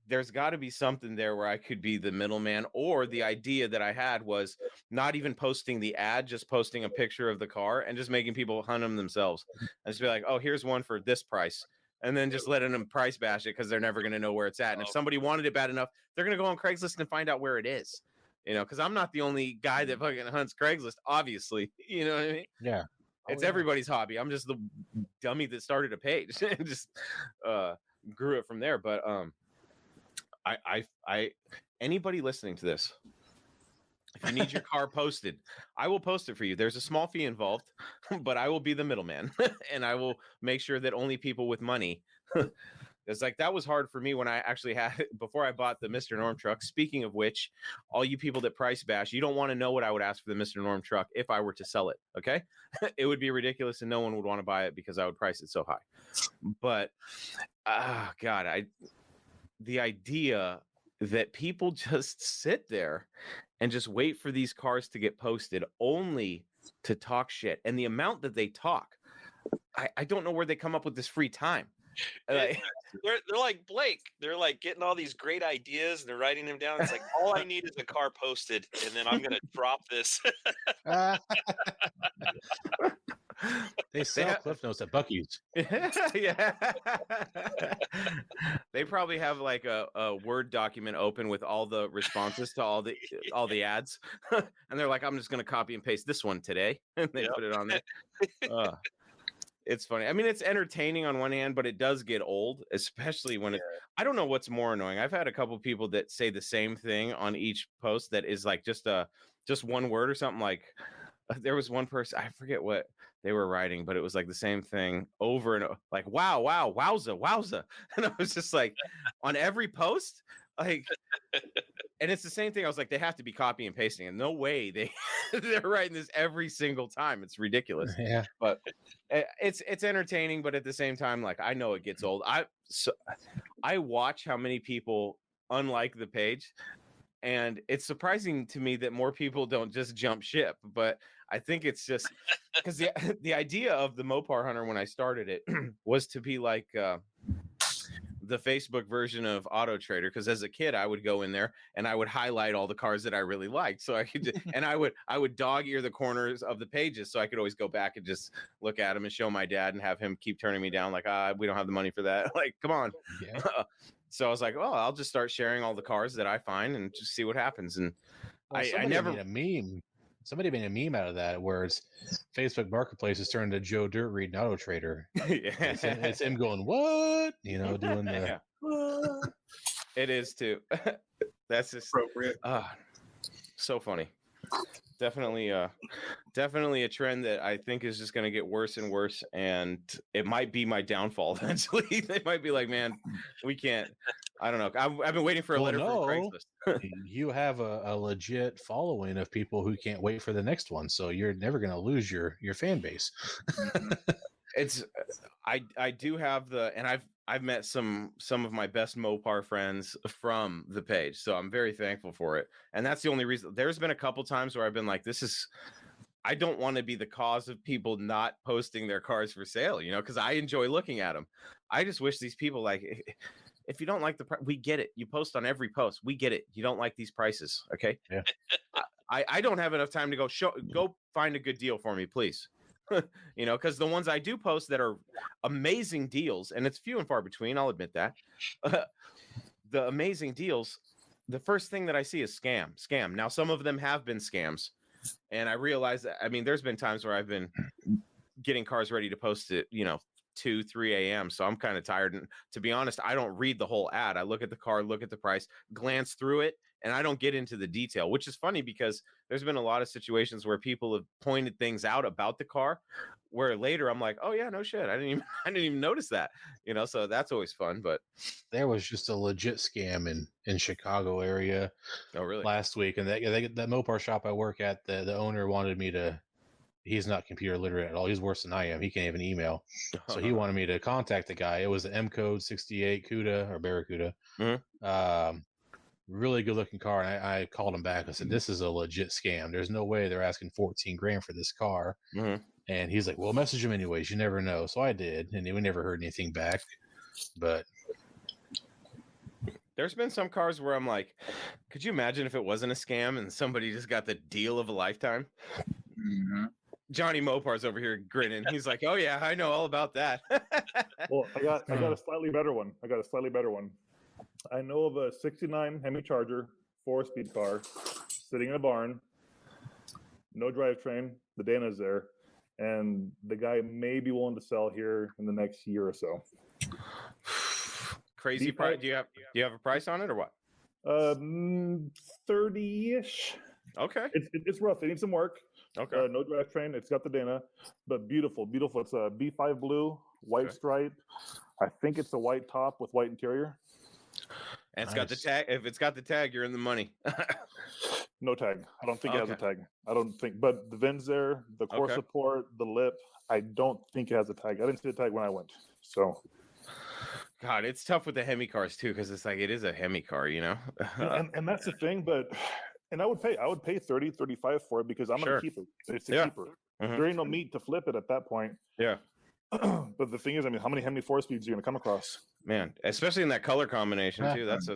there's got to be something there where I could be the middleman. Or the idea that I had was not even posting the ad, just posting a picture of the car and just making people hunt them themselves, and just be like, "Oh, here's one for this price." And then just letting them price bash it because they're never going to know where it's at. And if somebody wanted it bad enough, they're going to go on Craigslist and find out where it is. Because I'm not the only guy that fucking hunts Craigslist, obviously. You know what I mean? Yeah. It's everybody's hobby. I'm just the dummy that started a page and just grew it from there. But I anybody listening to this, if you need your car posted, I will post it for you. There's a small fee involved, but I will be the middleman and I will make sure that only people with money. It's like that was hard for me when I actually had it before I bought the Mr. Norm truck. Speaking of which, all you people that price bash, you don't want to know what I would ask for the Mr. Norm truck if I were to sell it. Okay. It would be ridiculous and no one would want to buy it because I would price it so high. But God, the idea that people just sit there and just wait for these cars to get posted only to talk shit. And the amount that they talk, I don't know where they come up with this free time. They're like Blake. They're like getting all these great ideas and they're writing them down. It's like, all I need is a car posted, and then I'm gonna drop this. They sell Cliff Notes at Buc-ee's. Yeah. They probably have like a Word document open with all the responses to all the ads, and they're like, I'm just gonna copy and paste this one today, and they put it on there. It's funny. I mean, it's entertaining on one hand, but it does get old, especially when I don't know what's more annoying. I've had a couple people that say the same thing on each post that is like just one word or something. Like there was one person, I forget what they were writing, but it was like the same thing over and over, like, wow, wowza. And I was just like, on every post, like, and it's the same thing. I was like, they have to be copy and pasting, and no way they're writing this every single time. It's ridiculous. Yeah, but it's entertaining, but at the same time, like, I know it gets old. I watch how many people unlike the page, and it's surprising to me that more people don't just jump ship. But I think it's just because the idea of the Mopar Hunter when I started it was to be like the Facebook version of Auto Trader, because as a kid I would go in there and I would highlight all the cars that I really liked, so I could and I would dog ear the corners of the pages so I could always go back and just look at them and show my dad and have him keep turning me down like, we don't have the money for that. Like, come on. Yeah. So I was like, well, I'll just start sharing all the cars that I find and just see what happens. And I never made a meme. Somebody made a meme out of that where it's Facebook Marketplace is turned to Joe Dirt reading Auto Trader. Yeah. It's him going, what? You know, doing the... It is too. That's just appropriate. So funny. Definitely a trend that I think is just going to get worse and worse, and it might be my downfall eventually. They might be like, man, we can't. I don't know. I've been waiting for a letter from Craigslist. You have a legit following of people who can't wait for the next one, so you're never going to lose your fan base. It's I do have and I've met some of my best Mopar friends from the page, so I'm very thankful for it. And that's the only reason. There's been a couple times where I've been like, I don't want to be the cause of people not posting their cars for sale, you know, because I enjoy looking at them. I just wish these people, like, if you don't like the price, we get it. You post on every post. We get it. You don't like these prices. Okay. Yeah. I don't have enough time to go find a good deal for me, please. You know, because the ones I do post that are amazing deals, and it's few and far between, I'll admit that. The amazing deals, the first thing that I see is scam. Now, some of them have been scams, and I realize that. I mean, there's been times where I've been getting cars ready to post it, you know, 2-3 a.m. So I'm kind of tired. And to be honest, I don't read the whole ad. I look at the car, look at the price, glance through it, and I don't get into the detail, which is funny because there's been a lot of situations where people have pointed things out about the car where later I'm like, oh yeah, no shit. I didn't even notice that, you know, so that's always fun. But there was just a legit scam in Chicago area. Oh, really? Last week. And that Mopar shop I work at, the owner wanted me to, he's not computer literate at all. He's worse than I am. He can't even email. So he wanted me to contact the guy. It was the M code 68 Cuda or Barracuda. Mm-hmm. Really good looking car. And I called him back. I said, this is a legit scam. There's no way they're asking $14,000 for this car. Mm-hmm. And he's like, well, message him anyways. You never know. So I did. And we never heard anything back. But there's been some cars where I'm like, could you imagine if it wasn't a scam and somebody just got the deal of a lifetime? Mm-hmm. Johnny Mopar's over here grinning. He's like, oh yeah, I know all about that. Well, I got a slightly better one. I know of a 69 Hemi Charger 4-speed car sitting in a barn, no drivetrain. The Dana's there, and the guy may be willing to sell here in the next year or so. Crazy price. Do you have a price on it or what? 30-ish. Okay. It's rough. It needs some work. Okay. No drivetrain. It's got the Dana, but beautiful. It's a B5 blue, white stripe. I think it's a white top with white interior. And it's got the tag. If it's got the tag, you're in the money. No tag. I don't think it has a tag. I don't think. But the VIN's there, the core support, the lip. I don't think it has a tag. I didn't see the tag when I went. So. God, it's tough with the Hemi cars too, because it's like it is a Hemi car, you know. and that's the thing, but I would pay 30, 35 for it because I'm gonna keep it. It's a keeper. Mm-hmm. There ain't no meat to flip it at that point. Yeah. But the thing is, I mean, how many Hemi 4-speeds are you gonna come across? Man, especially in that color combination too. That's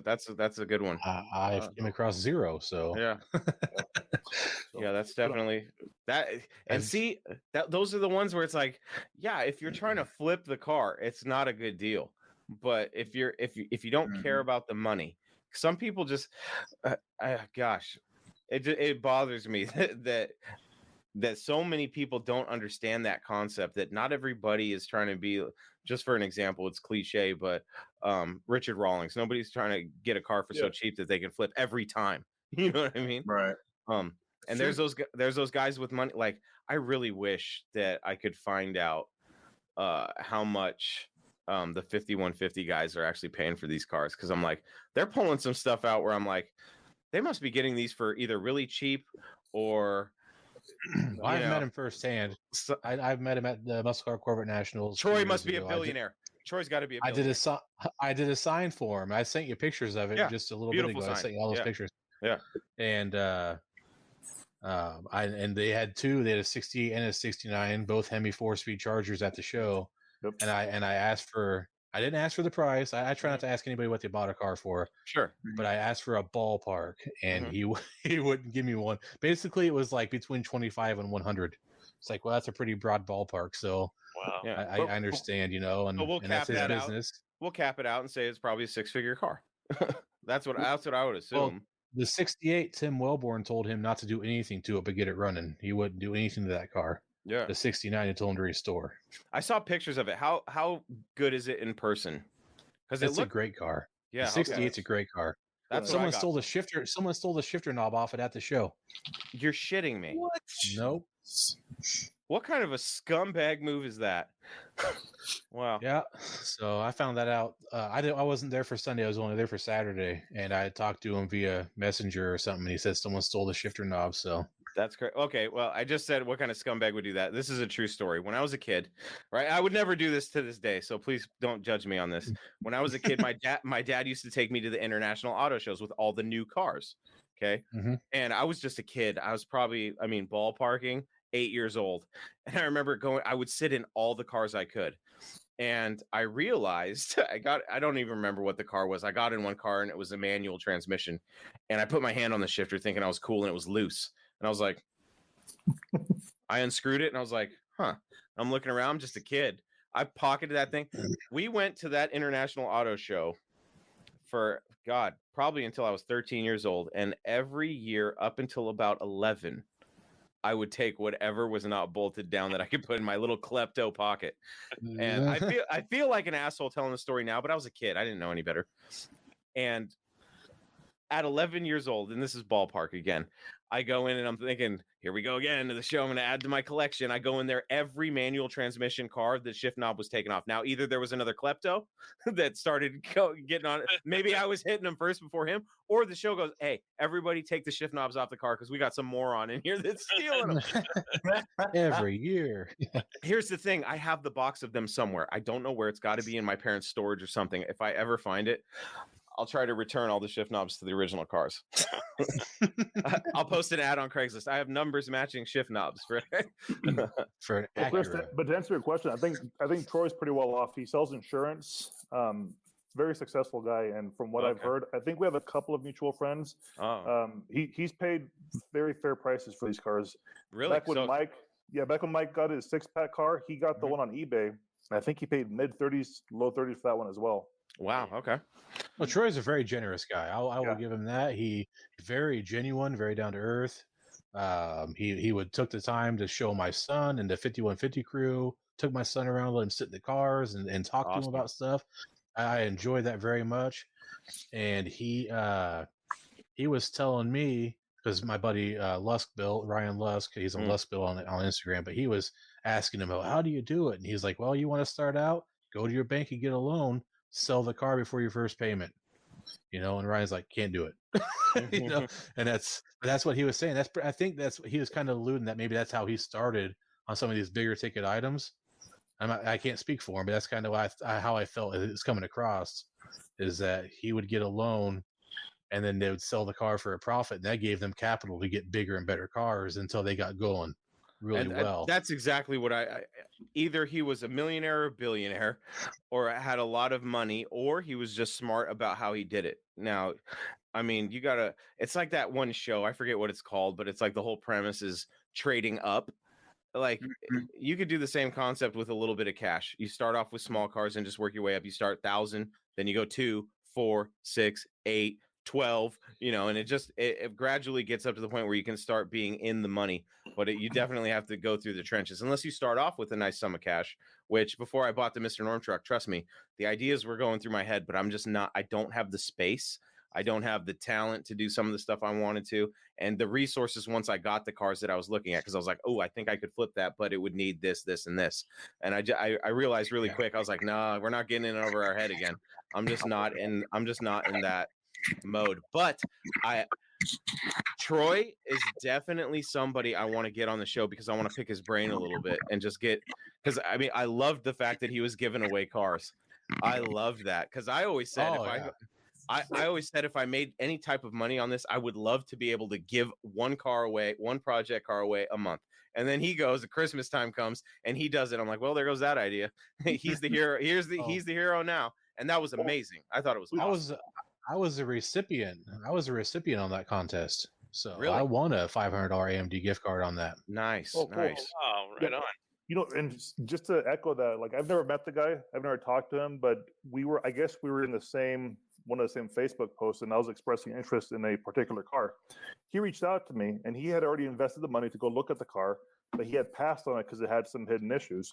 a good one. I've came across 0, so yeah. Yeah, that's definitely that. And see, those are the ones where it's like, yeah, if you're trying to flip the car, it's not a good deal. But if you don't care about the money, some people just, gosh, it bothers me that so many people don't understand that concept, that not everybody is trying to be, just for an example, it's cliche, but Richard Rawlings, nobody's trying to get a car for so cheap that they can flip every time. You know what I mean? Right. And there's those guys with money. Like, I really wish that I could find out how much the 5150 guys are actually paying for these cars, because I'm like, they're pulling some stuff out where I'm like, they must be getting these for either really cheap or I've met him firsthand. I've met him at the Muscle Car Corporate Nationals. Troy must be a billionaire. Troy's got to be a billionaire. I did a sign for him. I sent you pictures of it just a little bit ago. Sign. I sent you all those pictures. Yeah. And and they had two. They had a 68 and a 69, both Hemi 4-speed Chargers at the show. Yep. And I asked for. I didn't ask for the price. I try not to ask anybody what they bought a car for. Sure. But I asked for a ballpark, and he wouldn't give me one. Basically, it was like between 25 and 100. It's like, well, that's a pretty broad ballpark. So wow. Yeah. I understand, you know, and that's his business. We'll cap it out and say it's probably a 6-figure car. That's what I would assume. Well, the 68, Tim Wellborn told him not to do anything to it but get it running. He wouldn't do anything to that car. Yeah. The 69, he told him to restore. I saw pictures of it. How good is it in person? Because it's a great car. Yeah, the 68's a great car. Someone stole the shifter. Someone stole the shifter knob off it at the show. You're shitting me. What? Nope. What kind of a scumbag move is that? Wow. Yeah. So I found that out. I wasn't there for Sunday. I was only there for Saturday, and I talked to him via Messenger or something. And he said someone stole the shifter knob. So that's correct. Okay. Well, I just said what kind of scumbag would do that. This is a true story. When I was a kid, right? I would never do this to this day, so please don't judge me on this. When I was a kid, my dad used to take me to the international auto shows with all the new cars. Okay. Mm-hmm. And I was just a kid. I was probably, ballparking 8 years old. And I remember I would sit in all the cars I could. And I realized I don't even remember what the car was. I got in one car and it was a manual transmission. And I put my hand on the shifter thinking I was cool and it was loose. And I was like, I unscrewed it and I was like, huh. I'm looking around, I'm just a kid. I pocketed that thing. We went to that international auto show for, God, probably until I was 13 years old. And every year up until about 11, I would take whatever was not bolted down that I could put in my little klepto pocket. And I feel like an asshole telling the story now, but I was a kid. I didn't know any better. And at 11 years old, and this is ballpark again, I go in and I'm thinking, here we go again to the show. I'm going to add to my collection. I go in there, every manual transmission car, the shift knob was taken off. Now, either there was another klepto that started getting on it. Maybe I was hitting him first before him, or the show goes, hey, everybody take the shift knobs off the car because we got some moron in here that's stealing them. Every year. Here's the thing. I have the box of them somewhere. I don't know where. It's got to be in my parents' storage or something. If I ever find it, I'll try to return all the shift knobs to the original cars. I'll post an ad on Craigslist. I have numbers matching shift knobs for accurate. But to answer your question, I think Troy's pretty well off. He sells insurance. Very successful guy, and from what I've heard, I think we have a couple of mutual friends. He's paid very fair prices for these cars. Really? Back when Mike got his 6-pack car, he got the one on eBay. I think he paid mid-30s, low 30s for that one as well. Wow. Okay. Well, Troy's a very generous guy. I will give him that. He very genuine, very down to earth. He would took the time to show my son and the 5150 crew, took my son around, let him sit in the cars and talk to him about stuff. I enjoyed that very much. And he was telling me, because my buddy Ryan Lusk, he's a Lusk Bill on Instagram, but he was asking him, how do you do it? And he's like, well, you want to start out, go to your bank and get a loan, sell the car before your first payment. And Ryan's like, can't do it. And that's what he was saying. I think he was kind of alluding that maybe that's how he started on some of these bigger ticket items. I can't speak for him, but that's kind of how I felt it's coming across, is that he would get a loan and then they would sell the car for a profit, and that gave them capital to get bigger and better cars until they got going really well. That's exactly what either he was a millionaire or billionaire, or had a lot of money, or he was just smart about how he did it. Now, I mean, it's like that one show, I forget what it's called, but it's like the whole premise is trading up. Like, you could do the same concept with a little bit of cash. You start off with small cars and just work your way up. You start 1,000, then you go 2, 4, 6, 8, 12, and it gradually gets up to the point where you can start being in the money. But you definitely have to go through the trenches, unless you start off with a nice sum of cash, which before I bought the Mr. Norm truck, trust me, the ideas were going through my head, but I don't have the space. I don't have the talent to do some of the stuff I wanted to, and the resources once I got the cars that I was looking at, because I was like, oh, I think I could flip that, but it would need this, this, and this. And I realized really quick, I was like, nah, we're not getting in over our head again. I'm just not in that mode. But Troy is definitely somebody I want to get on the show, because I want to pick his brain a little bit and just because I loved the fact that he was giving away cars. I loved that, because I always said I always said if I made any type of money on this, I would love to be able to give one project car away a month. And then he goes, the Christmas time comes and he does it. I'm like, well, there goes that idea. He's the hero. He's the hero now. And that was amazing. I thought it was awesome. I was a recipient. On that contest. So really? I won a $500 AMD gift card on that. Nice. Oh, right on. And just to echo that, like, I've never met the guy. I've never talked to him, but I guess we were in one of the same Facebook posts, and I was expressing interest in a particular car. He reached out to me, and he had already invested the money to go look at the car, but he had passed on it because it had some hidden issues.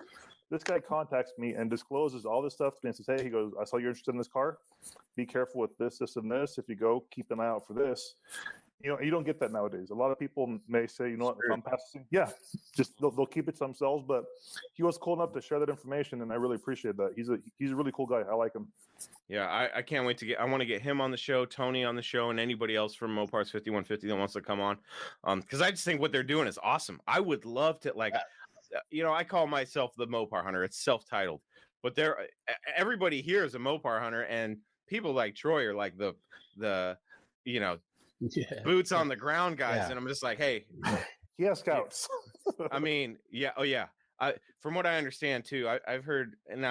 This guy contacts me and discloses all this stuff to me and says, hey, he goes, I saw you're interested in this car. Be careful with this, this, and this. If you go, keep an eye out for this. You don't get that nowadays. A lot of people may say, you know what, if I'm passing, just they'll keep it to themselves. But he was cool enough to share that information, and I really appreciate that. He's a really cool guy. I like him. Yeah, I can't wait I want to get him on the show, Tony on the show, and anybody else from Mopars 5150 that wants to come on. Because I just think what they're doing is awesome. I would love to, I call myself the Mopar Hunter. It's self-titled, but everybody here is a Mopar Hunter, and people like Troy are like the boots on the ground guys. And I'm just like, hey, he has scouts. I mean, yeah. Oh yeah. From what I understand too, I've heard, and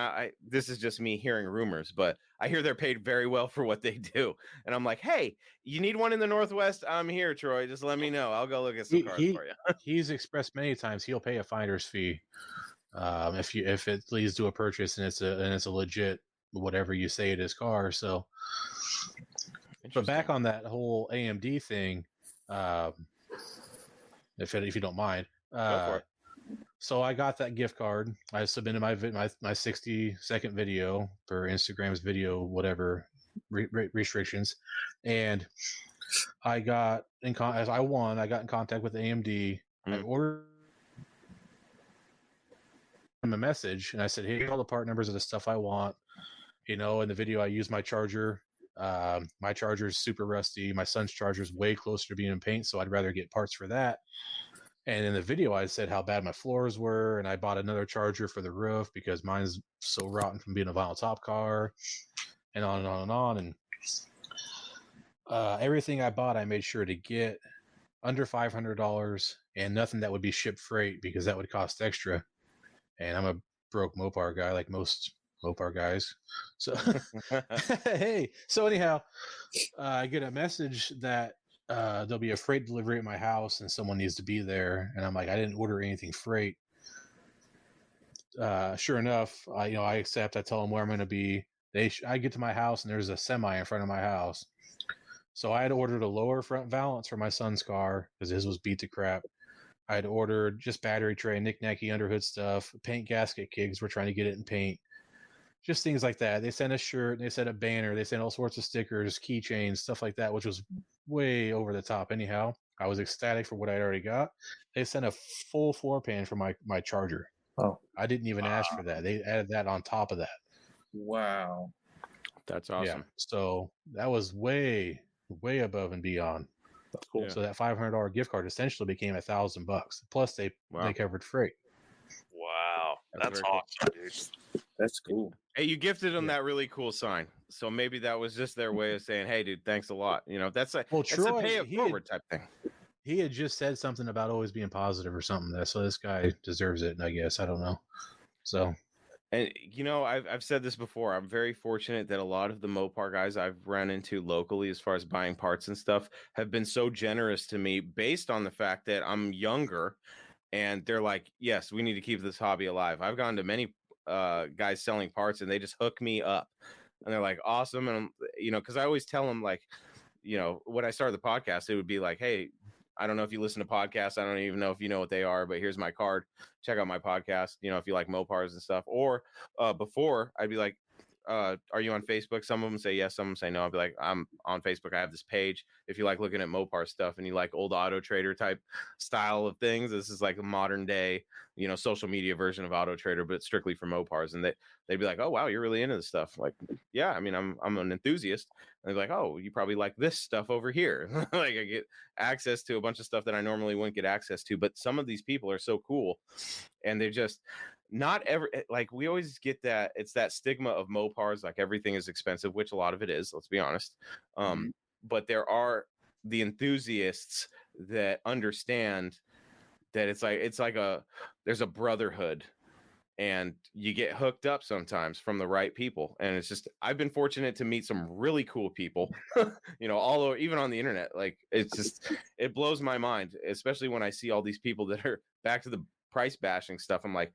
this is just me hearing rumors, but I hear they're paid very well for what they do. And I'm like, hey, you need one in the Northwest? I'm here, Troy. Just let me know. I'll go look at some cars for you. He's expressed many times he'll pay a finder's fee if it leads to a purchase and it's a legit whatever you say it is car. So, but back on that whole AMD thing, if you don't mind, go for it. So I got that gift card. I submitted my 60-second video for Instagram's video, whatever restrictions, and I got as I won. I got in contact with AMD. I ordered them a message, and I said, "Hey, all the part numbers of the stuff I want." In the video, I used my charger. My charger is super rusty. My son's charger is way closer to being in paint, so I'd rather get parts for that. And in the video, I said how bad my floors were, and I bought another charger for the roof because mine's so rotten from being a vinyl top car, and on and on and on. And everything I bought, I made sure to get under $500 and nothing that would be shipped freight because that would cost extra. And I'm a broke Mopar guy, like most Mopar guys. So, hey. So anyhow, I get a message that there'll be a freight delivery at my house and someone needs to be there. And I'm like, I didn't order anything freight. Sure enough, I accept. I tell them where I'm going to be. I get to my house and there's a semi in front of my house. So I had ordered a lower front valance for my son's car because his was beat to crap. I had ordered just battery tray, knick-knacky underhood stuff, paint gasket kids. We're trying to get it in paint. Just things like that. They sent a shirt, they sent a banner, they sent all sorts of stickers, keychains, stuff like that, which was way over the top anyhow. I was ecstatic for what I'd already got. They sent a full floor pan for my charger. Oh, I didn't even ask for that. They added that on top of that. Wow. That's awesome. Yeah. So that was way above and beyond. That's cool. Yeah. So that $500 gift card essentially became $1,000 bucks. Plus they covered freight. Wow, that's very awesome, dude. That's cool. Hey, you gifted them that really cool sign. So maybe that was just their way of saying, "Hey, dude, thanks a lot." You know, that's a Troy, a pay it forward type thing. He had just said something about always being positive or something. So this guy deserves it, I guess. I don't know. So. And you know, I've said this before. I'm very fortunate that a lot of the Mopar guys I've run into locally, as far as buying parts and stuff, have been so generous to me based on the fact that I'm younger, and they're like, "Yes, we need to keep this hobby alive." I've gone to many guys selling parts, and they just hook me up, and they're like, "Awesome!" And you know, because I always tell them, like, you know, when I started the podcast, it would be like, "Hey, I don't know if you listen to podcasts. I don't even know if you know what they are, but here's my card. Check out my podcast. You know, if you like Mopars and stuff." Or before, I'd be like, "Are you on Facebook?" Some of them say yes, some of them say no. I'd be like, "I'm on Facebook. I have this page. If you like looking at Mopar stuff and you like old Auto Trader type style of things, this is like a modern day, you know, social media version of Auto Trader, but strictly for Mopars." And they'd be like, "Oh wow, you're really into this stuff." Like, yeah, I mean, I'm an enthusiast. And they're like, "Oh, you probably like this stuff over here." Like, I get access to a bunch of stuff that I normally wouldn't get access to. But some of these people are so cool, and they're just not ever like, we always get that it's that stigma of Mopars, like everything is expensive, which a lot of it is, let's be honest. But there are the enthusiasts that understand that it's like there's a brotherhood, and you get hooked up sometimes from the right people. And it's just, I've been fortunate to meet some really cool people, you know, all over, even on the internet. Like, it's just, it blows my mind, especially when I see all these people that are back to the price bashing stuff. I'm like,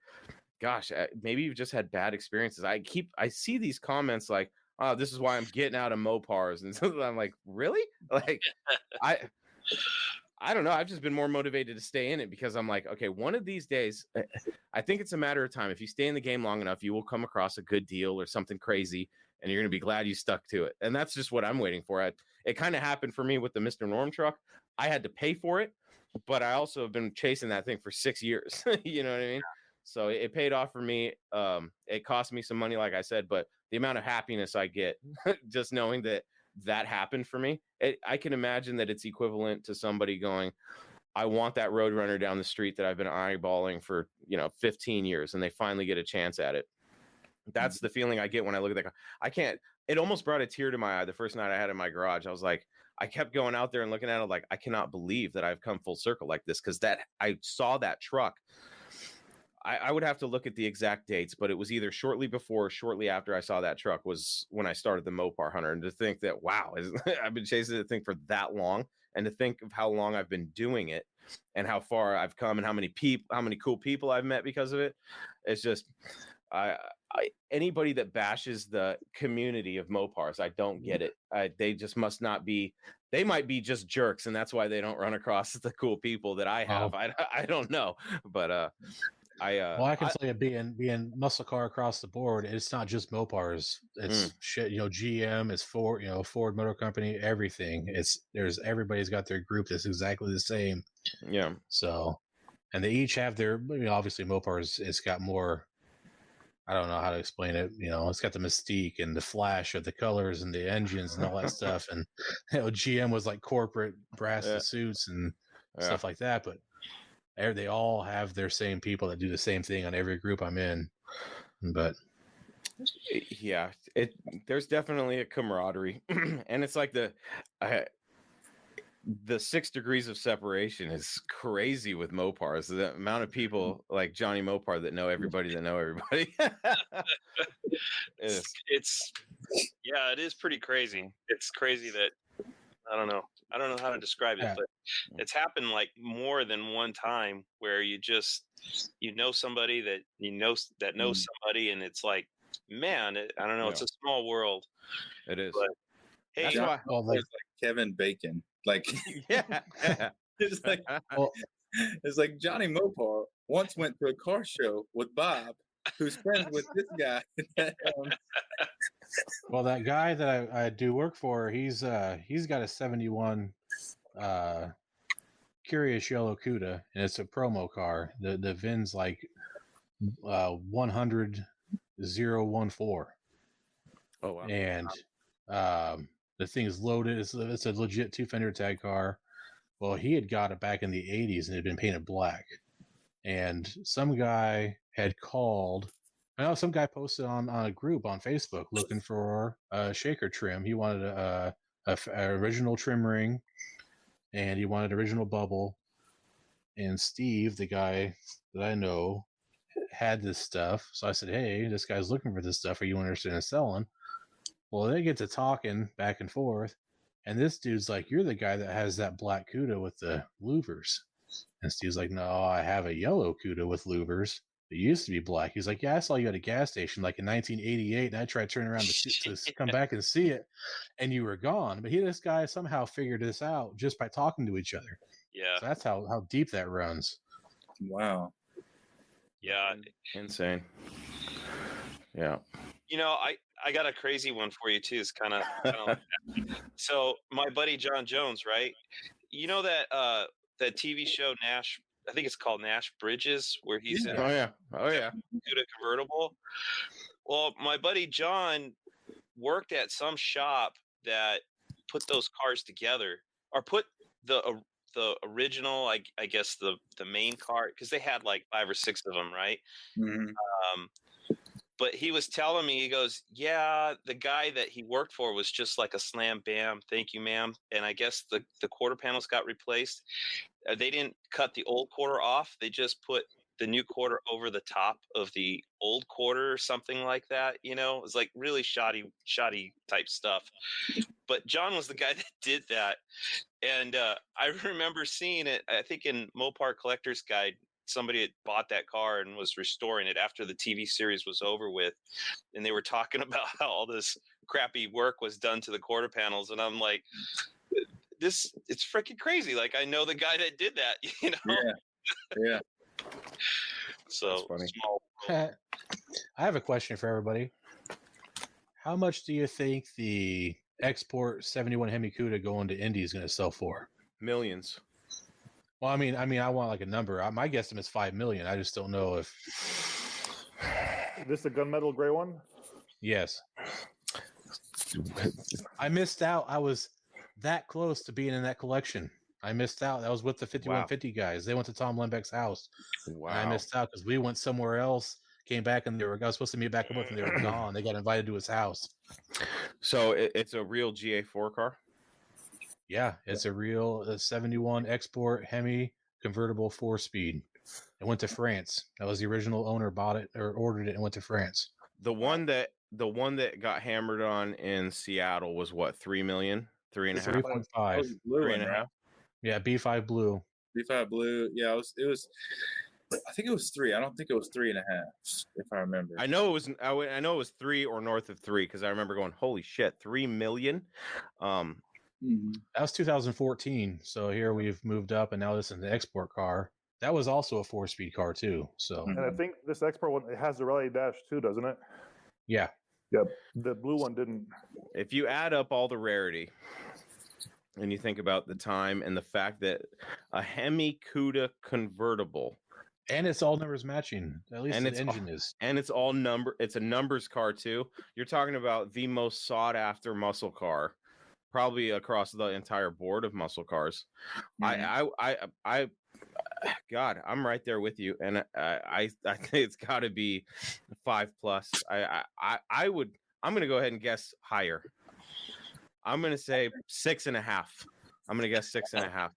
gosh, maybe you've just had bad experiences. I see these comments like, "Oh, this is why I'm getting out of Mopars." And so I'm like, really? Like, I don't know. I've just been more motivated to stay in it because I'm like, okay, one of these days, I think it's a matter of time. If you stay in the game long enough, you will come across a good deal or something crazy, and you're going to be glad you stuck to it. And that's just what I'm waiting for. It kind of happened for me with the Mr. Norm truck. I had to pay for it, but I also have been chasing that thing for 6 years. You know what I mean? So it paid off for me. It cost me some money, like I said, but the amount of happiness I get just knowing that happened for me, I can imagine that it's equivalent to somebody going, "I want that Roadrunner down the street that I've been eyeballing for, 15 years, and they finally get a chance at it." That's the feeling I get when I look at that car. It almost brought a tear to my eye the first night I had it in my garage. I was like, I kept going out there and looking at it like, I cannot believe that I've come full circle like this, because I saw that truck. I would have to look at the exact dates, but it was either shortly before or shortly after I saw that truck was when I started the Mopar Hunter. And to think that, wow, I've been chasing the thing for that long, and to think of how long I've been doing it and how far I've come and how many cool people I've met because of it. It's just, anybody that bashes the community of Mopars, I don't get it. They just must not be. They might be just jerks, and that's why they don't run across the cool people that I have. I don't know, but I can tell you, being muscle car across the board, it's not just Mopars. It's shit, GM, it's Ford, Ford Motor Company, everything. Everybody's got their group that's exactly the same. Yeah. So, and they each have their, obviously Mopars, it's got more, I don't know how to explain it. It's got the mystique and the flash of the colors and the engines and all that stuff. And, GM was like corporate brass suits and stuff like that. But they all have their same people that do the same thing on every group I'm in. But yeah, there's definitely a camaraderie, and it's like the 6 degrees of separation is crazy with Mopars. The amount of people like Johnny Mopar that know everybody that know everybody. It is pretty crazy. It's crazy that I don't know how to describe it, but it's happened like more than one time where you know somebody that knows somebody, and it's like, man, I don't know, it's a small world. It is. But hey, that's why. Kevin Bacon. Like, yeah. it's like, it's like Johnny Mopar once went to a car show with Bob, who's friends with this guy. Well, that guy that I do work for, he's got a 71 Curious Yellow Cuda, and it's a promo car. The VIN's like 100-014. Oh wow! And the thing is loaded. It's a legit 2-fender tag car. Well, he had got it back in the 80s and it had been painted black. And some guy had called. I know some guy posted on a group on Facebook looking for a shaker trim. He wanted a original trim ring, and he wanted original bubble. And Steve, the guy that I know, had this stuff. So I said, "Hey, this guy's looking for this stuff. Are you interested in selling?" Well, they get to talking back and forth, and this dude's like, "You're the guy that has that black Cuda with the louvers." And Steve's like, "No, I have a yellow Cuda with louvers. It used to be black." He's like, "Yeah, I saw you at a gas station like in 1988, and I tried turning around to come back and see it, and you were gone." But this guy somehow figured this out just by talking to each other. Yeah. So that's how deep that runs. Wow. Yeah. Insane. Yeah. You know, I got a crazy one for you too. It's kind of so my buddy John Jones, right? You know that that TV show Nash, I think it's called Nash Bridges, where he's in Oh yeah. Cuda convertible. Well, my buddy John worked at some shop that put those cars together, or put the original, I guess the main car, because they had like 5 or 6 of them, right? Mm-hmm. But he was telling me, he goes, "Yeah, the guy that he worked for was just like a slam bam, thank you, ma'am." And I guess the quarter panels got replaced. They didn't cut the old quarter off. They just put the new quarter over the top of the old quarter or something like that. You know, it was like really shoddy type stuff. But John was the guy that did that. And I remember seeing it, I think in Mopar Collector's Guide, somebody had bought that car and was restoring it after the TV series was over with. And they were talking about how all this crappy work was done to the quarter panels. And I'm like, it's freaking crazy. Like, I know the guy that did that, you know? Yeah. So small. I have a question for everybody. How much do you think the export 71 Hemi Cuda going to Indy is going to sell for? Millions. Well, I mean, I want like a number. My guesstimate is $5 million. I just don't know if. This a gunmetal gray one? Yes. I missed out. I was that close to being in that collection. I missed out. That was with the 5150 guys. They went to Tom Lembeck's house. Wow. And I missed out because we went somewhere else, came back, and I was supposed to meet back up with them, and they were gone. They got invited to his house. So it's a real GA4 car? Yeah, it's a real 71 export Hemi convertible 4-speed. It went to France. That was the original owner bought it or ordered it and went to France. The one that got hammered on in Seattle was what, 3 million? 3.5? 3.5. 3.5. Yeah, B5 blue. B5 blue. Yeah, it was. I think it was 3. I don't think it was 3.5, if I remember. I know it was 3 or north of 3 because I remember going, holy shit, 3 million. That was 2014. So here we've moved up, and now this is an export car. That was also a 4-speed car too. So, and I think this export one, it has the rally dash too, doesn't it? Yeah. Yep. The blue one didn't. If you add up all the rarity, and you think about the time and the fact that a Hemi Cuda convertible, and it's all numbers matching, at least the engine is, and it's a numbers car too. You're talking about the most sought after muscle car, probably across the entire board of muscle cars. Mm-hmm. God, I'm right there with you, and I think it's got to be 5+. I'm going to go ahead and guess higher. I'm going to say 6.5. I'm going to guess 6.5.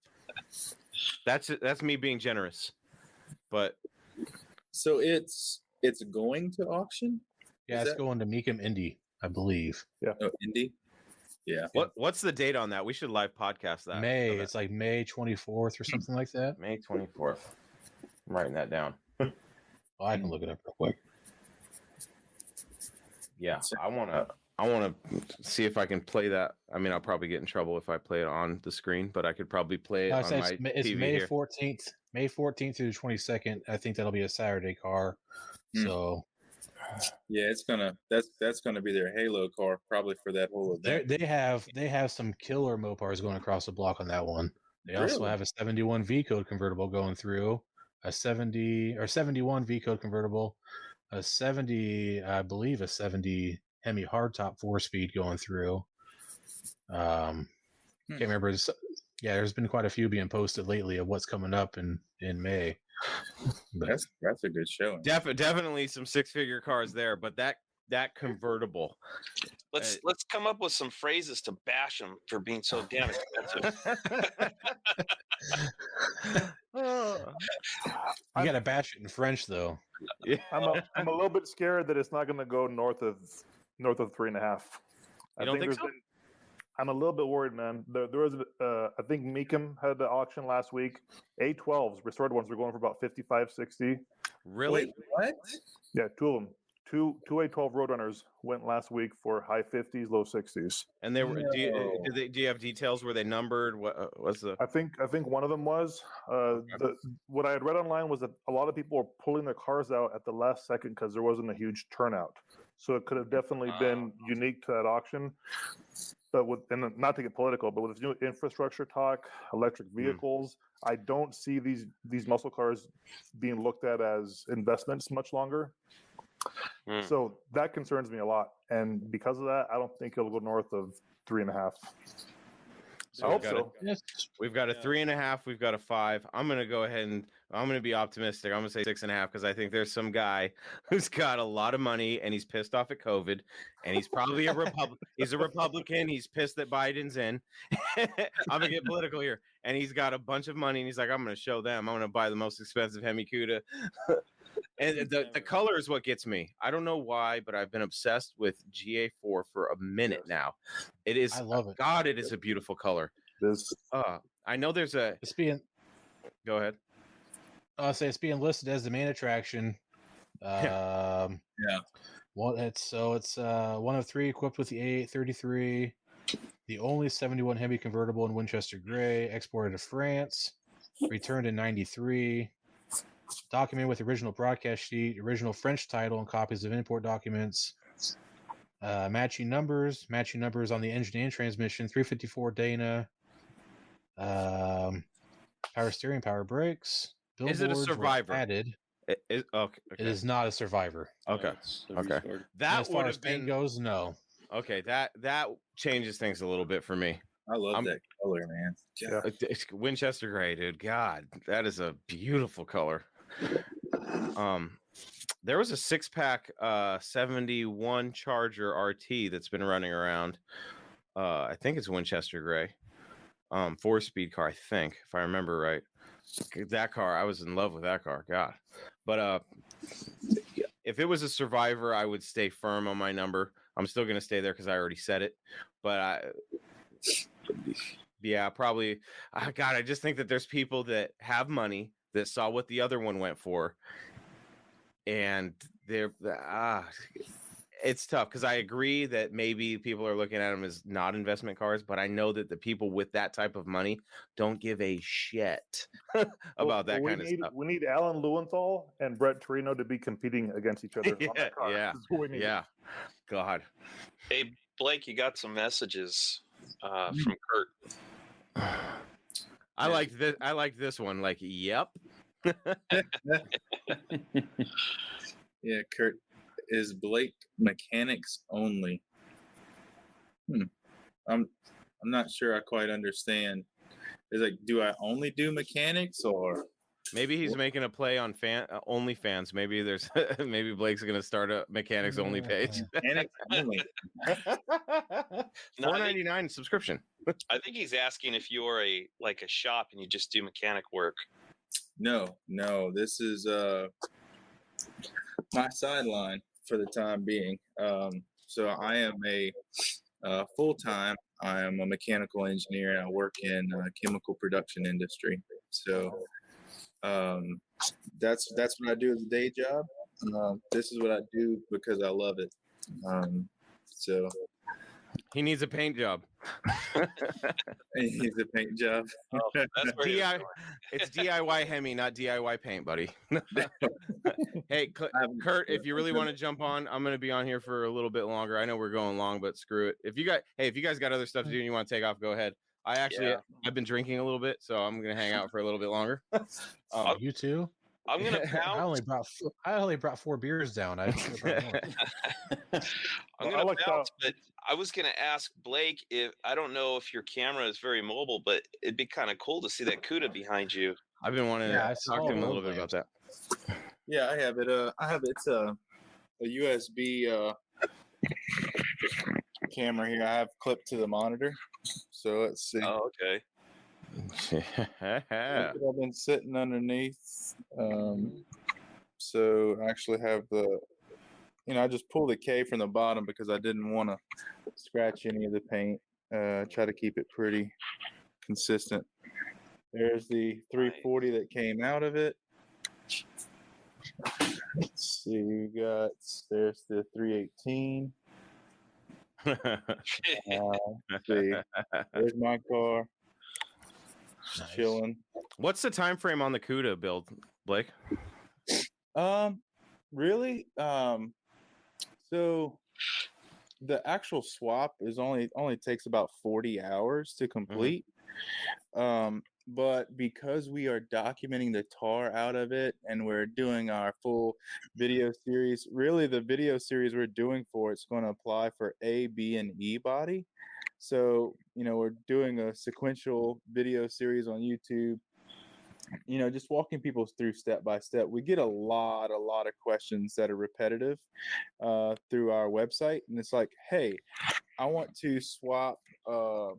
That's me being generous, but so it's going to auction. Yeah, it's going to Mecum Indy, I believe. Yeah, Indy. Yeah. What's the date on that? We should live podcast that. May. It's like May 24th or something like that. May 24th. I'm writing that down. I can look it up real quick. Yeah, I want I want to see if I can play that. I mean, I'll probably get in trouble if I play it on the screen, but I could probably play it on my it's TV May here. 14th, May 14th through the 22nd. I think that'll be a Saturday car. So yeah, that's gonna be their Halo car probably for that whole event. They have some killer Mopars going across the block on that one. They also have a 71 V code convertible going through, a 71 V code convertible, a 70, I believe a 70 Hemi hardtop 4-speed going through. Can't remember. Yeah, there's been quite a few being posted lately of what's coming up in May. But that's a good showing. Definitely some 6-figure cars there, but that convertible. Let's come up with some phrases to bash them for being so damn expensive. You got to bash it in French though. Yeah. I'm a little bit scared that it's not going to go north of 3.5. You don't think so? I'm a little bit worried, man. There was, I think Meekum had the auction last week. A12s, restored ones, were going for about 55, 60. Really? Wait, what? Yeah, two of them. Two A12 Roadrunners went last week for high 50s, low 60s. And they were. No. Do you have details? Were they numbered? What was the? I think one of them was. What I had read online was that a lot of people were pulling their cars out at the last second because there wasn't a huge turnout. So it could have definitely been unique to that auction. But and not to get political, but with new infrastructure talk, electric vehicles, I don't see these muscle cars being looked at as investments much longer. So that concerns me a lot, and because of that, I don't think it'll go north of 3.5. So I hope so. We've got a 3.5. We've got a 5. I'm going to go ahead and I'm going to be optimistic. I'm going to say 6.5 because I think there's some guy who's got a lot of money and he's pissed off at COVID, and he's probably a he's a Republican. He's pissed that Biden's in. I'm going to get political here, and he's got a bunch of money, and he's like, I'm going to show them. I'm going to buy the most expensive Hemi Cuda. And the color is what gets me. I don't know why, but I've been obsessed with GA4 for a minute now. It is. I love it. God, it is a beautiful color. I know there's a. It's being. Go ahead. I'll say it's being listed as the main attraction. Yeah. Well, it's one of 3 equipped with the A833, the only 71 Hemi convertible in Winchester Gray, exported to France, returned in '93. Documented with original broadcast sheet, original French title, and copies of import documents. Matching numbers on the engine and transmission. 354 Dana. Power steering, power brakes. Is it a Survivor? Added. Okay. It is not a Survivor. Okay. Okay. That as far as paint goes, no. Okay, that changes things a little bit for me. I love that color, man. Yeah. It's Winchester Gray, dude. God, that is a beautiful color. There was a 6-pack 71 Charger RT that's been running around. I think it's Winchester Gray. 4-speed car, I think, if I remember right. That car, I was in love with that car. God. But if it was a Survivor, I would stay firm on my number. I'm still going to stay there because I already said it. But yeah, probably. God, I just think that there's people that have money that saw what the other one went for, and it's tough because I agree that maybe people are looking at them as not investment cars, but I know that the people with that type of money don't give a shit about that kind of stuff. We need Alan Lewenthal and Brett Torino to be competing against each other. On that car. Yeah. God. Hey, Blake, you got some messages from Kurt. I like this. I like this one. Like, yep. Yeah, Kurt. Is Blake mechanics only? I'm not sure I quite understand. Is like, do I only do mechanics, or maybe he's making a play on OnlyFans? Maybe there's maybe Blake's gonna start a mechanics only page. Mechanics only. $4.99 subscription. I think he's asking if you're a shop and you just do mechanic work. No. This is my sideline for the time being. So I am a full-time. I am a mechanical engineer, and I work in chemical production industry. So that's what I do as a day job. This is what I do because I love it. So he needs a paint job. He needs a paint job. Oh, that's where It's DIY Hemi, not DIY paint, buddy. Hey, Kurt, if you really want to jump on, I'm going to be on here for a little bit longer. I know we're going long, but screw it. If you guys got other stuff to do and you want to take off, go ahead. I've been drinking a little bit, so I'm going to hang out for a little bit longer. You too? I'm gonna pounce. I only brought 4 beers down. I'm gonna pounce, but I was gonna ask Blake if I don't know if your camera is very mobile, but it'd be kind of cool to see that CUDA behind you. I've been wanting to talk to him a little bit about that. Yeah, I have it. It's a USB camera here. I have clipped to the monitor. So let's see. Oh, okay. I've been sitting underneath. So I actually have I just pulled the K from the bottom because I didn't want to scratch any of the paint. Try to keep it pretty consistent. There's the 340 that came out of it. Let's see, there's the 318. See, there's my car. Nice. Chilling. What's the time frame on the CUDA build, Blake? Really? So the actual swap is only takes about 40 hours to complete. Mm-hmm. But because we are documenting the tar out of it and we're doing our full video series, really the video series we're doing it's going to apply for A, B, and E body. So, we're doing a sequential video series on YouTube, just walking people through step by step. We get a lot of questions that are repetitive through our website. And it's like, hey, I want to swap a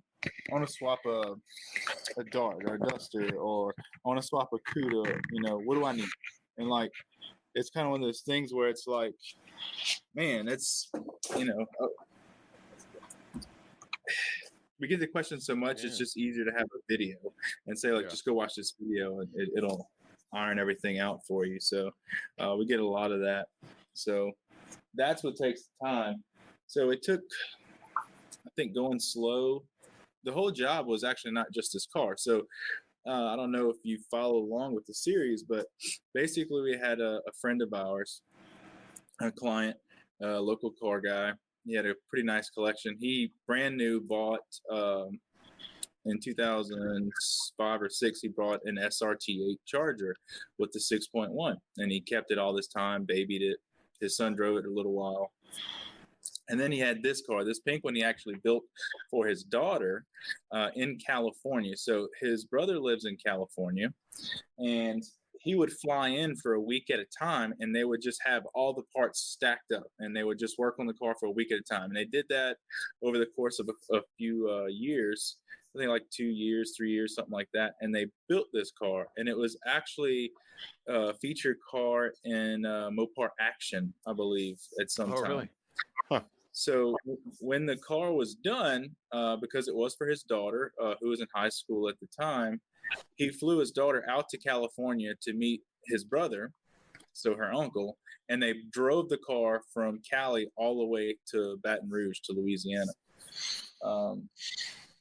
dart or a duster, or I want to swap a CUDA, what do I need? And like, it's kind of one of those things where it's like, man, it's, we get the question so much, it's just easier to have a video and say, like, just go watch this video and it'll iron everything out for you. So we get a lot of that. So that's what takes time. So it took, I think, going slow. The whole job was actually not just this car. So I don't know if you follow along with the series, but basically we had a friend of ours, a client, a local car guy. He had a pretty nice collection. He brand new bought in 2005 or 6. He bought an SRT8 Charger with the 6.1, and he kept it all this time, babied it. His son drove it a little while. And then he had this car, this pink one he actually built for his daughter in California. So his brother lives in California, and he would fly in for a week at a time, and they would just have all the parts stacked up, and they would just work on the car for a week at a time. And they did that over the course of a few years, I think like 2 years, 3 years, something like that. And they built this car, and it was actually a featured car in Mopar Action, I believe, at some time. Really? Huh. So when the car was done, because it was for his daughter, who was in high school at the time, he flew his daughter out to California to meet his brother, so her uncle, and they drove the car from Cali all the way to Baton Rouge to Louisiana.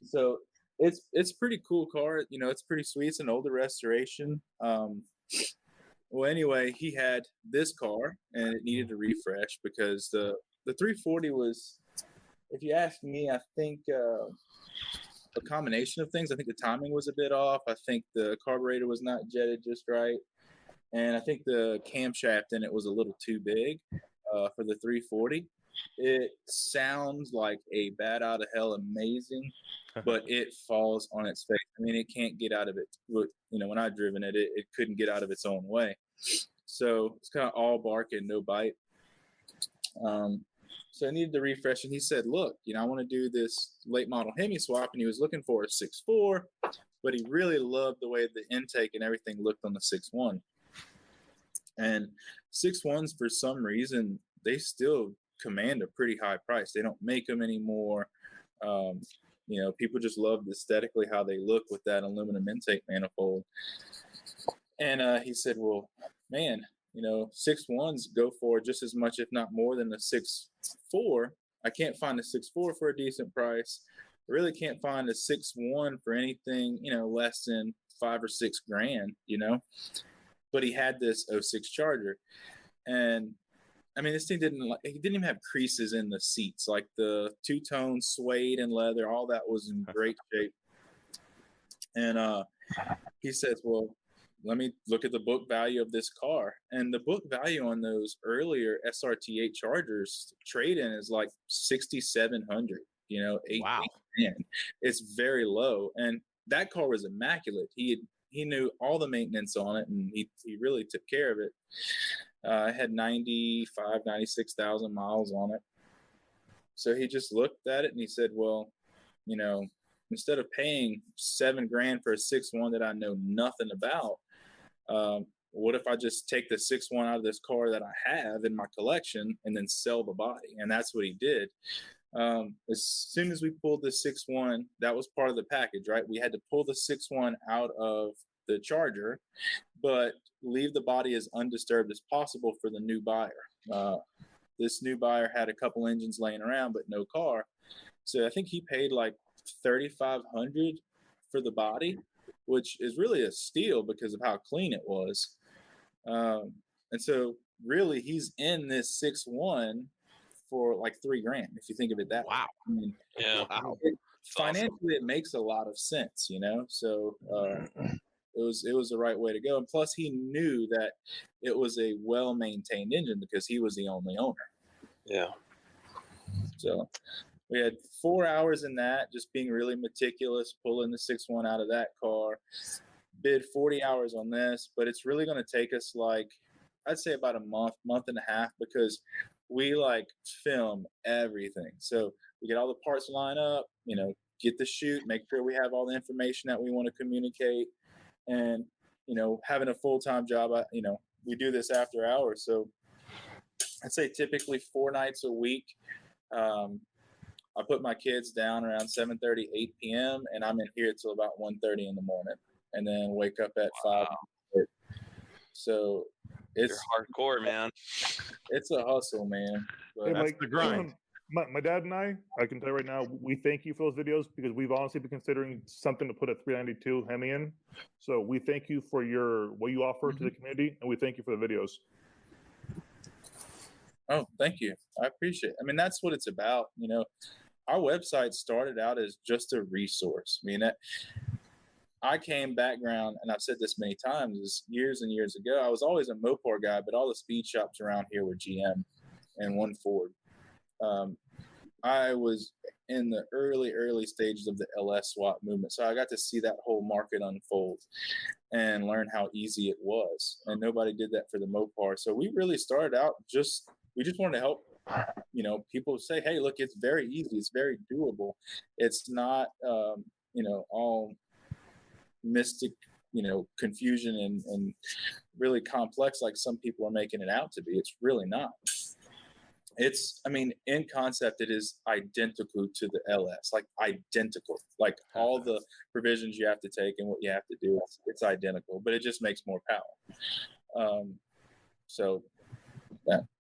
So it's a pretty cool car. It's pretty sweet. It's an older restoration. Well, anyway, he had this car, and it needed a refresh because the 340 was, if you ask me, I think a combination of things. I think the timing was a bit off. I think the carburetor was not jetted just right. And I think the camshaft in it was a little too big for the 340. It sounds like a bat out of hell amazing, but it falls on its face. I mean, it can't get out of it. When I've driven it, it couldn't get out of its own way. So it's kind of all bark and no bite. So I needed to refresh, and he said, look, I want to do this late model Hemi swap, and he was looking for a 6.4, but he really loved the way the intake and everything looked on the 6.1. And 6.1s, for some reason, they still command a pretty high price. They don't make them anymore. People just love aesthetically how they look with that aluminum intake manifold. And he said, well, man, 6.1s go for just as much, if not more, than the 6.4. I can't find a 6.4 for a decent price. I really can't find a 6.1 for anything, less than $5 or $6 grand, But he had this 06 Charger, and I mean, this thing he didn't even have creases in the seats. Like the two-tone suede and leather, all that was in great shape. And he says, well, let me look at the book value of this car. And the book value on those earlier SRT8 Chargers trade-in is like $6,700, $8,000. It's very low. And that car was immaculate. He knew all the maintenance on it, and he really took care of it. It had 96,000 miles on it. So he just looked at it and he said, well, instead of paying $7 grand for a 6.1 that I know nothing about, what if I just take the 6.1 out of this car that I have in my collection and then sell the body? And that's what he did. As soon as we pulled the 6.1, that was part of the package, right? We had to pull the 6.1 out of the Charger, but leave the body as undisturbed as possible for the new buyer. This new buyer had a couple engines laying around, but no car. So I think he paid like $3,500 for the body, which is really a steal because of how clean it was. And so really he's in this 6.1 for like $3 grand, if you think of it that way. I mean, financially, it makes a lot of sense, So it was the right way to go. And plus, he knew that it was a well-maintained engine because he was the only owner. Yeah. So we had 4 hours in that, just being really meticulous, pulling the 6.1 out of that car. Bid 40 hours on this, but it's really going to take us I'd say about a month and a half, because we film everything. So we get all the parts line up, get the shoot, make sure we have all the information that we want to communicate. And, having a full-time job, we do this after hours. So I'd say typically 4 nights a week. I put my kids down around 7:30, 8 p.m. and I'm in here till about 1:30 in the morning, and then wake up at 5. So it's hardcore, man. It's a hustle, man. But that's the grind. My dad and I can tell you right now, we thank you for those videos, because we've honestly been considering something to put a 392 Hemi in. So we thank you for what you offer to the community, and we thank you for the videos. Oh, thank you. I appreciate it. I mean, that's what it's about. Our website started out as just a resource. I mean, I came background, and I've said this many times, is years and years ago, I was always a Mopar guy, but all the speed shops around here were GM and one Ford. I was in the early stages of the LS swap movement. So I got to see that whole market unfold and learn how easy it was. And nobody did that for the Mopar. So we really started out we just wanted to help, people say, hey, look, it's very easy. It's very doable. It's not, all mystic, confusion and really complex like some people are making it out to be. It's really not. In concept, it is identical to the LS, identical, all the provisions you have to take and what you have to do, it's identical, but it just makes more power. So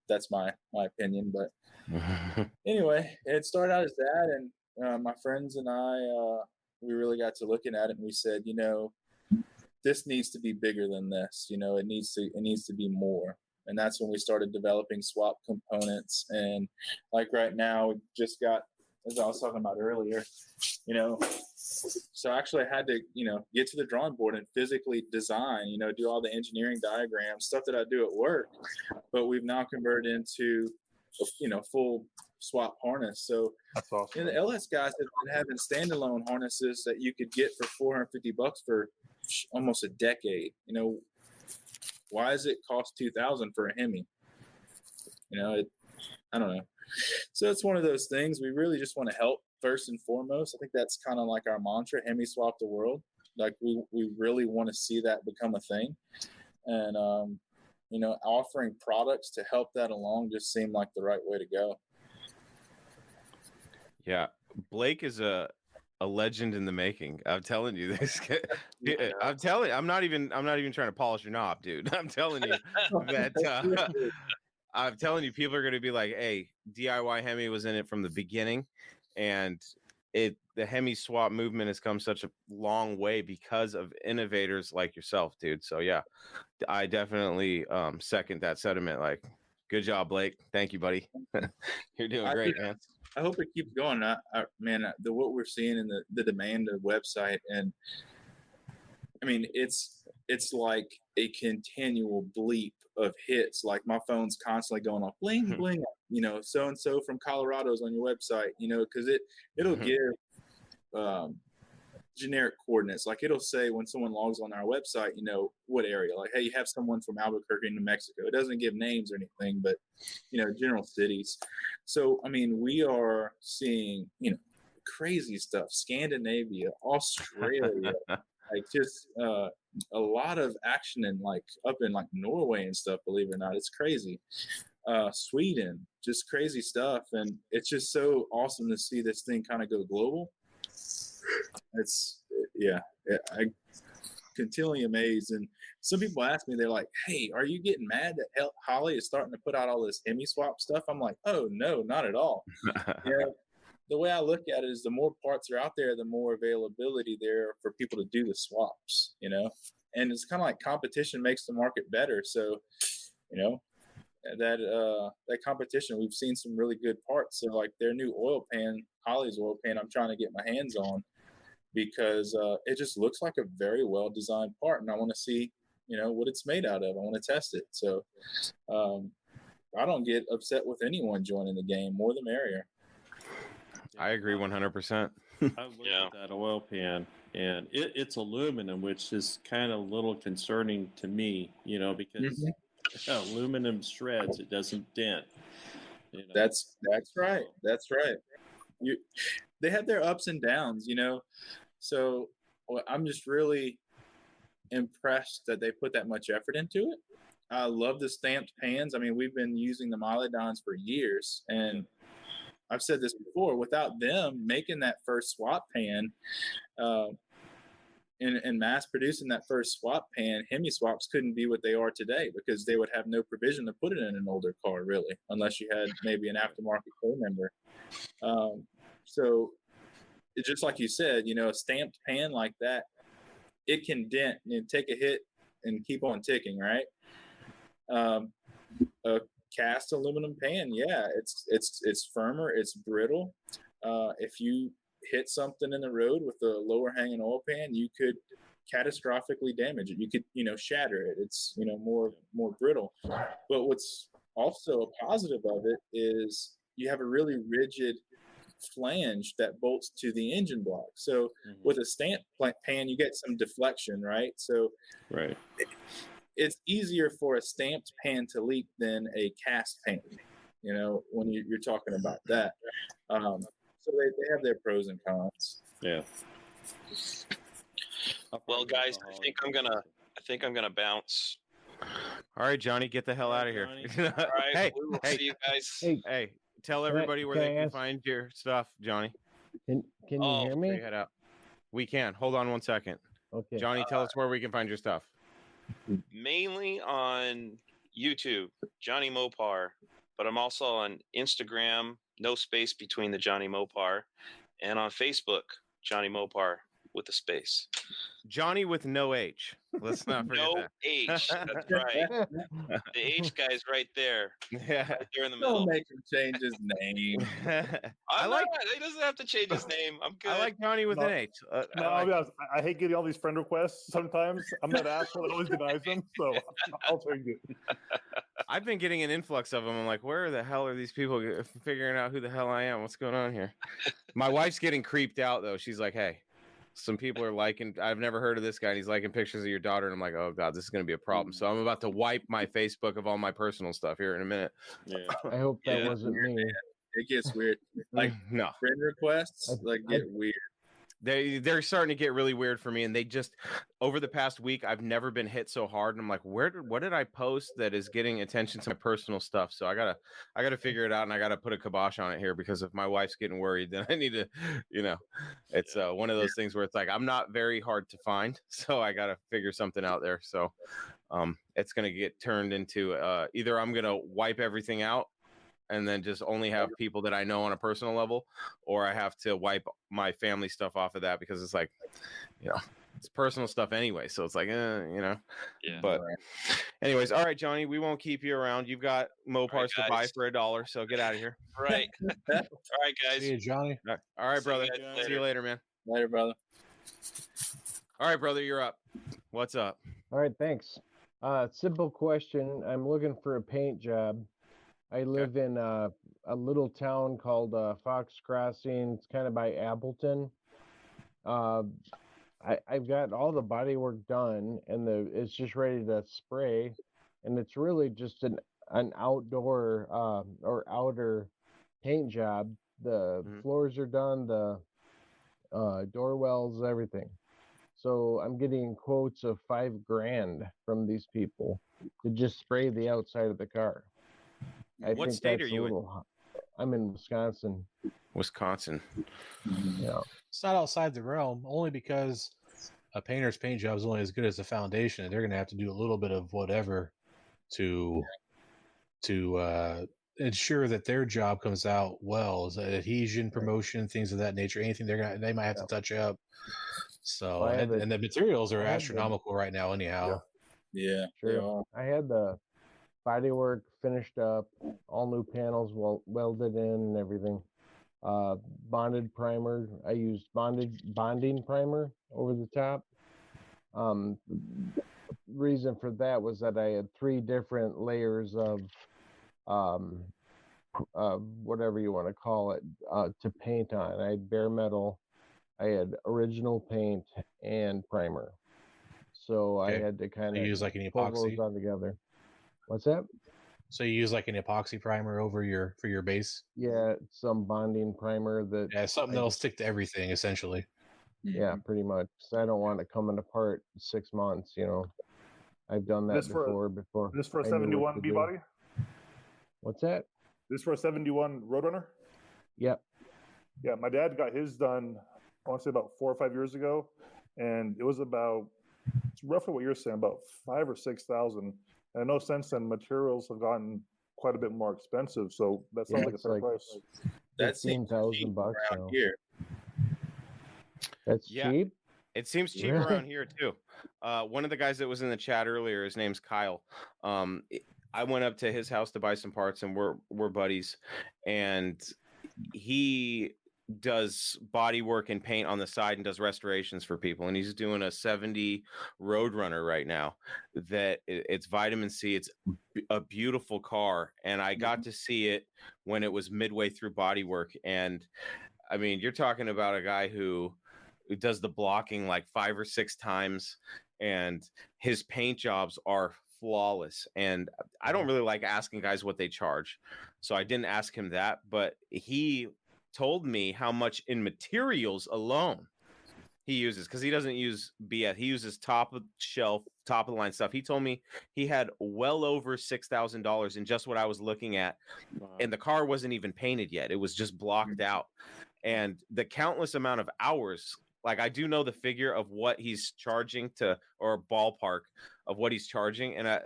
that's my opinion. But anyway, it started out as that. And my friends and I, we really got to looking at it, and we said, this needs to be bigger than this. It needs to be more. And that's when we started developing swap components. And right now, we just got, as I was talking about earlier, so actually I had to, get to the drawing board and physically design, do all the engineering diagrams, stuff that I do at work. But we've now converted into, full swap harness. So that's awesome. The LS guys have been having standalone harnesses that you could get for $450 for almost a decade. Why does it cost $2,000 for a Hemi? I don't know. So it's one of those things. We really just want to help first and foremost. I think that's kind of like our mantra, Hemi swap the world. We really want to see that become a thing. And, offering products to help that along just seemed like the right way to go. Yeah. Blake is a legend in the making. I'm telling you this. I'm not even trying to polish your knob, dude. I'm telling you that I'm telling you, people are going to be like, "Hey, DIY Hemi was in it from the beginning," and the Hemi swap movement has come such a long way because of innovators like yourself, dude. So yeah, I definitely second that sentiment. Like, good job, Blake. Thank you, buddy. You're doing great, man. I hope it keeps going. Man, what we're seeing in the demand of the website, and I mean, it's like a continual bleep of hits. Like my phone's constantly going off, bling bling. So and so from Colorado's on your website. Because it'll give generic coordinates. Like it'll say when someone logs on our website, what area. Like, hey, you have someone from Albuquerque, New Mexico. It doesn't give names or anything, but general cities. So I mean, we are seeing crazy stuff. Scandinavia, Australia. Like just a lot of action in up in Norway and stuff, believe it or not. It's crazy. Sweden, just crazy stuff. And it's just so awesome to see this thing kind of go global. I'm continually amazed. And some people ask me, they're like, hey, are you getting mad that Holly is starting to put out all this Hemi swap stuff? I'm like, oh, no, not at all. The way I look at it is the more parts are out there, the more availability there for people to do the swaps, and it's kind of like competition makes the market better. So, that competition, we've seen some really good parts. So like their new oil pan, Holly's oil pan, I'm trying to get my hands on because it just looks like a very well designed part. And I want to see, what it's made out of. I want to test it. So I don't get upset with anyone joining the game. More the merrier. I agree 100%. I looked at that oil pan, and it's aluminum, which is kind of a little concerning to me, because aluminum shreds, it doesn't dent. That's right. That's right. They have their ups and downs, So I'm just really impressed that they put that much effort into it. I love the stamped pans. I mean, we've been using the Molydons for years, and I've said this before, without them making that first swap pan and mass producing that first swap pan, Hemi swaps couldn't be what they are today because they would have no provision to put it in an older car, really, unless you had maybe an aftermarket co member. So it's just like you said, a stamped pan like that, it can dent and take a hit and keep on ticking, right? A cast aluminum pan, it's firmer, it's brittle. If you hit something in the road with a lower hanging oil pan, you could catastrophically damage it. You could shatter it. It's more brittle. But what's also a positive of it is you have a really rigid flange that bolts to the engine block. So with a stamp pan, you get some deflection, right? So right. It's easier for a stamped pan to leak than a cast pan, when you're talking about that. So they have their pros and cons. Yeah. Well, guys, I think I'm gonna bounce. All right, Johnny, get the hell out of here. All right, we will see you guys. Hey, tell everybody where they can find your stuff, Johnny. Can you hear me? Head out. We can. Hold on 1 second. Okay. Johnny, tell us where we can find your stuff. Mainly on YouTube, Johnny Mopar, but I'm also on Instagram, no space between the Johnny Mopar, and on Facebook, Johnny Mopar with a space. Johnny with no H. Let's not forget no that. H. That's right. The H guy's right there. Yeah. Right there in the middle. Don't make him change his name. He doesn't have to change his name. I'm good. I like Johnny with an H. I'll be honest, I hate getting all these friend requests sometimes. I'm that asshole that always denies them, so I'll change it. I've been getting an influx of them. I'm like, where the hell are these people figuring out who the hell I am? What's going on here? My wife's getting creeped out, though. She's like, hey, some people are liking, I've never heard of this guy, and he's liking pictures of your daughter, and I'm like, oh God, this is going to be a problem. So I'm about to wipe my Facebook of all my personal stuff here in a minute. Yeah. I hope that wasn't me. It gets weird. Like no friend requests, get weird. They're starting to get really weird for me, and they just over the past week I've never been hit so hard, and I'm like, what did I post that is getting attention to my personal stuff? So I gotta figure it out, and I gotta put a kibosh on it here, because if my wife's getting worried, then I need to, it's one of those things where it's like I'm not very hard to find, so I gotta figure something out there. So it's going to get turned into either I'm going to wipe everything out and then just only have people that I know on a personal level, or I have to wipe my family stuff off of that because it's like, it's personal stuff anyway. So it's like, Yeah. But anyways, all right, Johnny, we won't keep you around. You've got Mopars to buy for $1, so get out of here. Right. All right, guys. See you, Johnny. All right, brother. See you later, man. Later, brother. All right, brother, you're up. What's up? All right, thanks. Simple question. I'm looking for a paint job. I live in a little town called Fox Crossing. It's kind of by Appleton. I've got all the body work done, and it's just ready to spray, and it's really just an outdoor or outer paint job. The floors are done, the door wells, everything. So I'm getting quotes of $5,000 from these people to just spray the outside of the car. What state are you in? I'm in Wisconsin. Wisconsin. Yeah. It's not outside the realm, only because a painter's paint job is only as good as the foundation. They're going to have to do a little bit of whatever to ensure that their job comes out well. Is adhesion, promotion, things of that nature. Anything they might have to touch up. So, and the materials are astronomical right now, anyhow. Yeah, sure. I had the bodywork finished up, all new panels welded in and everything. Bonded primer. I used bonding primer over the top. Reason for that was that I had 3 different layers of whatever you want to call it to paint on. I had bare metal, I had original paint, and primer. So I had to kind of use like an pull epoxy those all together. What's that? So you use like an epoxy primer over for your base? Yeah, some bonding primer something that'll stick to everything essentially. Yeah, pretty much. I don't want it coming apart 6 months. I've done that before. This for a 71 B body? What's that? This for a 71 Roadrunner? Yep. Yeah, my dad got his done, I want to say about 4 or 5 years ago, and it was it's roughly what you're saying, about 5,000 or 6,000. And I know since then materials have gotten quite a bit more expensive, so that sounds like a fair price. That's $15,000 around here. That's cheap. It seems cheap around here too. One of the guys that was in the chat earlier, his name's Kyle. I went up to his house to buy some parts, and we're buddies. And he does body work and paint on the side and does restorations for people. And he's doing a 70 Roadrunner right now. It's vitamin C. It's a beautiful car, and I got to see it when it was midway through body work. And I mean, you're talking about a guy who does the blocking like 5 or 6 times, and his paint jobs are flawless. And I don't really like asking guys what they charge, so I didn't ask him that, but he told me how much in materials alone he uses, because he doesn't use BS. He uses top of shelf, top of the line stuff. He told me he had well over $6,000 in just what I was looking at. Wow. And the car wasn't even painted yet. It was just blocked out. And the countless amount of hours, like I do know the figure of what he's charging or ballpark of what he's charging. And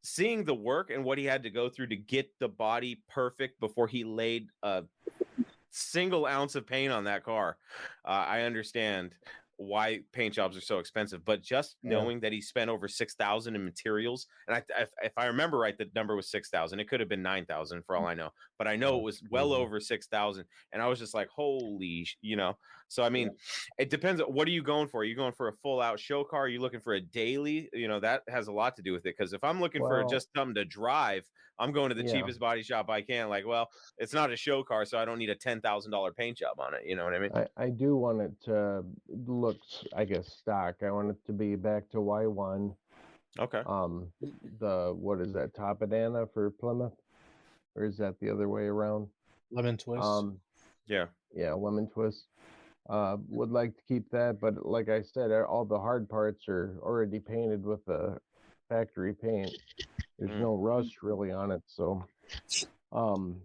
seeing the work and what he had to go through to get the body perfect before he laid a single ounce of paint on that car, I understand why paint jobs are so expensive. But just knowing that he spent over $6,000 in materials, and if I remember right, the number was 6,000. It could have been 9,000 for all I know, but I know it was well over 6,000. And I was just like, holy, So I mean, it depends. What are you going for? Are you going for a full out show car? Are you looking for a daily? That has a lot to do with it. Because if I'm looking for just something to drive, I'm going to the cheapest body shop I can. Like, well, it's not a show car, so I don't need a $10,000 paint job on it. You know what I mean? I do want it to look, I guess, stock. I want it to be back to Y1. Okay. What is that, Topadana for Plymouth? Or is that the other way around? Lemon twist. Yeah, lemon twist. Would like to keep that, but like I said, all the hard parts are already painted with the factory paint. There's no rust really on it, so and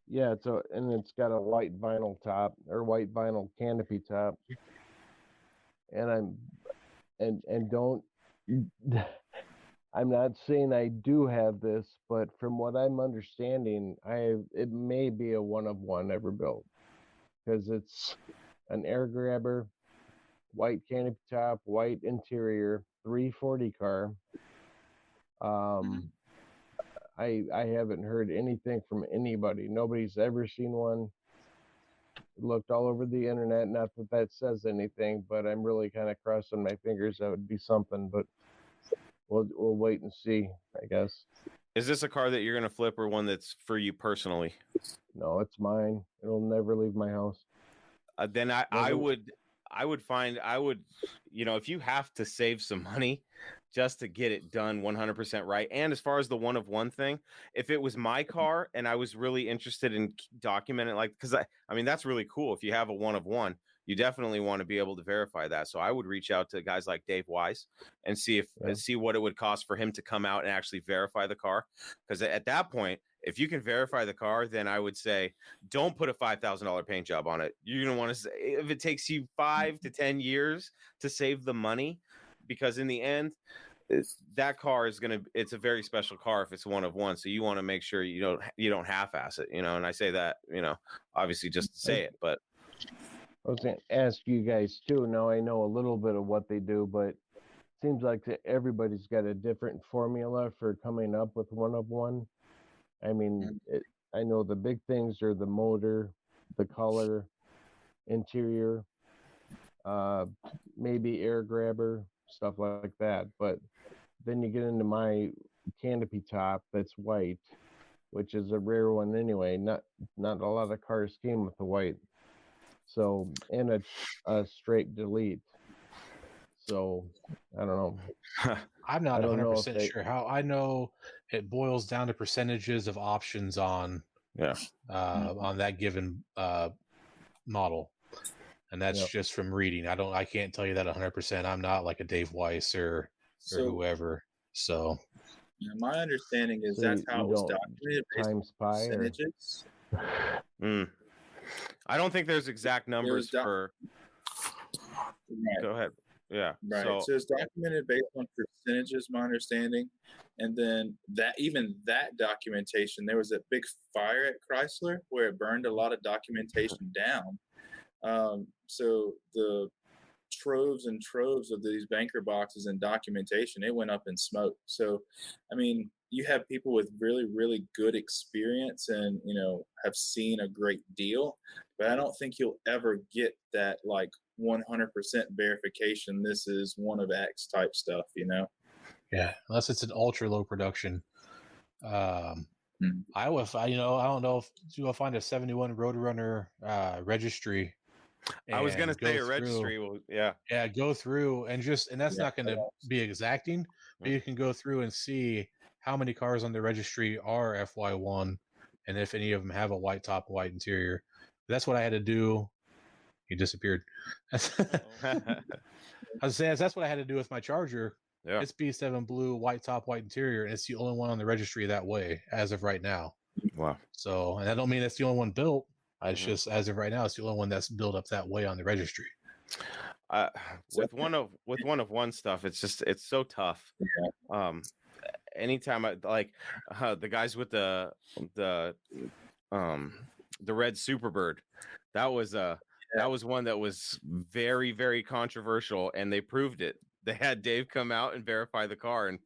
it's got a white vinyl top or white vinyl canopy top. And don't I'm not saying I do have this, but from what I'm understanding, it may be a one of one ever built because it's an air grabber, white canopy top, white interior, 340 car. I haven't heard anything from anybody. Nobody's ever seen one. Looked all over the internet. Not that that says anything, but I'm really kind of crossing my fingers that would be something. But we'll wait and see, I guess. Is this a car that you're gonna flip, or one that's for you personally? No, it's mine. It'll never leave my house. Then I would, you know, if you have to save some money just to get it done 100% right. And as far as the one of one thing, if it was my car and I was really interested in documenting, like, because I mean, that's really cool. If you have a one of one, you definitely want to be able to verify that. So I would reach out to guys like Dave Wise and see what it would cost for him to come out and actually verify the car. Because at that point, if you can verify the car, then I would say don't put a $5,000 paint job on it. You're going to want to, if it takes you 5 to 10 years to save the money, because in the end, that car is it's a very special car if it's one of one. So you want to make sure you don't half-ass it, you know. And I say that, you know, obviously just to say it, but I was going to ask you guys too. Now I know a little bit of what they do, but it seems like everybody's got a different formula for coming up with one of one. I mean, I know the big things are the motor, the color, interior, maybe air grabber, stuff like that. But then you get into my canopy top that's white, which is a rare one anyway. Not a lot of cars came with the white. So, and a straight delete. So, I don't know. I'm not 100% sure how. I know it boils down to percentages of options on that given model, and that's just from reading. I can't tell you that 100%. I'm not like a Dave Weiss or whoever. So, my understanding is that's how it was documented. Times pi percentages. I don't think there's exact numbers for. Right. Go ahead. Yeah. Right. So it's documented based on percentages, my understanding. And then that documentation, there was a big fire at Chrysler where it burned a lot of documentation down. So the troves and troves of these banker boxes and documentation, it went up in smoke. So, I mean, you have people with really, really good experience and, you know, have seen a great deal, but I don't think you'll ever get that like 100% verification. This is one of X type stuff, you know? Yeah. Unless it's an ultra low production. I don't know if you'll find a 71 Roadrunner registry. I was going to say a registry. Yeah. Go through and that's not going to be exacting, but you can go through and see how many cars on the registry are FY1 and if any of them have a white top, white interior. That's what I had to do. He disappeared. I was saying that's what I had to do with my Charger. Yeah. It's B7 blue, white top, white interior, and it's the only one on the registry that way as of right now. Wow. So, and I don't mean it's the only one built. It's just as of right now, it's the only one that's built up that way on the registry. With one of one stuff, it's so tough. Yeah. Anytime I like the guys with the red Superbird, that was one that was very, very controversial, and they proved it. They had Dave come out and verify the car, and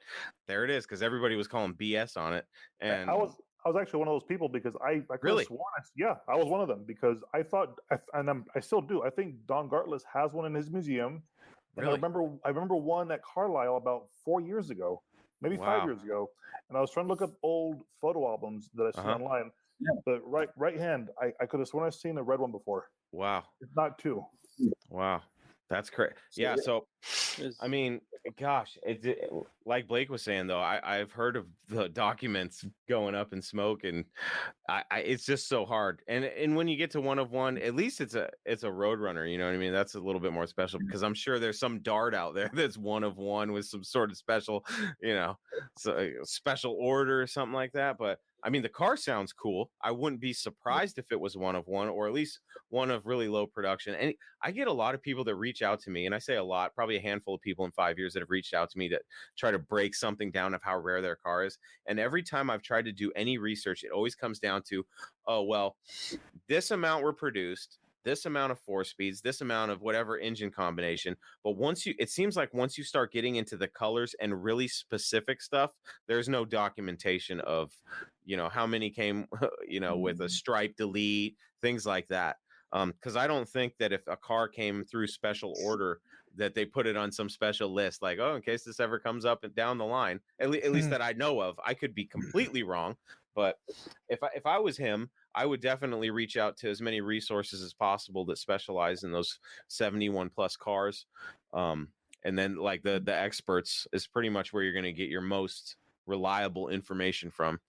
there it is, because everybody was calling BS on it. And I was actually one of those people because I could have sworn, I was one of them because I thought, I still do. I think Don Gartless has one in his museum. And really? I remember one at Carlisle about 4 years ago, maybe 5 years ago, and I was trying to look up old photo albums that I see online. Yeah. But right hand, I could have sworn I've seen a red one before. Wow. If not two. Wow. That's correct. Yeah. So, I mean, gosh, like Blake was saying, though, I've heard of the documents going up in smoke, and it's just so hard. And when you get to one of one, at least it's a Roadrunner. You know what I mean? That's a little bit more special, because I'm sure there's some Dart out there that's one of one with some sort of special, special order or something like that. But I mean, the car sounds cool. I wouldn't be surprised if it was one of one, or at least one of really low production. And I get a lot of people that reach out to me, and I say a lot, probably a handful of people in 5 years that have reached out to me to try to break something down of how rare their car is. And every time I've tried to do any research, it always comes down to, oh, well, this amount were produced, this amount of 4-speeds, this amount of whatever engine combination. But it seems like once you start getting into the colors and really specific stuff, there's no documentation of, how many came, with a stripe delete, things like that. Because I don't think that if a car came through special order, that they put it on some special list, like, oh, in case this ever comes up and down the line, at least that I know of. I could be completely wrong, but if I was him, I would definitely reach out to as many resources as possible that specialize in those 71 plus cars. And then like the experts is pretty much where you're going to get your most reliable information from.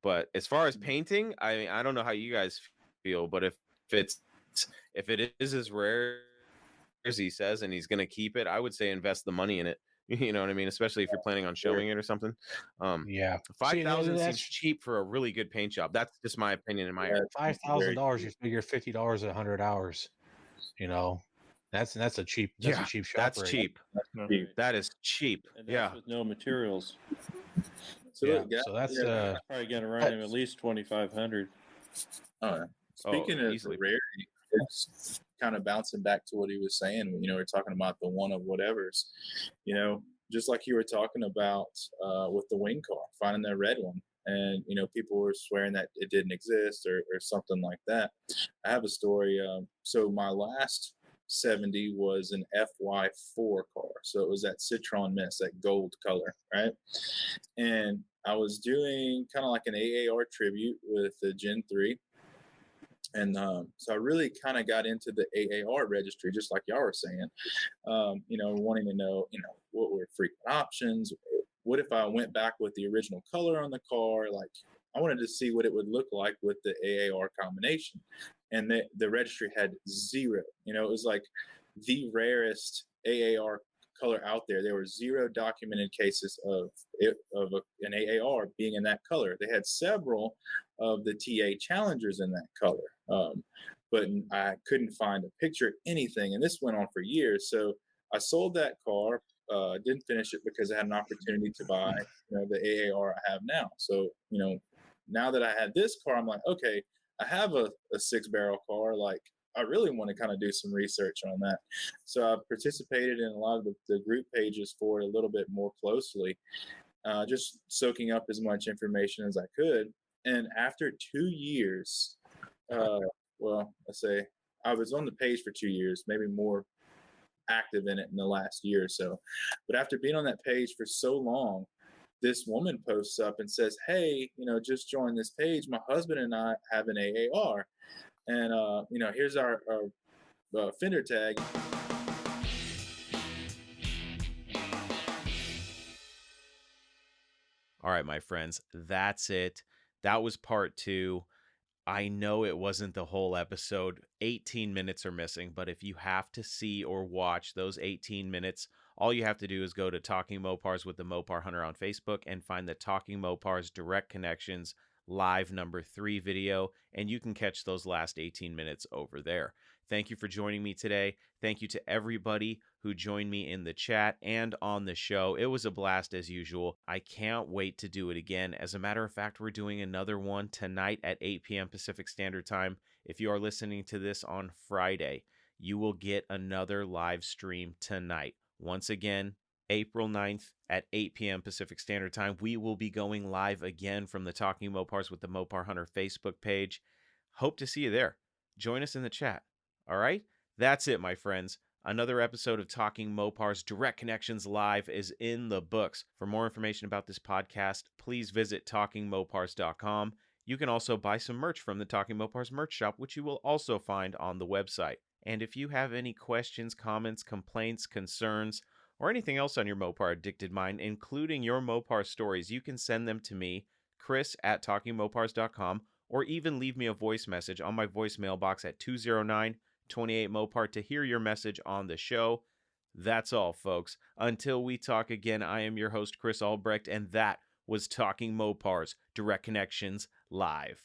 But as far as painting, I don't know how you guys feel, but if it is as rare as he says and he's going to keep it, I would say invest the money in it. You know what I mean? Especially if you're planning on showing it or something. Yeah. $5,000 seems cheap for a really good paint job. That's just my opinion in my head. $5,000, you figure $50 at 100 hours. That's a cheap shop. That's cheap. That is cheap. And that's with no materials. So that's probably going to run him at least 2,500. Speaking of rarity, it's kind of bouncing back to what he was saying. We're talking about the one of whatevers. Just like you were talking about with the wing car, finding that red one, and people were swearing that it didn't exist or something like that. I have a story. So my last 70 was an FY4 car, so it was that Citron Mist, that gold color, right? And I was doing kind of like an AAR tribute with the Gen 3. And so I really kind of got into the AAR registry, just like y'all were saying, wanting to know, what were frequent options? What if I went back with the original color on the car? Like, I wanted to see what it would look like with the AAR combination. And the registry had zero. It was like the rarest AAR color out there. There were zero documented cases of an AAR being in that color. They had several of the TA Challengers in that color, but I couldn't find a picture, anything. And this went on for years. So I sold that car, didn't finish it because I had an opportunity to buy the AAR I have now. So now that I had this car, I'm like, okay, I have a 6-barrel car. Like, I really want to kind of do some research on that. So I participated in a lot of the group pages for it a little bit more closely, just soaking up as much information as I could. And after 2 years, let's say I was on the page for 2 years, maybe more active in it in the last year or so. But after being on that page for so long, this woman posts up and says, hey, just join this page. My husband and I have an AAR. And, here's our fender tag. All right, my friends, that's it. That was part 2. I know it wasn't the whole episode. 18 minutes are missing, but if you have to see or watch those 18 minutes, all you have to do is go to Talking Mopars with the Mopar Hunter on Facebook and find the Talking Mopars Direct Connections live number 3 video, and you can catch those last 18 minutes over there. Thank you for joining me today. Thank you to everybody who joined me in the chat and on the show. It was a blast as usual. I can't wait to do it again. As a matter of fact, we're doing another one tonight at 8 p.m. Pacific Standard Time. If you are listening to this on Friday, you will get another live stream tonight. Once again, April 9th at 8 p.m. Pacific Standard Time. We will be going live again from the Talking Mopars with the Mopar Hunter Facebook page. Hope to see you there. Join us in the chat. All right? That's it, my friends. Another episode of Talking Mopars Direct Connections Live is in the books. For more information about this podcast, please visit TalkingMopars.com. You can also buy some merch from the Talking Mopars merch shop, which you will also find on the website. And if you have any questions, comments, complaints, concerns, or anything else on your Mopar addicted mind, including your Mopar stories, you can send them to me, Chris@TalkingMopars.com, or even leave me a voice message on my voicemail box at 209-28-MOPAR to hear your message on the show. That's all, folks. Until we talk again, I am your host, Chris Albrecht, and that was Talking Mopars Direct Connections Live.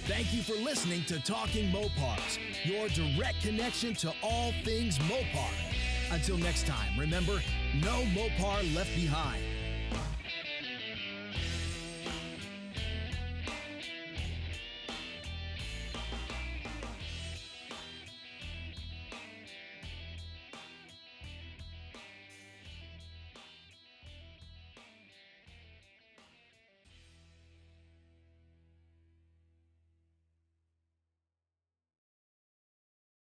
Thank you for listening to Talking Mopars, your direct connection to all things Mopar. Until next time, remember, no Mopar left behind.